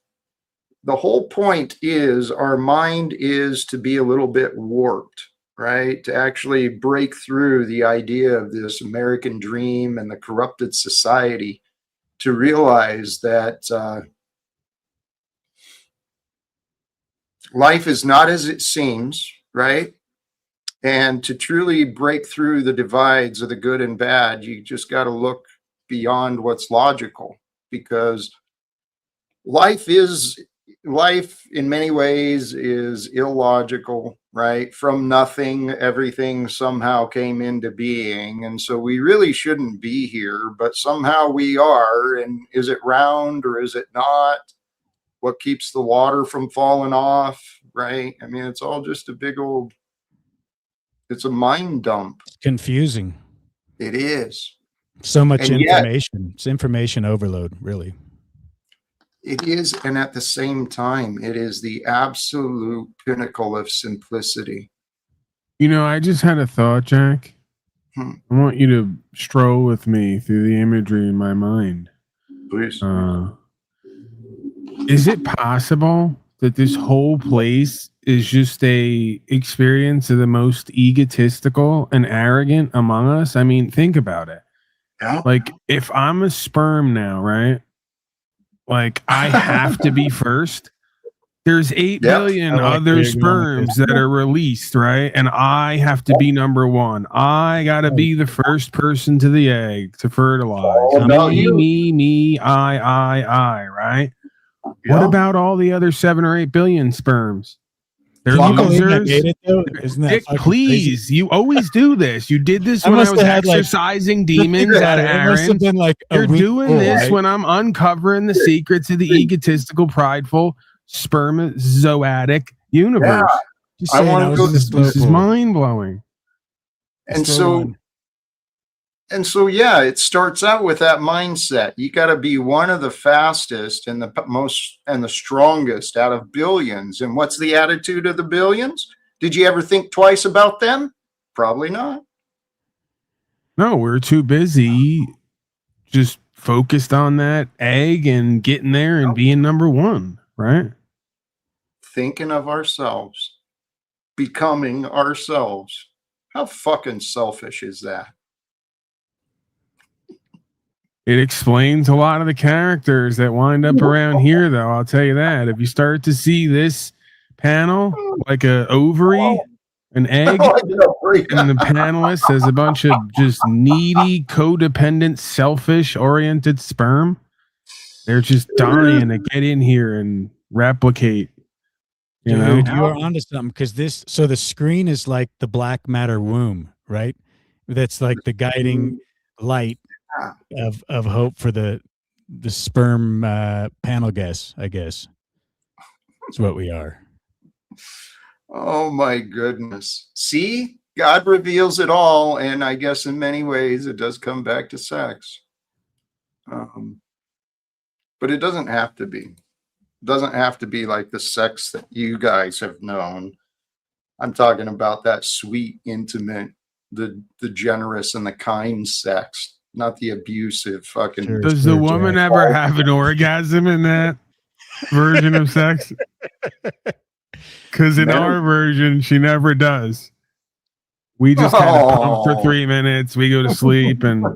The whole point is our mind is to be a little bit warped, right? To actually break through the idea of this American dream and the corrupted society, to realize that life is not as it seems, right? And to truly break through the divides of the good and bad, you just got to look beyond what's logical, because life in many ways is illogical, right? From nothing, everything somehow came into being. And so we really shouldn't be here, but somehow we are. And is it round or is it not? What keeps the water from falling off, right? I mean, it's all just a big old, it's a mind dump. Confusing. It is. So much information. It's information overload, really. It is. And at the same time, it is the absolute pinnacle of simplicity. I just had a thought, Jack. I want you to stroll with me through the imagery in my mind. Please. Is it possible that this whole place is just a experience of the most egotistical and arrogant among us? I mean, think about it. Yeah. Like, if I'm a sperm now, right? Like, I have to be first. There's 8 billion other sperms that are released, right? And I have to be number one. I got to be the first person to the egg to fertilize. Me, I, right? Yeah. What about all the other 7 or 8 billion sperms? They're losers. Dick, please, you always do this. You did this when I was exercising demons at Aaron. You're doing this when I'm uncovering the secrets of the egotistical, prideful, spermazoatic universe. I want to go. This is mind blowing. And so, And so, yeah, it starts out with that mindset. You got to be one of the fastest and the most and the strongest out of billions. And what's the attitude of the billions? Did you ever think twice about them? Probably not. No, we're too busy just focused on that egg and getting there and being number one, right? Thinking of ourselves, becoming ourselves. How fucking selfish is that? It explains a lot of the characters that wind up around here, though. I'll tell you that. If you start to see this panel like a ovary, an egg, and the panelist as a bunch of just needy, codependent, selfish-oriented sperm, they're just dying to get in here and replicate. You Dude, know? you are onto something, because so the screen is like the black matter womb, right? That's like the guiding light of hope for the sperm panel guess, I guess. That's what we are. Oh my goodness. See, God reveals it all, and I guess in many ways it does come back to sex. But it doesn't have to be. It doesn't have to be like the sex that you guys have known. I'm talking about that sweet, intimate, the generous and the kind sex, not the abusive fucking. Does the woman ever have an orgasm in that version of sex? Because in our version, she never does. We just kind of pump for 3 minutes. We go to sleep, and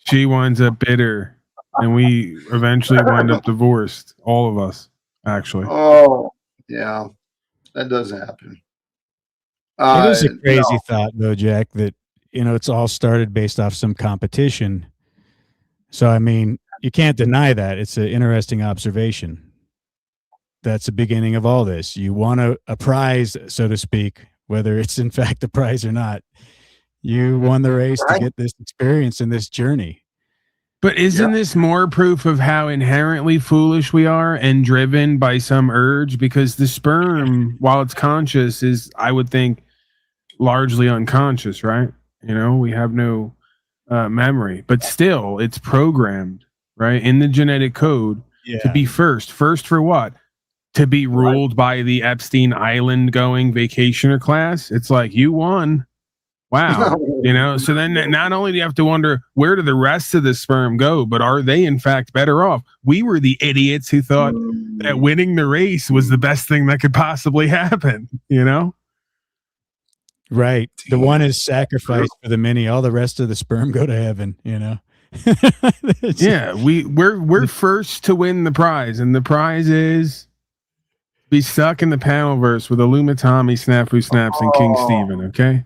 she winds up bitter, and we eventually wind up divorced. All of us, actually. Oh, yeah, that does happen. It is a crazy thought, though, Jack, that, it's all started based off some competition. So, I mean, you can't deny that. It's an interesting observation. That's the beginning of all this. You want a prize, so to speak, whether it's in fact a prize or not. You won the race to get this experience and this journey. But isn't this more proof of how inherently foolish we are and driven by some urge? Because the sperm, while it's conscious, is, I would think, largely unconscious, right? We have no memory, but still it's programmed, right, in the genetic code to be first. First for what? To be ruled by the Epstein Island going vacationer class. It's like, you won. Wow. So then not only do you have to wonder, where do the rest of the sperm go, but are they in fact better off? We were the idiots who thought that winning the race was the best thing that could possibly happen, Right. The one is sacrificed for the many. All the rest of the sperm go to heaven, Yeah, we're first to win the prize, and the prize is be stuck in the panel verse with Illumitami, Snafu Snaps, and King Stephen, okay?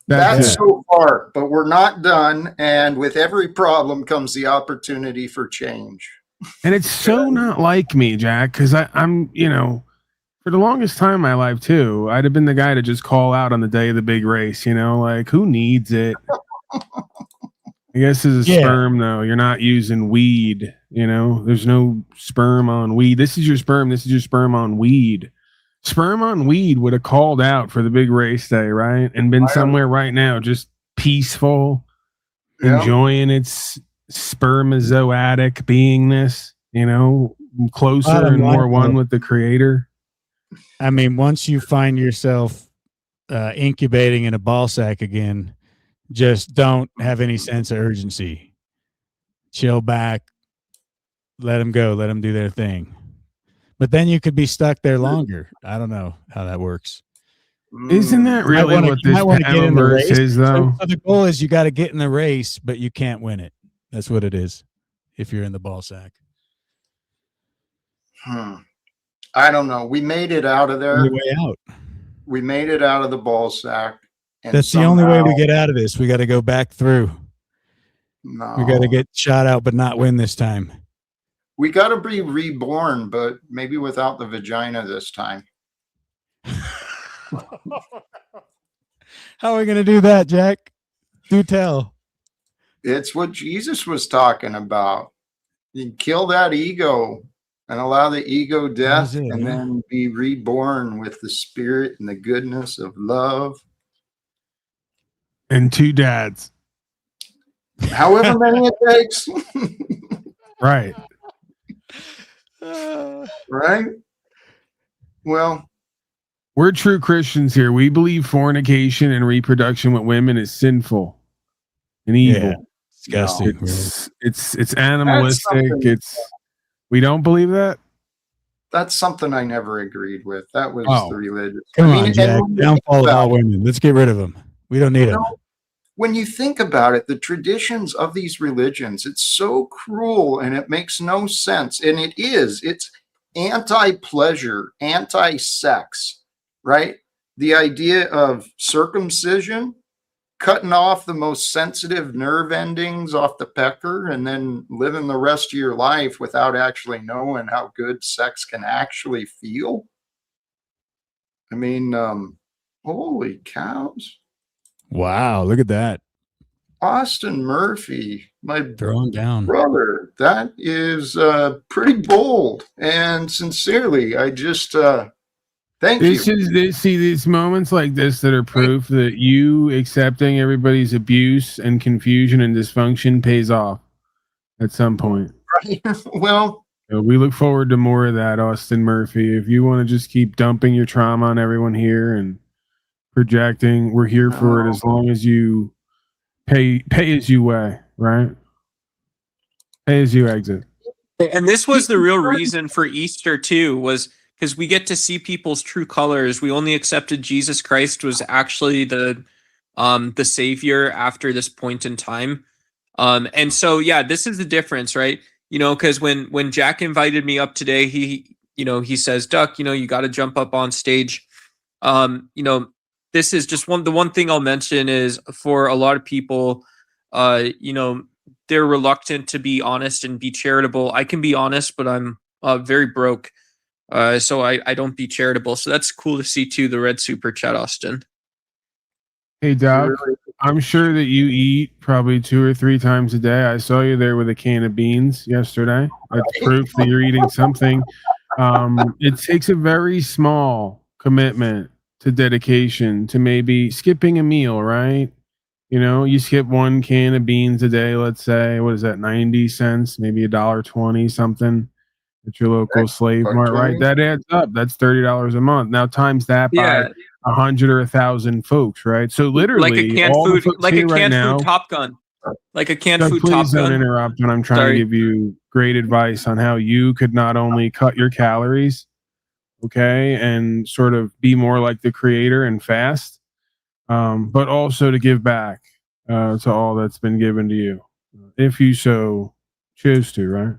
That's so far, but we're not done, and with every problem comes the opportunity for change. And it's so not like me, Jack, because I'm, for the longest time in my life too, I'd have been the guy to just call out on the day of the big race, like, who needs it? I guess as a sperm, though, you're not using weed, there's no sperm on weed. This is your sperm on weed. Sperm on weed would have called out for the big race day, right? And been somewhere right now, just peaceful, enjoying its spermazoatic beingness, closer and more one with the creator. I mean, once you find yourself incubating in a ball sack again, just don't have any sense of urgency. Chill back, let them go, let them do their thing. But then you could be stuck there longer. I don't know how that works. Isn't that really what this panel verse is, though? So the goal is you got to get in the race, but you can't win it. That's what it is if you're in the ball sack. I don't know. We made it out of there. Way out. We made it out of the ball sack. And that's the only way we get out of this. We got to go back through. No. We got to get shot out, but not win this time. We got to be reborn, but maybe without the vagina this time. How are we going to do that, Jack? Do tell. It's what Jesus was talking about. You kill that ego and allow the ego death, and then be reborn with the spirit and the goodness of love. And two dads. however many it takes. Right. Right? Well, we're true Christians here. We believe fornication and reproduction with women is sinful and evil. Yeah, disgusting. It's animalistic. We don't believe that. That's something I never agreed with. That was the religious. Come on, Jack. Downfall of all women. Let's get rid of them. We don't need them. When you think about it, the traditions of these religions, it's so cruel and it makes no sense. And it's anti-pleasure, anti-sex, right? The idea of circumcision, cutting off the most sensitive nerve endings off the pecker and then living the rest of your life without actually knowing how good sex can actually feel. I mean, holy cows. Wow, look at that. Austin Murphy, my throwing down brother. That is pretty bold. And sincerely, I just thank you. These moments like this that are proof that you accepting everybody's abuse and confusion and dysfunction pays off at some point. Right. Well, we look forward to more of that, Austin Murphy. If you want to just keep dumping your trauma on everyone here and projecting, we're here for it as long as you pay as you weigh, right? Pay as you exit. And this was the real reason for Easter too, was because we get to see people's true colors. We only accepted Jesus Christ was actually the savior after this point in time. And so yeah, this is the difference, right? You know, because when Jack invited me up today, he says, Duck, you got to jump up on stage. This is just the one thing I'll mention is for a lot of people, they're reluctant to be honest and be charitable. I can be honest, but I'm very broke. So I don't be charitable. So that's cool to see too, the red super chat, Austin. Hey, Doc, I'm sure that you eat probably 2 or 3 times a day. I saw you there with a can of beans yesterday. That's proof that you're eating something. It takes a very small commitment to dedication to maybe skipping a meal, right? You skip 1 can of beans a day, let's say, what is that, 90 cents, maybe $1.20 something at your local slave mart, right? That adds up. That's $30 a month. Now times that by 100 or 1,000 folks, right? So literally, like a canned food, like a canned food Top Gun, like a canned food Top Gun. Please don't interrupt when I'm trying to give you great advice on how you could not only cut your calories, okay, and sort of be more like the creator and fast, but also to give back to all that's been given to you, if you so choose to, right?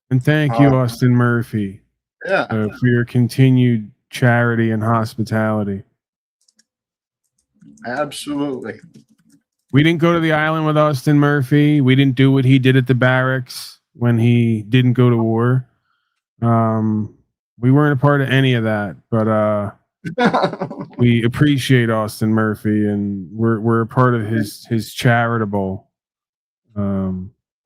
And thank you, Austin Murphy, for your continued charity and hospitality. Absolutely. We didn't go to the island with Austin Murphy. We didn't do what he did at the barracks when he didn't go to war. We weren't a part of any of that, but we appreciate Austin Murphy, and we're a part of his charitable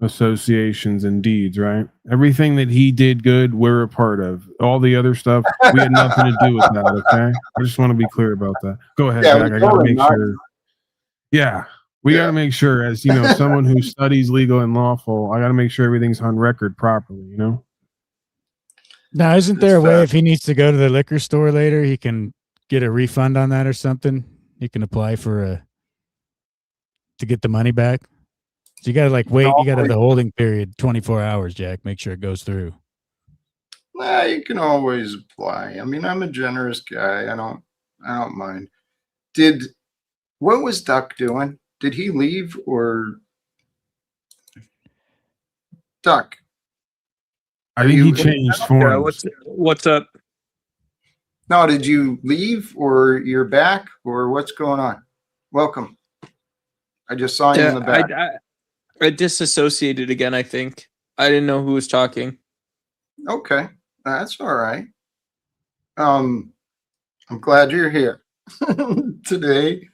associations and deeds, right? Everything that he did good, we're a part of. All the other stuff, we had nothing to do with that, okay? I just want to be clear about that. Go ahead, Jack. I gotta make sure. Yeah. We got to make sure, as someone who studies legal and lawful, I got to make sure everything's on record properly, Now, isn't there a way if he needs to go to the liquor store later, he can get a refund on that or something? He can apply for to get the money back. So you got to wait. You got to have the holding period 24 hours, Jack. Make sure it goes through. Nah, you can always apply. I mean, I'm a generous guy. I don't mind. What was Duck doing? Did he leave or Duck? I think he changed forms. What's up? No, did you leave or you're back or what's going on? Welcome. I just saw you in the back. I disassociated again, I think. I didn't know who was talking. Okay. That's all right. I'm glad you're here today.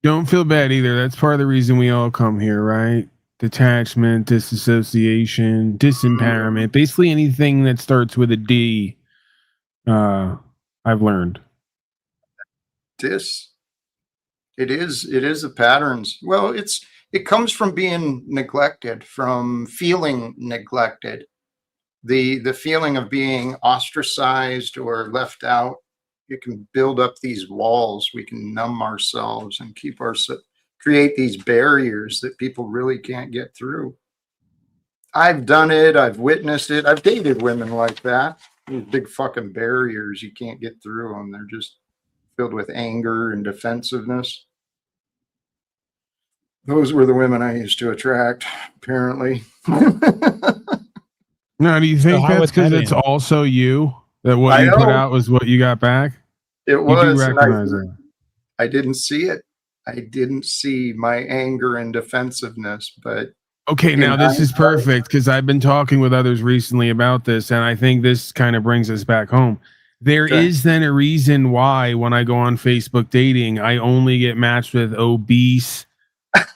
Don't feel bad either. That's part of the reason we all come here, right? Detachment, disassociation, disempowerment, basically anything that starts with a D. I've learned. It is the patterns. Well, it comes from being neglected, from feeling neglected. The feeling of being ostracized or left out. It can build up these walls. We can numb ourselves and create these barriers that people really can't get through. I've done it. I've witnessed it. I've dated women like that. These big fucking barriers. You can't get through them. They're just filled with anger and defensiveness. Those were the women I used to attract, apparently. Now, do you think that's because it's also you, that what you put out was what you got back? It was. You do recognize that. I didn't see it. I didn't see my anger and defensiveness, but okay, now this is perfect because I've been talking with others recently about this, and I think this kind of brings us back home. There is then a reason why when I go on Facebook dating, I only get matched with obese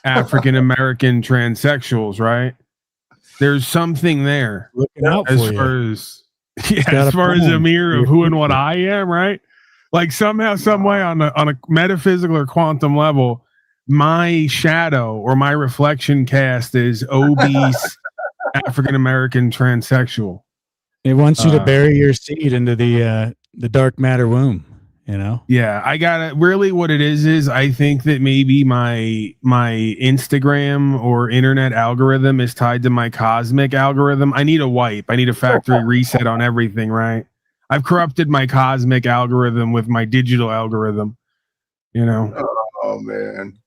African American transsexuals, right? There's something there. Looking out as for far you. as as far as a mirror of who and what I am, right? Like somehow, some way on a metaphysical or quantum level, my shadow or my reflection cast is obese African American transsexual. It wants you to bury your seed into the dark matter womb, you know? Yeah, I got it. Really what it is I think that maybe my Instagram or internet algorithm is tied to my cosmic algorithm. I need a wipe. I need a factory reset on everything, right? I've corrupted my cosmic algorithm with my digital algorithm, you know? Oh man.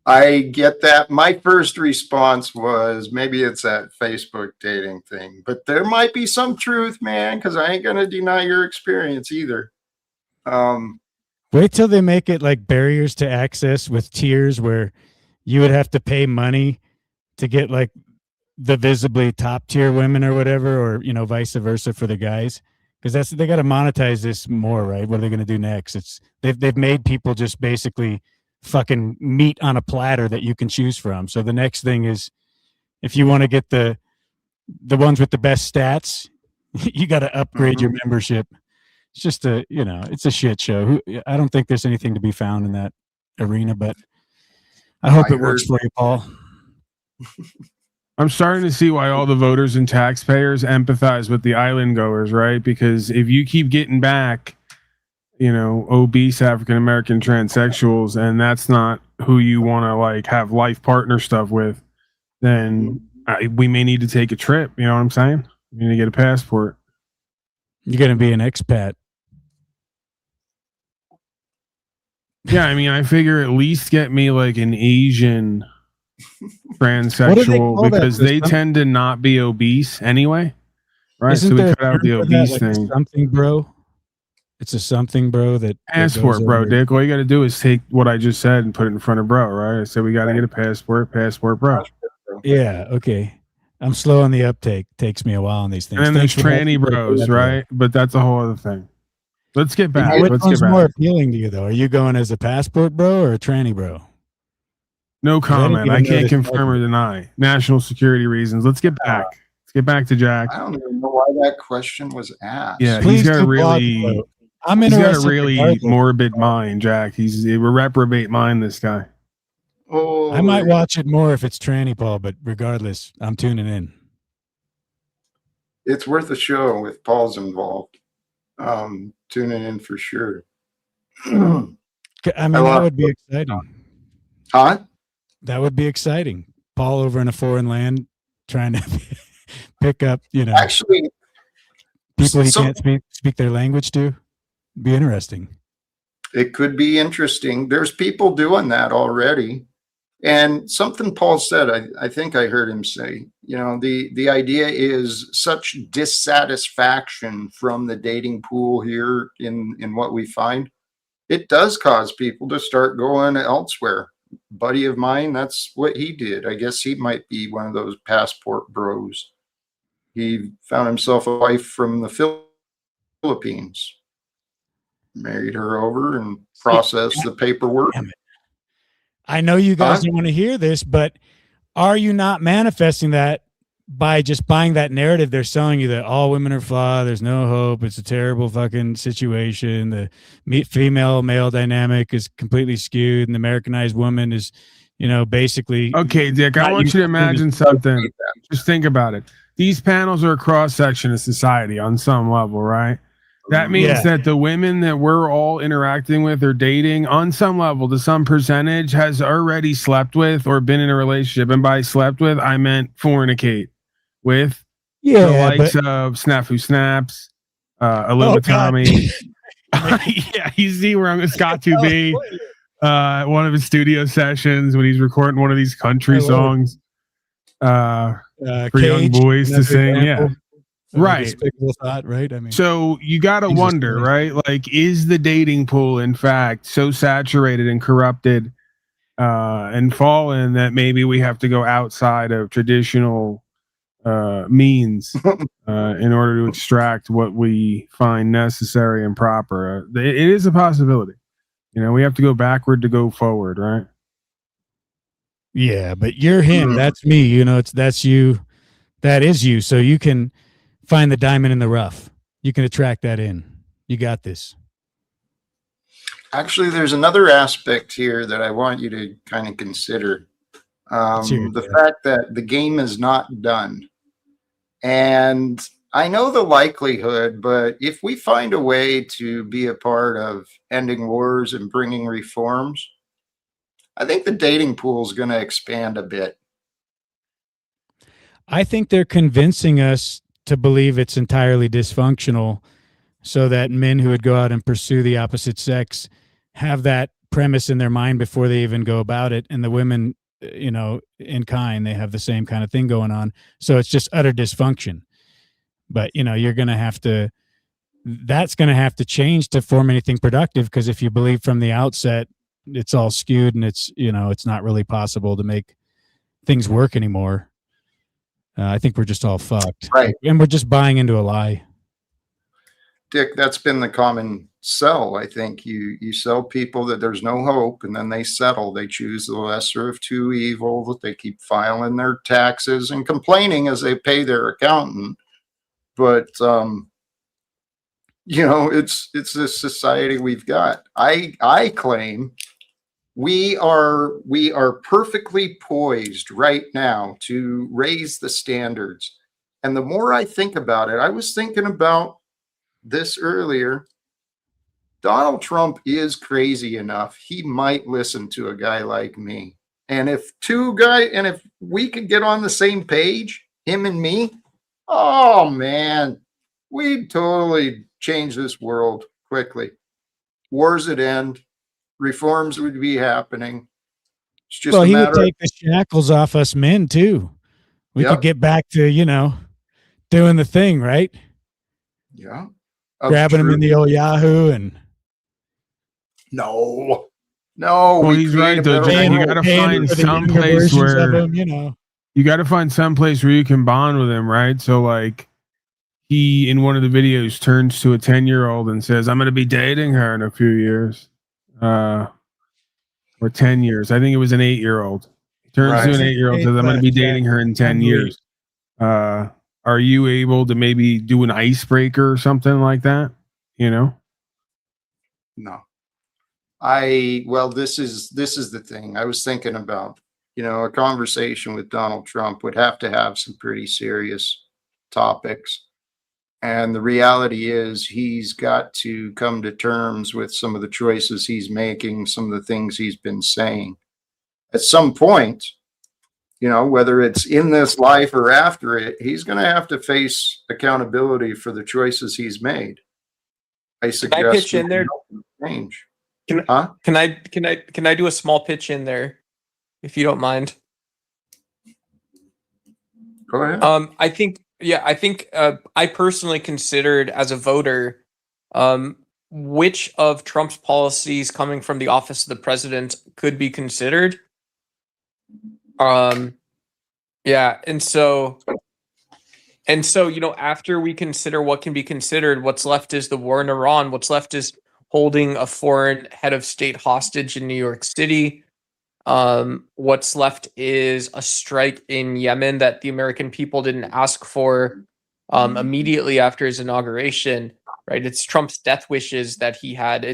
I get that. My first response was maybe it's that Facebook dating thing, but there might be some truth, man, because I ain't gonna deny your experience either. Wait till they make it like barriers to access with tiers where you would have to pay money to get like the visibly top tier women or whatever, or you know, vice versa for the guys. Because they got to monetize this more, right? What are they going to do next? They've made people just basically fucking meat on a platter that you can choose from. So the next thing is, if you want to get the ones with the best stats, you got to upgrade your membership. It's just it's a shit show. I don't think there's anything to be found in that arena, but I hope it works for you, Paul. I'm starting to see why all the voters and taxpayers empathize with the island goers, right? Because if you keep getting back, obese African American transsexuals, and that's not who you want to like have life partner stuff with, then we may need to take a trip. You know what I'm saying? We need to get a passport. You're going to be an expat. Yeah, I mean, I figure at least get me like an Asian transsexual because they tend to not be obese anyway, right? Isn't so we there cut out the obese thing. Something, bro. It's a something, bro. Passport, bro. Dick. All you got to do is take what I just said and put it in front of bro, right? So we got to get a passport, bro. Yeah. Okay. I'm slow on the uptake. Takes me a while on these things. And then there's tranny bros, right? But that's a whole other thing. Let's get back. Which one's more appealing to you, though? Are you going as a passport bro or a tranny bro? No comment. I can't confirm or deny. National security reasons. Let's get back. Let's get back to Jack. I don't even know why that question was asked. Yeah, Please he's got a really morbid mind, Jack. He's a reprobate mind, this guy. Oh, I might watch it more if it's tranny, Paul, but regardless, I'm tuning in. It's worth a show if Paul's involved. Tuning in for sure. I mean, that would be exciting. Huh? That would be exciting. Paul over in a foreign land trying to pick up, actually people he can't speak their language to. Be interesting. It could be interesting. There's people doing that already. And something Paul said, I think I heard him say, the idea is such dissatisfaction from the dating pool here in what we find. It does cause people to start going elsewhere. Buddy of mine, that's what he did. I guess he might be one of those passport bros. He found himself a wife from the Philippines, married her over and processed the paperwork. I know you guys don't want to hear this, but are you not manifesting that by just buying that narrative, they're selling you that all women are flawed. There's no hope. It's a terrible fucking situation. The female male dynamic is completely skewed, and the Americanized woman is, basically. Okay, Dick, I want you to imagine something. Just think about it. These panels are a cross section of society on some level, right? That means that the women that we're all interacting with or dating on some level, to some percentage, has already slept with or been in a relationship. And by slept with, I meant fornicate with the likes of Snafu Snaps, Olima Tommy. Yeah, you see where I'm Scott 2B. One of his studio sessions when he's recording one of these country songs for young boys to sing. Yeah. Right. Thought, right. I mean, so you got to wonder, right? Like, is the dating pool, in fact, so saturated and corrupted and fallen that maybe we have to go outside of traditional means in order to extract what we find necessary and proper? It is a possibility. We have to go backward to go forward, right? Yeah, but you're him. That's me. That's you. That is you. So you can find the diamond in the rough. You can attract that in. You got this. Actually, there's another aspect here that I want you to kind of consider. The fact that the game is not done. And I know the likelihood, but if we find a way to be a part of ending wars and bringing reforms, I think the dating pool is going to expand a bit. I think they're convincing us to believe it's entirely dysfunctional so that men who would go out and pursue the opposite sex have that premise in their mind before they even go about it. And the women, in kind, they have the same kind of thing going on. So it's just utter dysfunction. But, you're going to have to, that's going to have to change to form anything productive. Because if you believe from the outset, it's all skewed and it's not really possible to make things work anymore. I think we're just all fucked. Right. And we're just buying into a lie. Dick, that's been the common sell. I think you sell people that there's no hope, and then they settle. They choose the lesser of two evils. They keep filing their taxes and complaining as they pay their accountant. But it's this society we've got. I claim we are perfectly poised right now to raise the standards. And the more I think about it, I was thinking about this earlier. Donald Trump is crazy enough. He might listen to a guy like me. And if we could get on the same page, him and me, oh man, we'd totally change this world quickly. Wars would end. Reforms would be happening. It's just he would take the shackles off us men too. We could get back to, doing the thing, right? Yeah. Grabbing him in the old Yahoo and no. Well, he's right though, Jack. You gotta find some place where you gotta find some place where you can bond with him, right? So like he in one of the videos turns to a 10-year-old and says, I'm gonna be dating her in a few years. Or 10 years. I think it was an 8-year-old. He turns to an 8-year-old and says, I'm going to be dating her in 10 years. Are you able to maybe do an icebreaker or something like that? No. This is the thing I was thinking about. A conversation with Donald Trump would have to have some pretty serious topics. And the reality is he's got to come to terms with some of the choices he's making, some of the things he's been saying. At some point, whether it's in this life or after it, he's going to have to face accountability for the choices he's made. I suggest can I pitch in there? Change. Can I do a small pitch in there, if you don't mind? Go ahead. I think I personally considered as a voter which of Trump's policies coming from the office of the president could be considered. And so after we consider what can be considered, what's left is the war in Iran. What's left is holding a foreign head of state hostage in New York City. What's left is a strike in Yemen that the American people didn't ask for immediately after his inauguration. Right? It's Trump's death wishes that he had.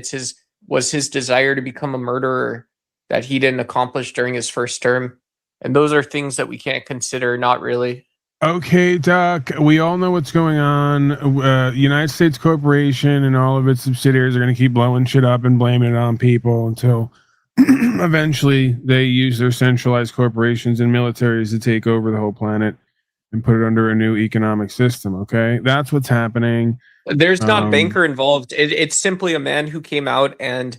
Was his desire to become a murderer that he didn't accomplish during his first term. And those are things that we can't consider, not really. Okay, Doc, we all know what's going on. United States Corporation and all of its subsidiaries are going to keep blowing shit up and blaming it on people until eventually they use their centralized corporations and militaries to take over the whole planet and put it under a new economic system. Okay, that's what's happening. There's not a banker involved. It's simply a man who came out and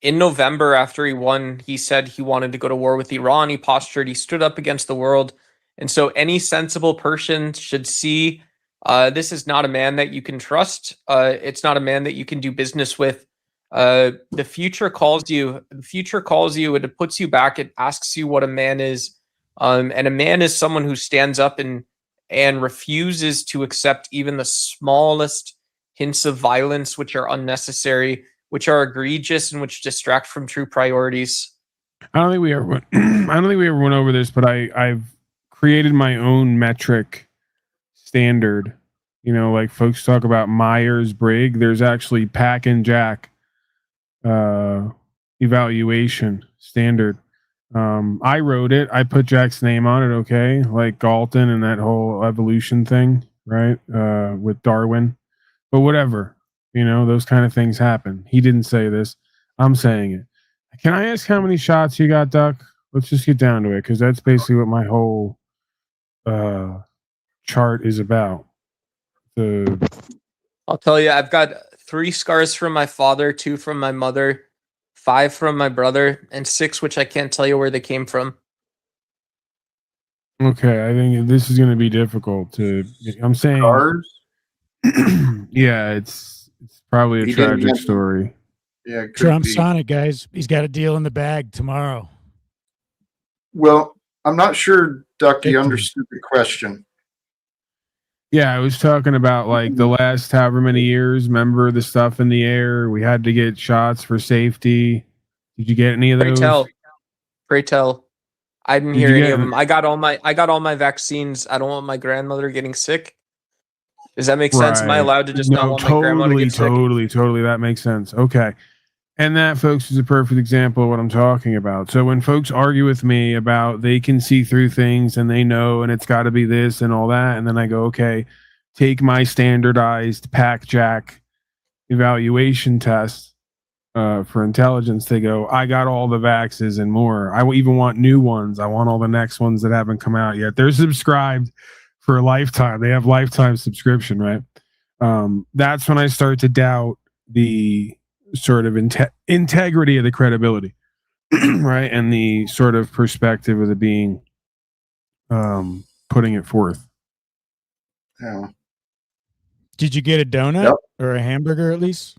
in November after he won, he said he wanted to go to war with Iran. He postured, he stood up against the world. And so any sensible person should see this is not a man that you can trust. It's not a man that you can do business with. The future calls you. The future calls you. It puts you back. It asks you what a man is. And a man is someone who stands up and refuses to accept even the smallest hints of violence, which are unnecessary, which are egregious, and which distract from true priorities. I don't think we ever went over this, but I've created my own metric standard. You know, like folks talk about Myers-Briggs. There's actually Pack and Jack evaluation standard. I wrote it. I put Jack's name on it. Okay, like Galton and that whole evolution thing, right? With Darwin, but whatever. You know, those kind of things happen. He didn't say this. I'm saying it. Can I ask how many shots you got, Duck? Let's just get down to it, because that's basically what my whole chart is about. I'll tell you, I've got 3 scars from my father, 2 from my mother, 5 from my brother, and 6 which I can't tell you where they came from. Okay, I think this is going to be difficult to. I'm saying. Scars? Yeah, it's probably a tragic story. Yeah, Trump's on it, guys. He's got a deal in the bag tomorrow. Well, I'm not sure, Ducky, understood the question. Yeah, I was talking about like the last however many years. Remember the stuff in the air? We had to get shots for safety. Did you get any of those? Pray tell. I didn't hear any of them. I got all my vaccines. I don't want my grandmother getting sick. Does that make sense? Am I allowed to just not want my grandma to get sick? Totally. That makes sense. Okay. And that, folks, is a perfect example of what I'm talking about. So when folks argue with me about they can see through things and they know and it's got to be this and all that, and then I go, okay, take my standardized Pack Jack evaluation test for intelligence. They go, I got all the vaxes and more. I even want new ones. I want all the next ones that haven't come out yet. They're subscribed for a lifetime. They have lifetime subscription, right? That's when I start to doubt the sort of integrity of the credibility, right? And the sort of perspective of the being putting it forth. Yeah. Did you get a donut or a hamburger at least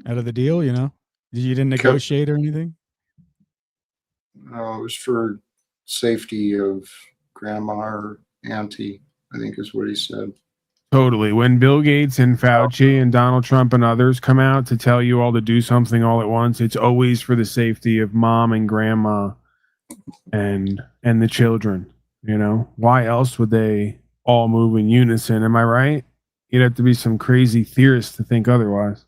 out of the deal? You know, you didn't negotiate or anything? No, it was for safety of grandma or auntie, I think is what he said. Totally. When Bill Gates and Fauci and Donald Trump and others come out to tell you all to do something all at once, it's always for the safety of mom and grandma and the children. You know, why else would they all move in unison? Am I right? You'd have to be some crazy theorist to think otherwise.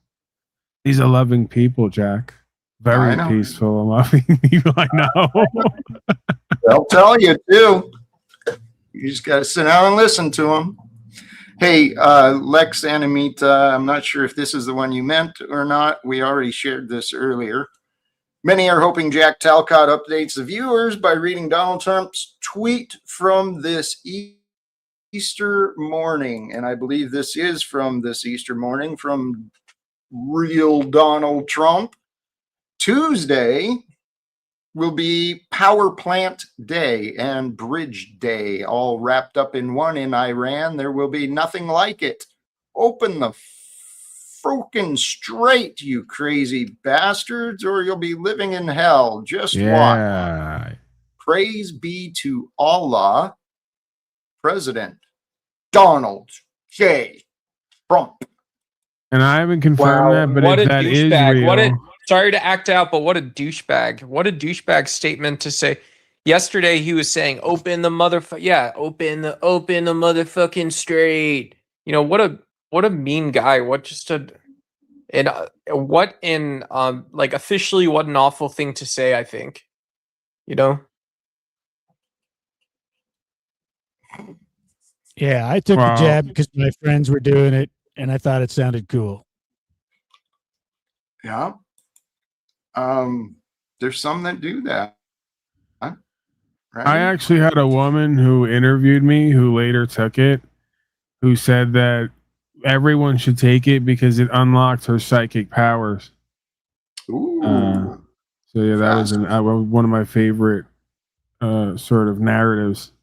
These are loving people, Jack. Very peaceful and loving people. I know. They'll tell you too. You just got to sit down and listen to them. Hey, Lex Animita, I'm not sure if this is the one you meant or not. We already shared this earlier. Many are hoping Jack Talcott updates the viewers by reading Donald Trump's tweet from this Easter morning. And I believe this is from this Easter morning from real Donald Trump. Tuesday will be Power Plant Day and Bridge Day, all wrapped up in one in Iran. There will be nothing like it. Open the freaking straight, you crazy bastards, or you'll be living in hell. Just watch. Praise be to Allah, President Donald J. Trump. And I haven't confirmed that, but if that is real, Sorry to act out, but what a douchebag. What a douchebag statement to say. Yesterday he was saying, open the open the motherfucking straight. You know, what a mean guy. What just a and what in like officially what an awful thing to say, I think. You know? Yeah, I took the jab because my friends were doing it and I thought it sounded cool. Yeah. There's some that do that. Huh? Right? I actually had a woman who interviewed me who later took it, who said that everyone should take it because it unlocked her psychic powers. Ooh. So yeah, that was one of my favorite sort of narratives.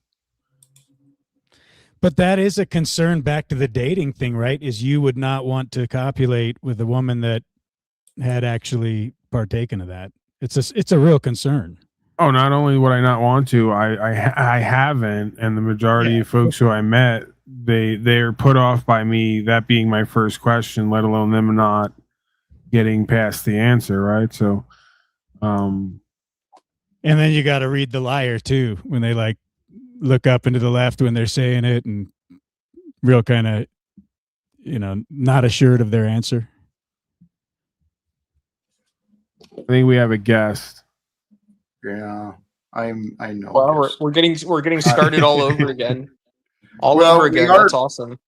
But that is a concern back to the dating thing, right? Is you would not want to copulate with a woman that had actually partaken of that. It's a real concern. Oh, not only would I not want to, I haven't, and the majority of folks who I met, they're put off by me that being my first question, let alone them not getting past the answer, right? So, and then you got to read the liar too when they like look up into the left when they're saying it and real kind of, not assured of their answer. I think we have a guest. Yeah, I know. Well, we're getting started all over again. Over again. That's awesome.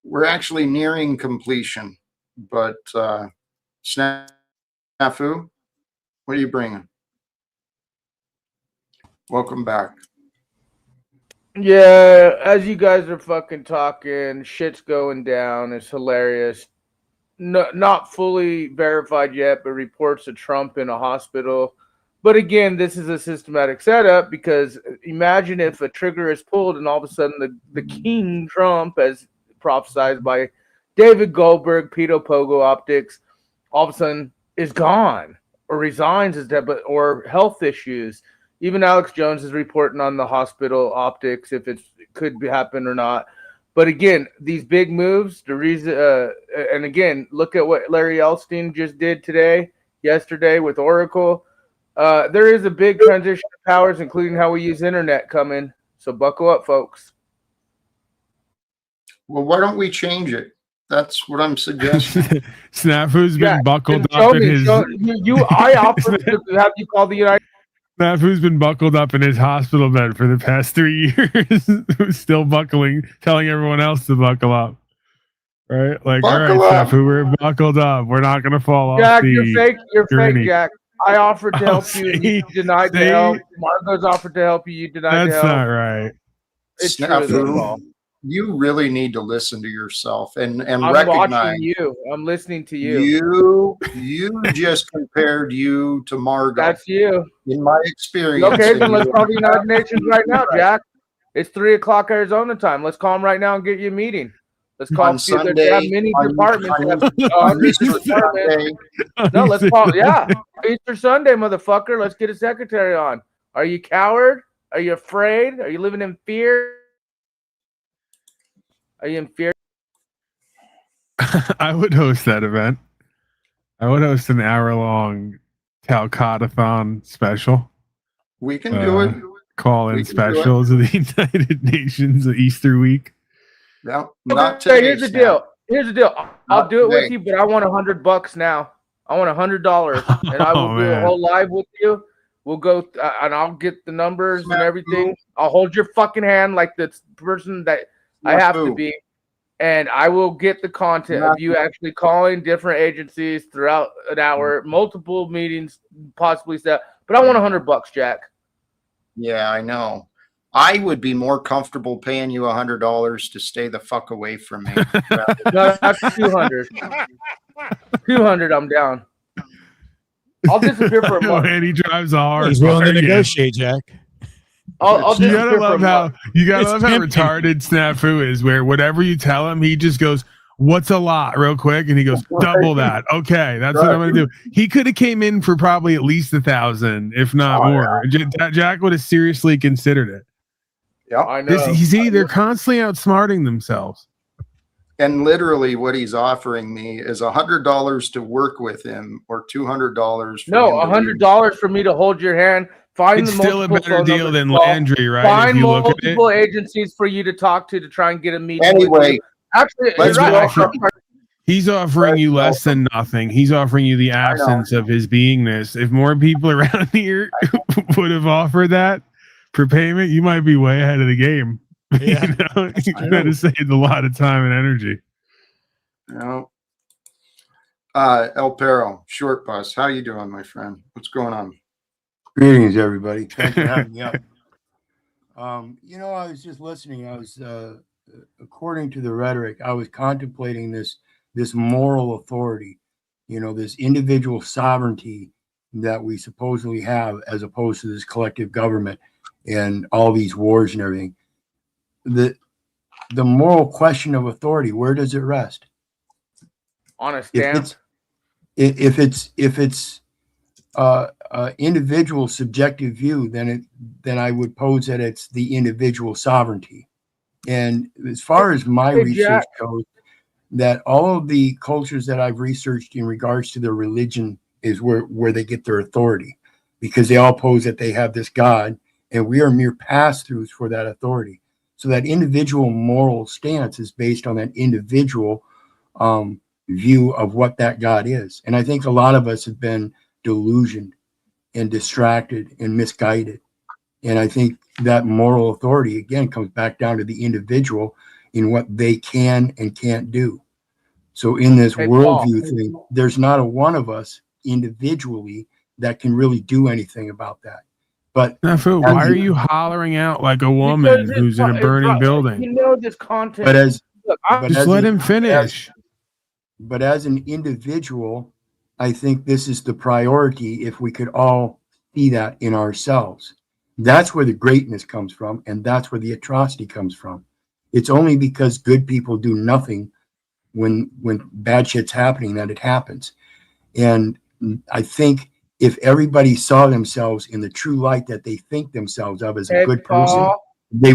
We're actually nearing completion, but Snafu, what are you bringing? Welcome back. Yeah, as you guys are fucking talking, shit's going down. It's hilarious. No, not fully verified yet, but reports of Trump in a hospital. But again, this is a systematic setup because imagine if a trigger is pulled and all of a sudden the King Trump, as prophesied by David Goldberg, Pedo Pogo Optics, all of a sudden is gone or resigns or health issues. Even Alex Jones is reporting on the hospital optics if it could happen or not. But again, these big moves, the reason, and again, look at what Larry Elstein just did yesterday with Oracle. There is a big transition of powers, including how we use internet coming. So buckle up, folks. Well, why don't we change it? That's what I'm suggesting. Snafu's been buckled up in his. I offered to have you call the United. Snafu's been buckled up in his hospital bed for the past 3 years. Who's still buckling, telling everyone else to buckle up. Right? Like, buckle all right, Snafu, we're buckled up. We're not going to fall off. Jack, you're fake. You're fake, Jack. I offered to help you. You denied to help. Margot's offered to help you. You denied to help. That's not right. It's Snafu, you really need to listen to yourself and I'm recognize watching you. I'm listening to you. You just compared you to Margot. That's you. In my experience. Okay, then let's call the United Nations right now, Jack. It's 3:00 Arizona time. Let's call them right now and get you a meeting. Let's call them. Sunday, they have many departments. No, let's call. Yeah, Easter Sunday, motherfucker. Let's get a secretary on. Are you coward? Are you afraid? Are you living in fear? Are you in fear? I would host that event. I would host an hour-long Talcott-a-thon special. We can do it. Call-in specials of the United Nations Easter week. No, not today. Here's the deal. I'll do it with you, but I want $100 now. I want $100, and I will do a whole live with you. We'll go and I'll get the numbers and everything. I'll hold your fucking hand like the person that I have to be, and I will get the content of you actually calling different agencies throughout an hour, multiple meetings, possibly set. But I want $100, Jack. Yeah, I know. I would be more comfortable paying you $100 to stay the fuck away from me. No, that's 200. 200, I'm down. I'll disappear for a month. And he drives hard. He's willing to negotiate, Jack. You gotta love how retarded Snafu is, where whatever you tell him, he just goes, "What's a lot?" real quick, and he goes, "Double that." Okay, that's what I'm gonna do. He could have came in for probably at least 1,000, if not more. Yeah. Jack would have seriously considered it. Yeah, I know. They're constantly outsmarting themselves. And literally what he's offering me is $100 to work with him or $200 for No, him to leave. $100 for me to hold your hand. Find It's the still a multiple better phone deal numbers than to call. Landry, right? Find If you look at it. multiple agencies for you to talk to try and get a meeting. Anyway, with you. Actually, let's you're right. go. He's offering you less than nothing. He's offering you the absence of his beingness. If more people around here would have offered that for payment, you might be way ahead of the game. Yeah. You know, you could have saved a lot of time and energy. No. El Perro, Short Bus, how you doing, my friend? What's going on? Greetings, everybody. Thanks for having me up. You know, I was just listening. I was, according to the rhetoric, I was contemplating this moral authority, you know, this individual sovereignty that we supposedly have, as opposed to this collective government and all these wars and everything. The moral question of authority, where does it rest? On a stamp. If it's individual subjective view, then I would pose that it's the individual sovereignty. And as far as my research goes, that all of the cultures that I've researched in regards to their religion is where they get their authority, because they all pose that they have this God, and we are mere pass-throughs for that authority. So that individual moral stance is based on that individual view of what that God is. And I think a lot of us have been delusioned and distracted and misguided. And I think that moral authority, again, comes back down to the individual in what they can and can't do. So in this worldview thing, there's not a one of us individually that can really do anything about that. But why are you hollering out like a woman who's in a burning building? You know this content. Just let him finish. But as an individual, I think this is the priority. If we could all see that in ourselves, that's where the greatness comes from, and that's where the atrocity comes from. It's only because good people do nothing when bad shit's happening that it happens. And I think if everybody saw themselves in the true light that they think themselves of as a good person, they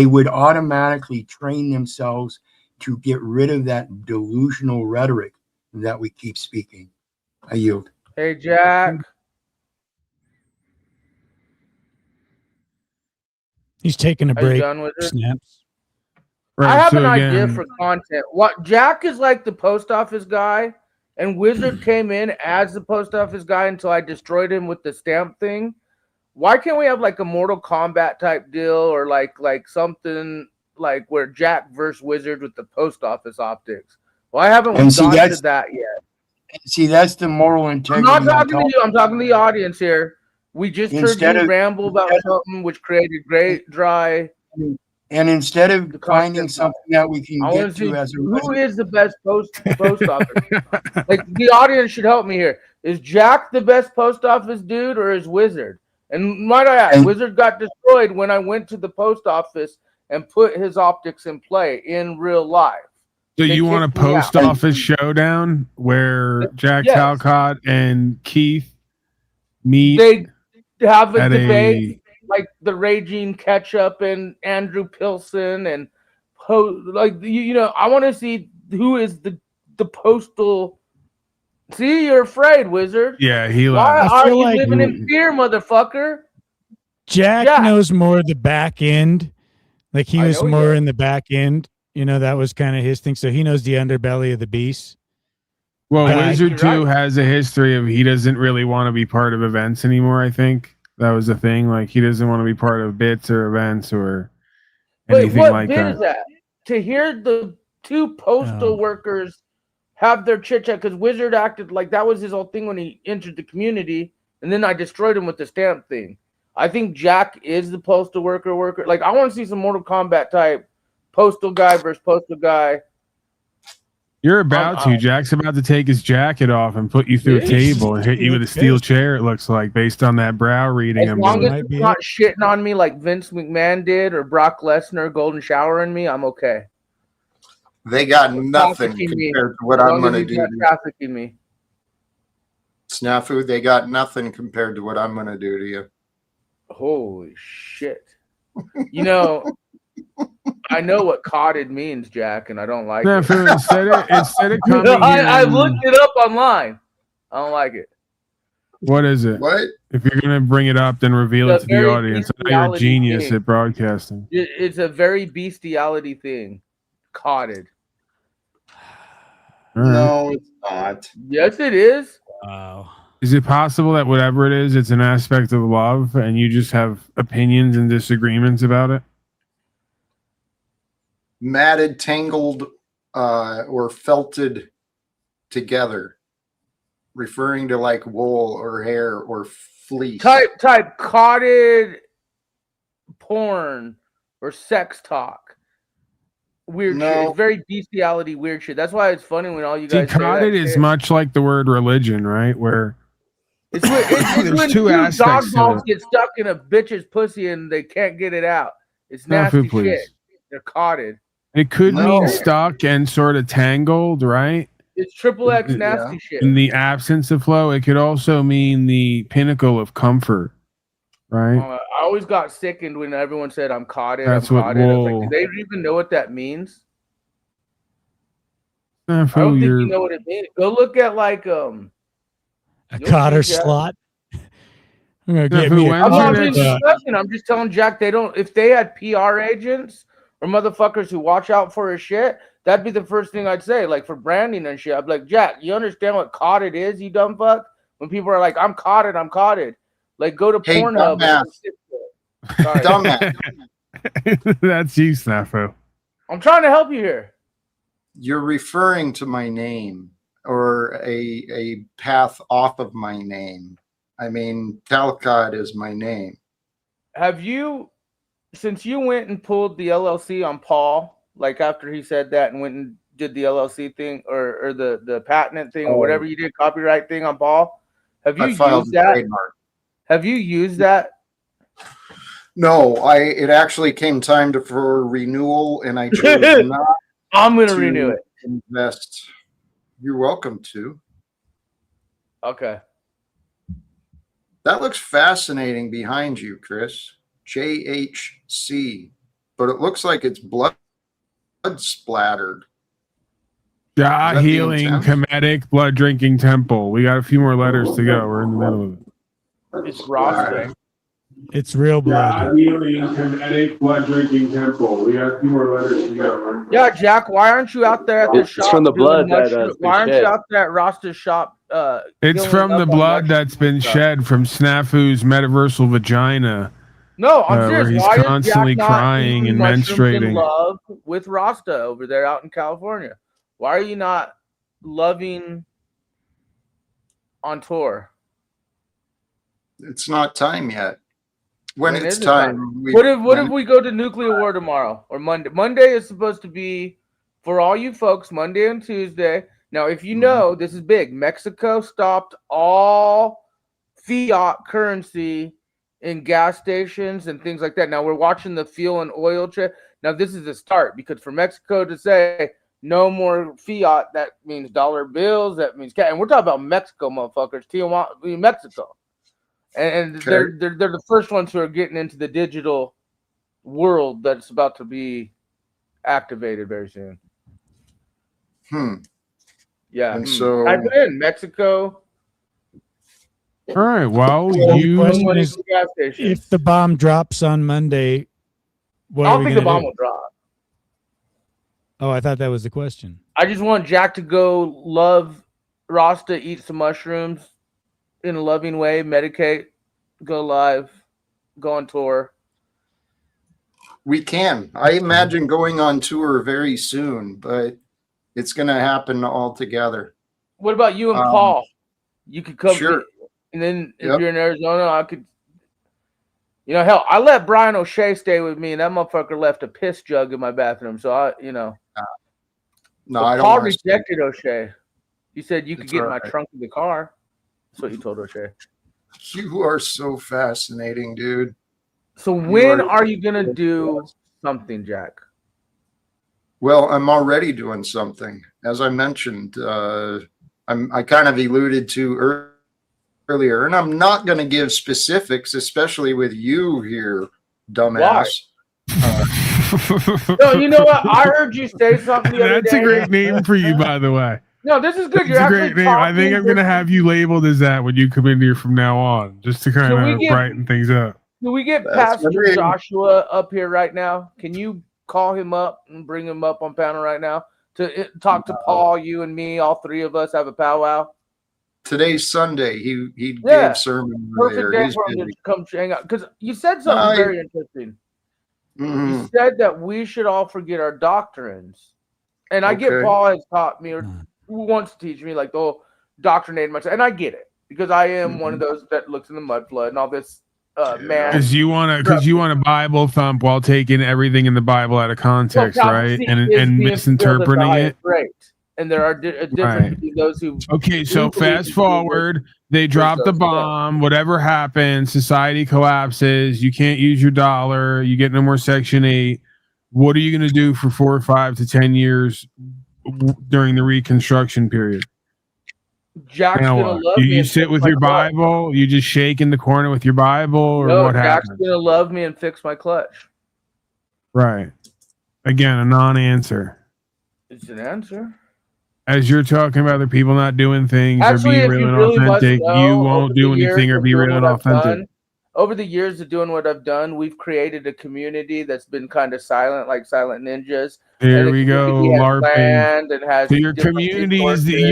would automatically train themselves to get rid of that delusional rhetoric that we keep speaking. I yield. Hey, Jack. He's taking a break. Done with it? Snaps. Right, I have an idea for content. What Jack is like the post office guy, and Wizard came in as the post office guy until I destroyed him with the stamp thing. Why can't we have like a Mortal Kombat type deal, or like something like where Jack versus Wizard with the post office optics? Why haven't we gone to that yet? See, that's the moral integrity. I'm not talking to you. I'm talking to the audience here. We just heard you ramble about something which created great dry. And instead of finding something that we can get to as a who is the best post office? Like, the audience should help me here. Is Jack the best post office dude, or is Wizard? And might I add, Wizard got destroyed when I went to the post office and put his optics in play in real life. So you want a post office showdown where Jack Talcott and Keith meet? They have a debate. Like the Raging Ketchup and Andrew Pilson, and I want to see who is the postal. See, you're afraid, Wizard. Yeah, he. Why are you living in fear, motherfucker? Jack knows more of the back end. Like he was more in the back end. You know, that was kind of his thing. So he knows the underbelly of the beast. Well, Wizard too has a history of he doesn't really want to be part of events anymore. I think. That was the thing. Like he doesn't want to be part of bits or events or anything like that. What bit is that? To hear the two postal workers have their chit chat, because Wizard acted like that was his whole thing when he entered the community, and then I destroyed him with the stamp thing. I think Jack is the postal worker. Like I want to see some Mortal Kombat type postal guy versus postal guy. You're about to. Jack's about to take his jacket off and put you through a table and hit you with a steel chair, it looks like, based on that brow reading. As long as it's not shitting on me like Vince McMahon did or Brock Lesnar golden showering me, I'm okay. They got nothing compared to what I'm going to do. Trafficking me. Snafu, they got nothing compared to what I'm going to do to you. Holy shit. You know, I know what codded means, Jack, and I don't like it. Instead of coming I looked it up online. I don't like it. What is it? What? If you're going to bring it up, then reveal it to the audience. I know you're a genius at broadcasting. It's a very bestiality thing. Codded. No, it's not. Yes, it is. Wow. Is it possible that whatever it is, it's an aspect of love and you just have opinions and disagreements about it? Matted, tangled, or felted together, referring to like wool or hair or fleece. Type codded porn or sex talk. Weird shit. It's very bestiality, weird shit. That's why it's funny when all you guys say codded is shit. much like the word religion, right? Where it's when two dog balls get stuck in a bitch's pussy and they can't get it out. It's nasty shit. They're codded. It could mean stuck and sort of tangled, right? It's triple X nasty shit. In the absence of flow, it could also mean the pinnacle of comfort, right? I always got sickened when everyone said I'm codded. That's I'm what codded. I was like, do they even know what that means? I don't think you know what it means. Go look at like a cotter slot. I'm not being disgusting. I'm just telling Jack they don't. If they had PR agents or motherfuckers who watch out for his shit, that'd be the first thing I'd say. Like for branding and shit, I'd be like, Jack, you understand what codded is, you dumb fuck? When people are like, I'm codded. Like go to Pornhub. Sorry. Dumbass. That's you, Snafu. I'm trying to help you here. You're referring to my name or a path off of my name. I mean, Talcott is my name. Have you, since you went and pulled the LLC on Paul, like after he said that and went and did the LLC thing or the patent thing or whatever you did, copyright thing on Paul, have you used that? Trademark. Have you used that? No, it actually came time for renewal, and I chose not. I'm going to renew it. Invest. You're welcome to. Okay. That looks fascinating behind you, Chris. JHC, but it looks like it's blood splattered. Ja healing, comedic, blood drinking temple. We got a few more letters to go. We're in the middle of it. It's Ross. It's real blood. Ja healing, comedic, blood drinking temple. We got a few more letters to go. Yeah, Jack, why aren't you out there at the shop? It's from the blood why aren't you out there at Rasta's shop? It's from the blood that's been shed from Snafu's metaversal vagina. No, I'm serious. Where he's why constantly is Jack crying and menstruating. In love with Rasta over there out in California. Why are you not loving on tour? It's not time yet. When it's time. What if we go to Nuclear War tomorrow or Monday? Monday is supposed to be for all you folks, Monday and Tuesday. Now, if you know, this is big. Mexico stopped all fiat currency in gas stations and things like that. Now we're watching the fuel and oil trade. Now this is a start because for Mexico to say no more fiat, that means dollar bills. That means cash. And we're talking about Mexico, motherfuckers. Tijuana, Mexico. And they're the first ones who are getting into the digital world that's about to be activated very soon. Yeah. And so type it in Mexico. All right. Well, the question is, if the bomb drops on Monday, I don't think the bomb will drop. Oh, I thought that was the question. I just want Jack to go love Rasta, eat some mushrooms in a loving way, medicate, go live, go on tour. We can. I imagine going on tour very soon, but it's going to happen all together. What about you and Paul? You could come. Sure. And then if you're in Arizona, I could. Hell, I let Brian O'Shea stay with me, and that motherfucker left a piss jug in my bathroom. So No, I don't. Paul rejected O'Shea. He said you could get in my trunk of the car. That's what he told O'Shea. You are so fascinating, dude. So when are you gonna do something, Jack? Well, I'm already doing something. As I mentioned, I kind of alluded to earlier, and I'm not going to give specifics, especially with you here, dumbass. No, you know what? I heard you say something the other day. That's a great name for you, by the way. No, this is good. It's You're a great actually name. I think talking I'm going to have you labeled as that when you come in here from now on, just to kind of brighten things up. Can we get Pastor Joshua up here right now? Can you call him up and bring him up on panel right now to talk to Paul, you and me, all three of us have a powwow? Today's Sunday. He gave sermon perfect day for him to come hang out, because you said something very interesting. You said that we should all forget our doctrines, and I get Paul has taught me or wants to teach me like the whole doctrinate myself, and I get it because I am one of those that looks in the mud flood and all this. Man, because you want to Bible thump while taking everything in the Bible out of context, right? And misinterpreting it. Right. And there are different between those who. Okay, so fast forward, they drop the bomb. Whatever happens, society collapses. You can't use your dollar. You get no more Section 8. What are you going to do for 4 or 5 to 10 years during the Reconstruction period? Jack's gonna love me. You sit with your Bible. You just shake in the corner with your Bible, or what happens? Jack's gonna love me and fix my clutch. Right. Again, a non-answer. It's an answer. As you're talking about other people not doing things or being real and authentic, you won't do anything or be real and authentic. Over the years of doing what I've done, we've created a community that's been kind of silent, like silent ninjas. There we go, LARPing. So your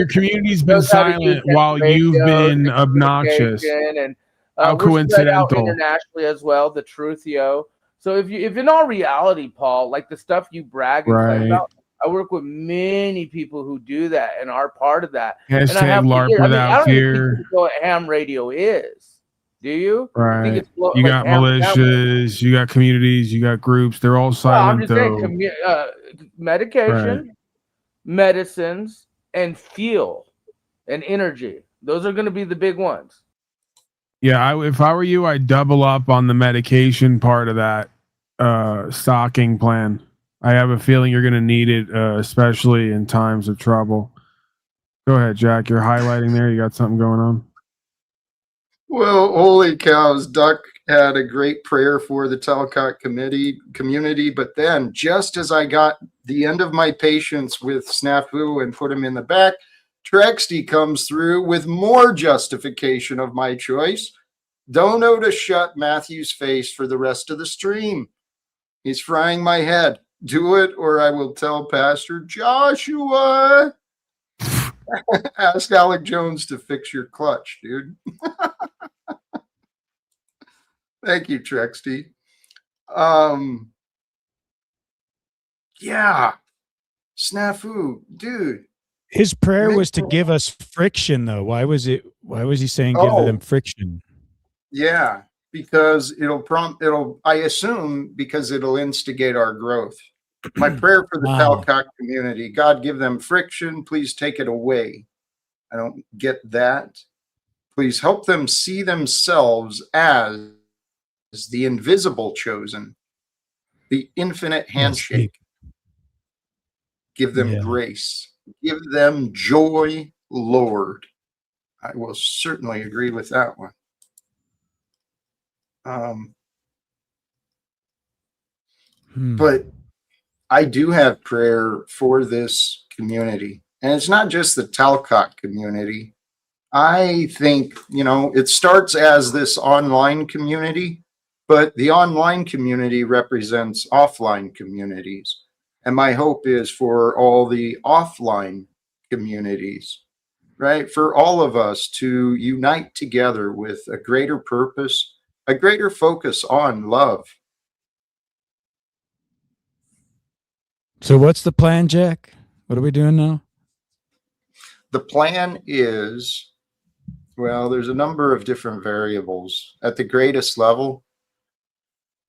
community's been silent while you've been obnoxious. And how coincidental. Internationally as well, the Truthio. So if in all reality, Paul, like the stuff you brag and claim about, I work with many people who do that and are part of that. Hashtag and I have LARP without fear. I don't know what ham radio is. Do you? Right. You got militias, you got communities, you got groups. They're all silent, I'm just saying, medication, medicines, and fuel and energy. Those are going to be the big ones. Yeah, if I were you, I'd double up on the medication part of that stocking plan. I have a feeling you're going to need it, especially in times of trouble. Go ahead, Jack. You're highlighting there. You got something going on? Well, holy cows, Duck had a great prayer for the Talcott community, but then just as I got the end of my patience with Snafu and put him in the back, Trexty comes through with more justification of my choice. Dono to shut Matthew's face for the rest of the stream. He's frying my head. Do it or I will tell Pastor Joshua. Ask Alec Jones to fix your clutch, dude. Thank you, Trexty. Yeah. Snafu, dude. His prayer was to give us friction, though. Why was he saying give them friction? Yeah, because I assume because it'll instigate our growth. My prayer for the Talcott community, God give them friction, please take it away. I don't get that. Please help them see themselves as the invisible chosen, the infinite handshake. Give them grace. Give them joy, Lord. I will certainly agree with that one. But I do have prayer for this community. And it's not just the Talcott community. I think, it starts as this online community, but the online community represents offline communities. And my hope is for all the offline communities, right? For all of us to unite together with a greater purpose, a greater focus on love. So what's the plan, Jack? What are we doing now? The plan is, well, there's a number of different variables. At the greatest level,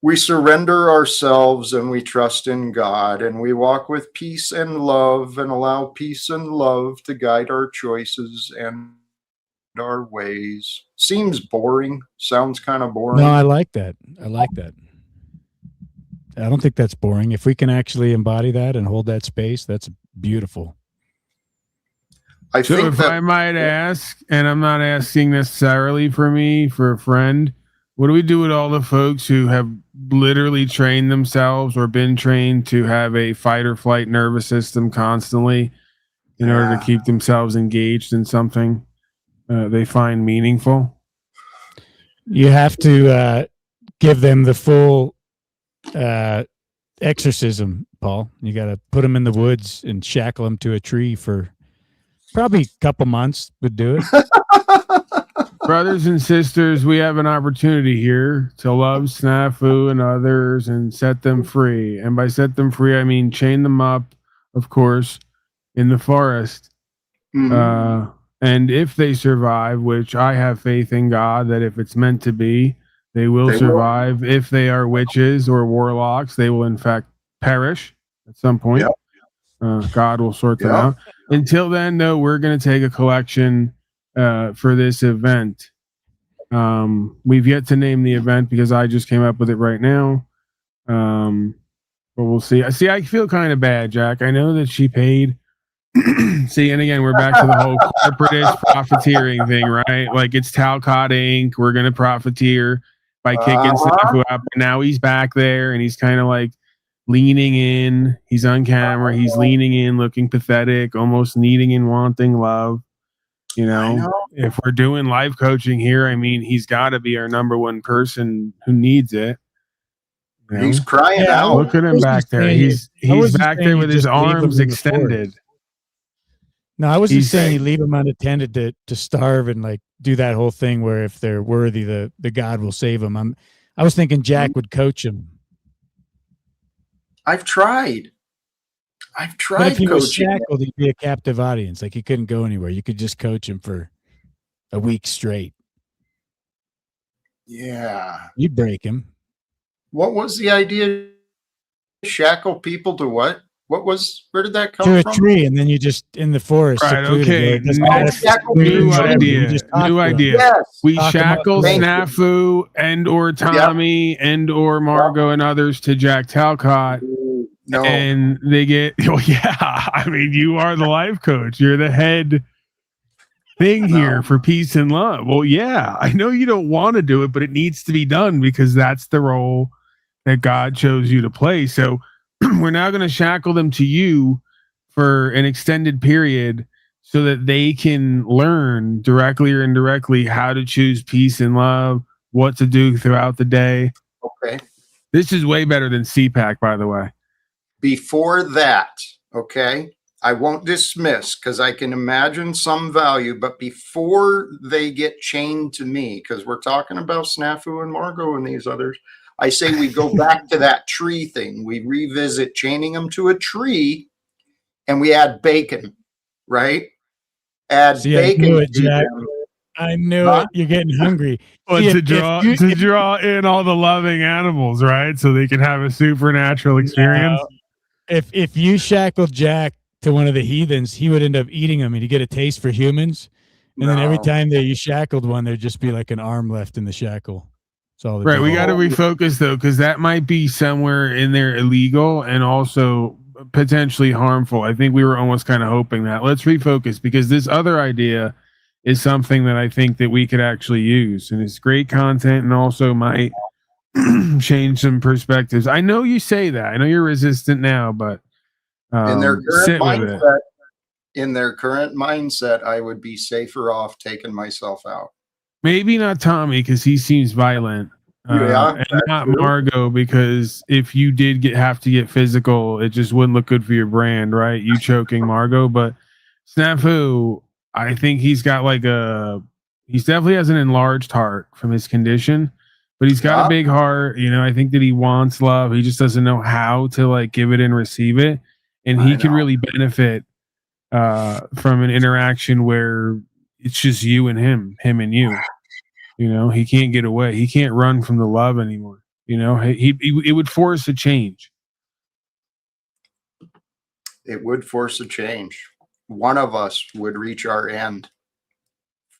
we surrender ourselves and we trust in God, and we walk with peace and love and allow peace and love to guide our choices and our ways. Seems boring. Sounds kind of boring. No, I like that. I don't think that's boring. If we can actually embody that and hold that space, that's beautiful. If I might ask, and I'm not asking necessarily for me, for a friend, What do we do with all the folks who have literally trained themselves or been trained to have a fight or flight nervous system constantly in order to keep themselves engaged in something they find meaningful? You have to give them the full exorcism, Paul. You got to put them in the woods and shackle them to a tree for probably a couple months would do it. Brothers and sisters, we have an opportunity here to love Snafu and others and set them free. And by set them free, I mean chain them up, of course, in the forest. Mm-hmm. And if they survive, which I have faith in God that if it's meant to be, they will survive. If they are witches or warlocks, they will in fact perish at some point. Yep. God will sort them out. Until then, though, we're going to take a collection for this event. We've yet to name the event because I just came up with it right now. But we'll see. See, I feel kind of bad, Jack. I know that she paid. See, and again, we're back to the whole corporatist profiteering thing, right? Like it's Talcott Inc. We're going to profiteer by kicking Snafu up. And now he's back there and he's kind of like leaning in. He's on camera. He's leaning in, looking pathetic, almost needing and wanting love. You know, if we're doing life coaching here, I mean, he's got to be our number one person who needs it. You know? He's crying out. Look at him back there. He's back there with his arms extended. No, I wasn't saying you leave them unattended to starve and like do that whole thing where if they're worthy, the God will save them. I was thinking Jack would coach him. I've tried. But if he was shackled, he'd be a captive audience. Like he couldn't go anywhere. You could just coach him for a week straight. Yeah. You'd break him. What was the idea? Shackle people to what? Where did that come from? To a tree, and then you just in the forest. Right, okay. New idea. Yes. We shackle Snafu and or Tommy and or Margot and others to Jack Talcott. No. And they get, I mean, you are the life coach. You're the head thing here for peace and love. Well, yeah, I know you don't want to do it, but it needs to be done because that's the role that God chose you to play. So we're now going to shackle them to you for an extended period so that they can learn directly or indirectly how to choose peace and love, what to do throughout the day. Okay. This is way better than CPAC, by the way. Before that, okay, I won't dismiss because I can imagine some value, but before they get chained to me, because we're talking about Snafu and Margot and these others, I say we go back to that tree thing. We revisit chaining them to a tree and we add bacon, right? Add bacon to them. I knew it. You're getting hungry. Well, to draw in all the loving animals, right? So they can have a supernatural experience. If you shackled Jack to one of the heathens, he would end up eating them and he'd get a taste for humans. And then every time that you shackled one, there'd just be like an arm left in the shackle. Right. We got to refocus though, because that might be somewhere in there illegal and also potentially harmful. I think we were almost kind of hoping that. Let's refocus because this other idea is something that I think that we could actually use, and it's great content and also might change some perspectives. I know you say that. I know you're resistant now, but in their current mindset, I would be safer off taking myself out. Maybe not Tommy because he seems violent, and not Margot because if you did have to get physical, it just wouldn't look good for your brand, right? You choking Margot, but Snafu, I think he's got he definitely has an enlarged heart from his condition. But he's got a big heart, you know. I think that he wants love. He just doesn't know how to like give it and receive it. And he can really benefit from an interaction where it's just you and him and you. You know, he can't get away. He can't run from the love anymore. You know, it would force a change. It would force a change. One of us would reach our end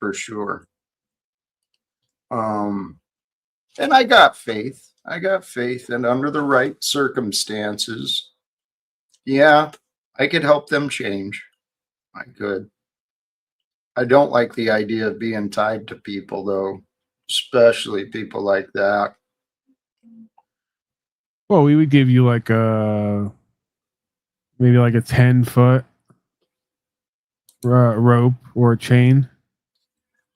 for sure. And I got faith. And under the right circumstances, yeah, I could help them change. I could. I don't like the idea of being tied to people, though. especially people like that. Well, we would give you like maybe like a 10-foot rope or chain.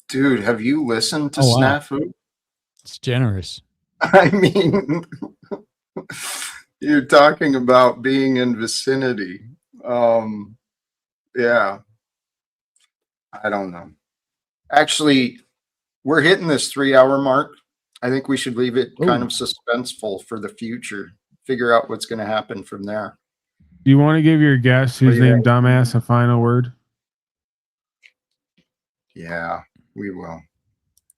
Dude, have you listened to Snafu? It's generous. I mean, you're talking about being in vicinity. Yeah. I don't know. Actually, we're hitting this 3-hour mark. I think we should leave it kind of suspenseful for the future. Figure out what's going to happen from there. Do you want to give your guest who's named Dumbass a final word? Yeah, we will.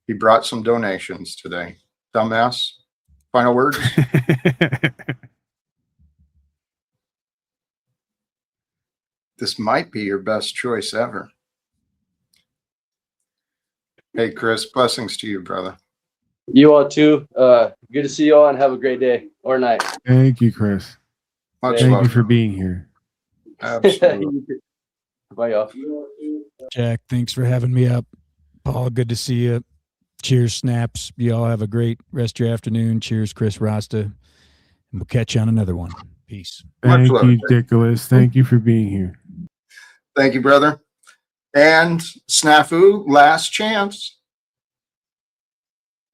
He brought some donations today. Dumbass, final words? This might be your best choice ever. Hey, Chris, blessings to you, brother. You all too. Good to see you all and have a great day or night. Thank you, Chris. Much Thank love. you for being here. Absolutely. Bye, y'all. Jack, thanks for having me up. Paul, good to see you. Cheers, Snaps. You all have a great rest of your afternoon. Cheers, Chris Rasta. And we'll catch you on another one. Peace. Thank you, Nicholas. Thank you for being here. Thank you, brother. And Snafu, last chance.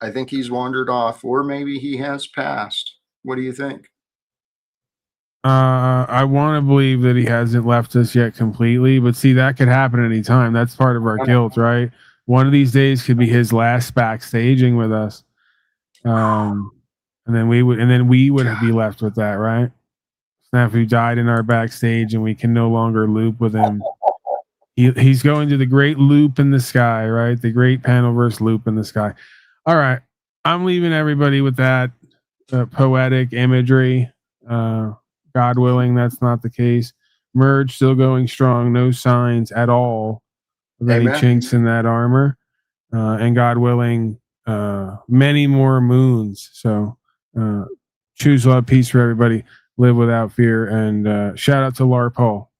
I think he's wandered off, or maybe he has passed. What do you think? I want to believe that he hasn't left us yet completely, but see, that could happen anytime. That's part of our guilt, right? One of these days could be his last backstaging with us. And then we would be left with that, right? Snafu died in our backstage and we can no longer loop with him. He's going to the great loop in the sky, right? The great Panelverse loop in the sky. All right. I'm leaving everybody with that poetic imagery. God willing, that's not the case. Merge still going strong. No signs at all of any chinks in that armor. And God willing, many more moons. So choose love, peace for everybody. Live without fear. And shout out to Lar Paul,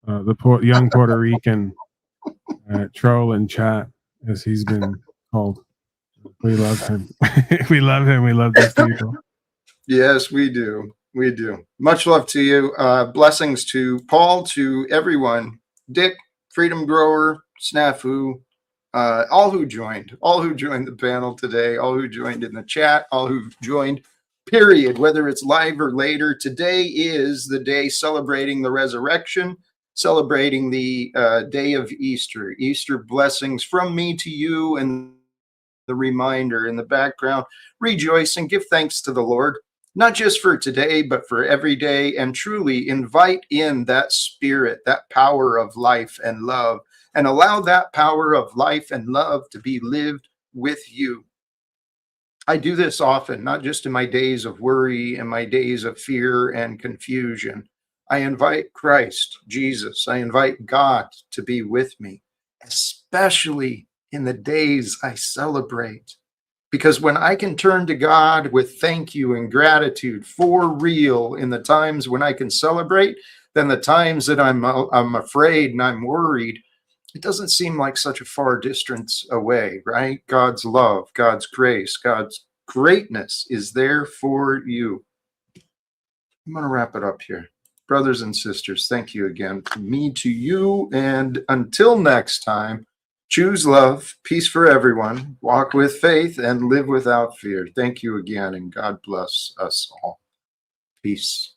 the young Puerto Rican troll in chat, as he's been called. We love him. We love him. We love these people. Yes, we do. We do. Much love to you. Blessings to Paul, to everyone. Dick, Freedom Grower, Snafu, all who joined the panel today, all who joined in the chat, all who joined, period, whether it's live or later. Today is the day celebrating the resurrection, celebrating the day of Easter. Easter blessings from me to you, and the reminder in the background, rejoice and give thanks to the Lord, not just for today, but for every day, and truly invite in that spirit, that power of life and love, and allow that power of life and love to be lived with you. I do this often, not just in my days of worry and my days of fear and confusion. I invite Christ, Jesus, I invite God to be with me, especially in the days I celebrate. Because when I can turn to God with thank you and gratitude for real in the times when I can celebrate, then the times that I'm afraid and I'm worried, it doesn't seem like such a far distance away, right? God's love, God's grace, God's greatness is there for you. I'm going to wrap it up here. Brothers and sisters, thank you again. From me to you, and until next time, choose love, peace for everyone, walk with faith, and live without fear. Thank you again, and God bless us all. Peace.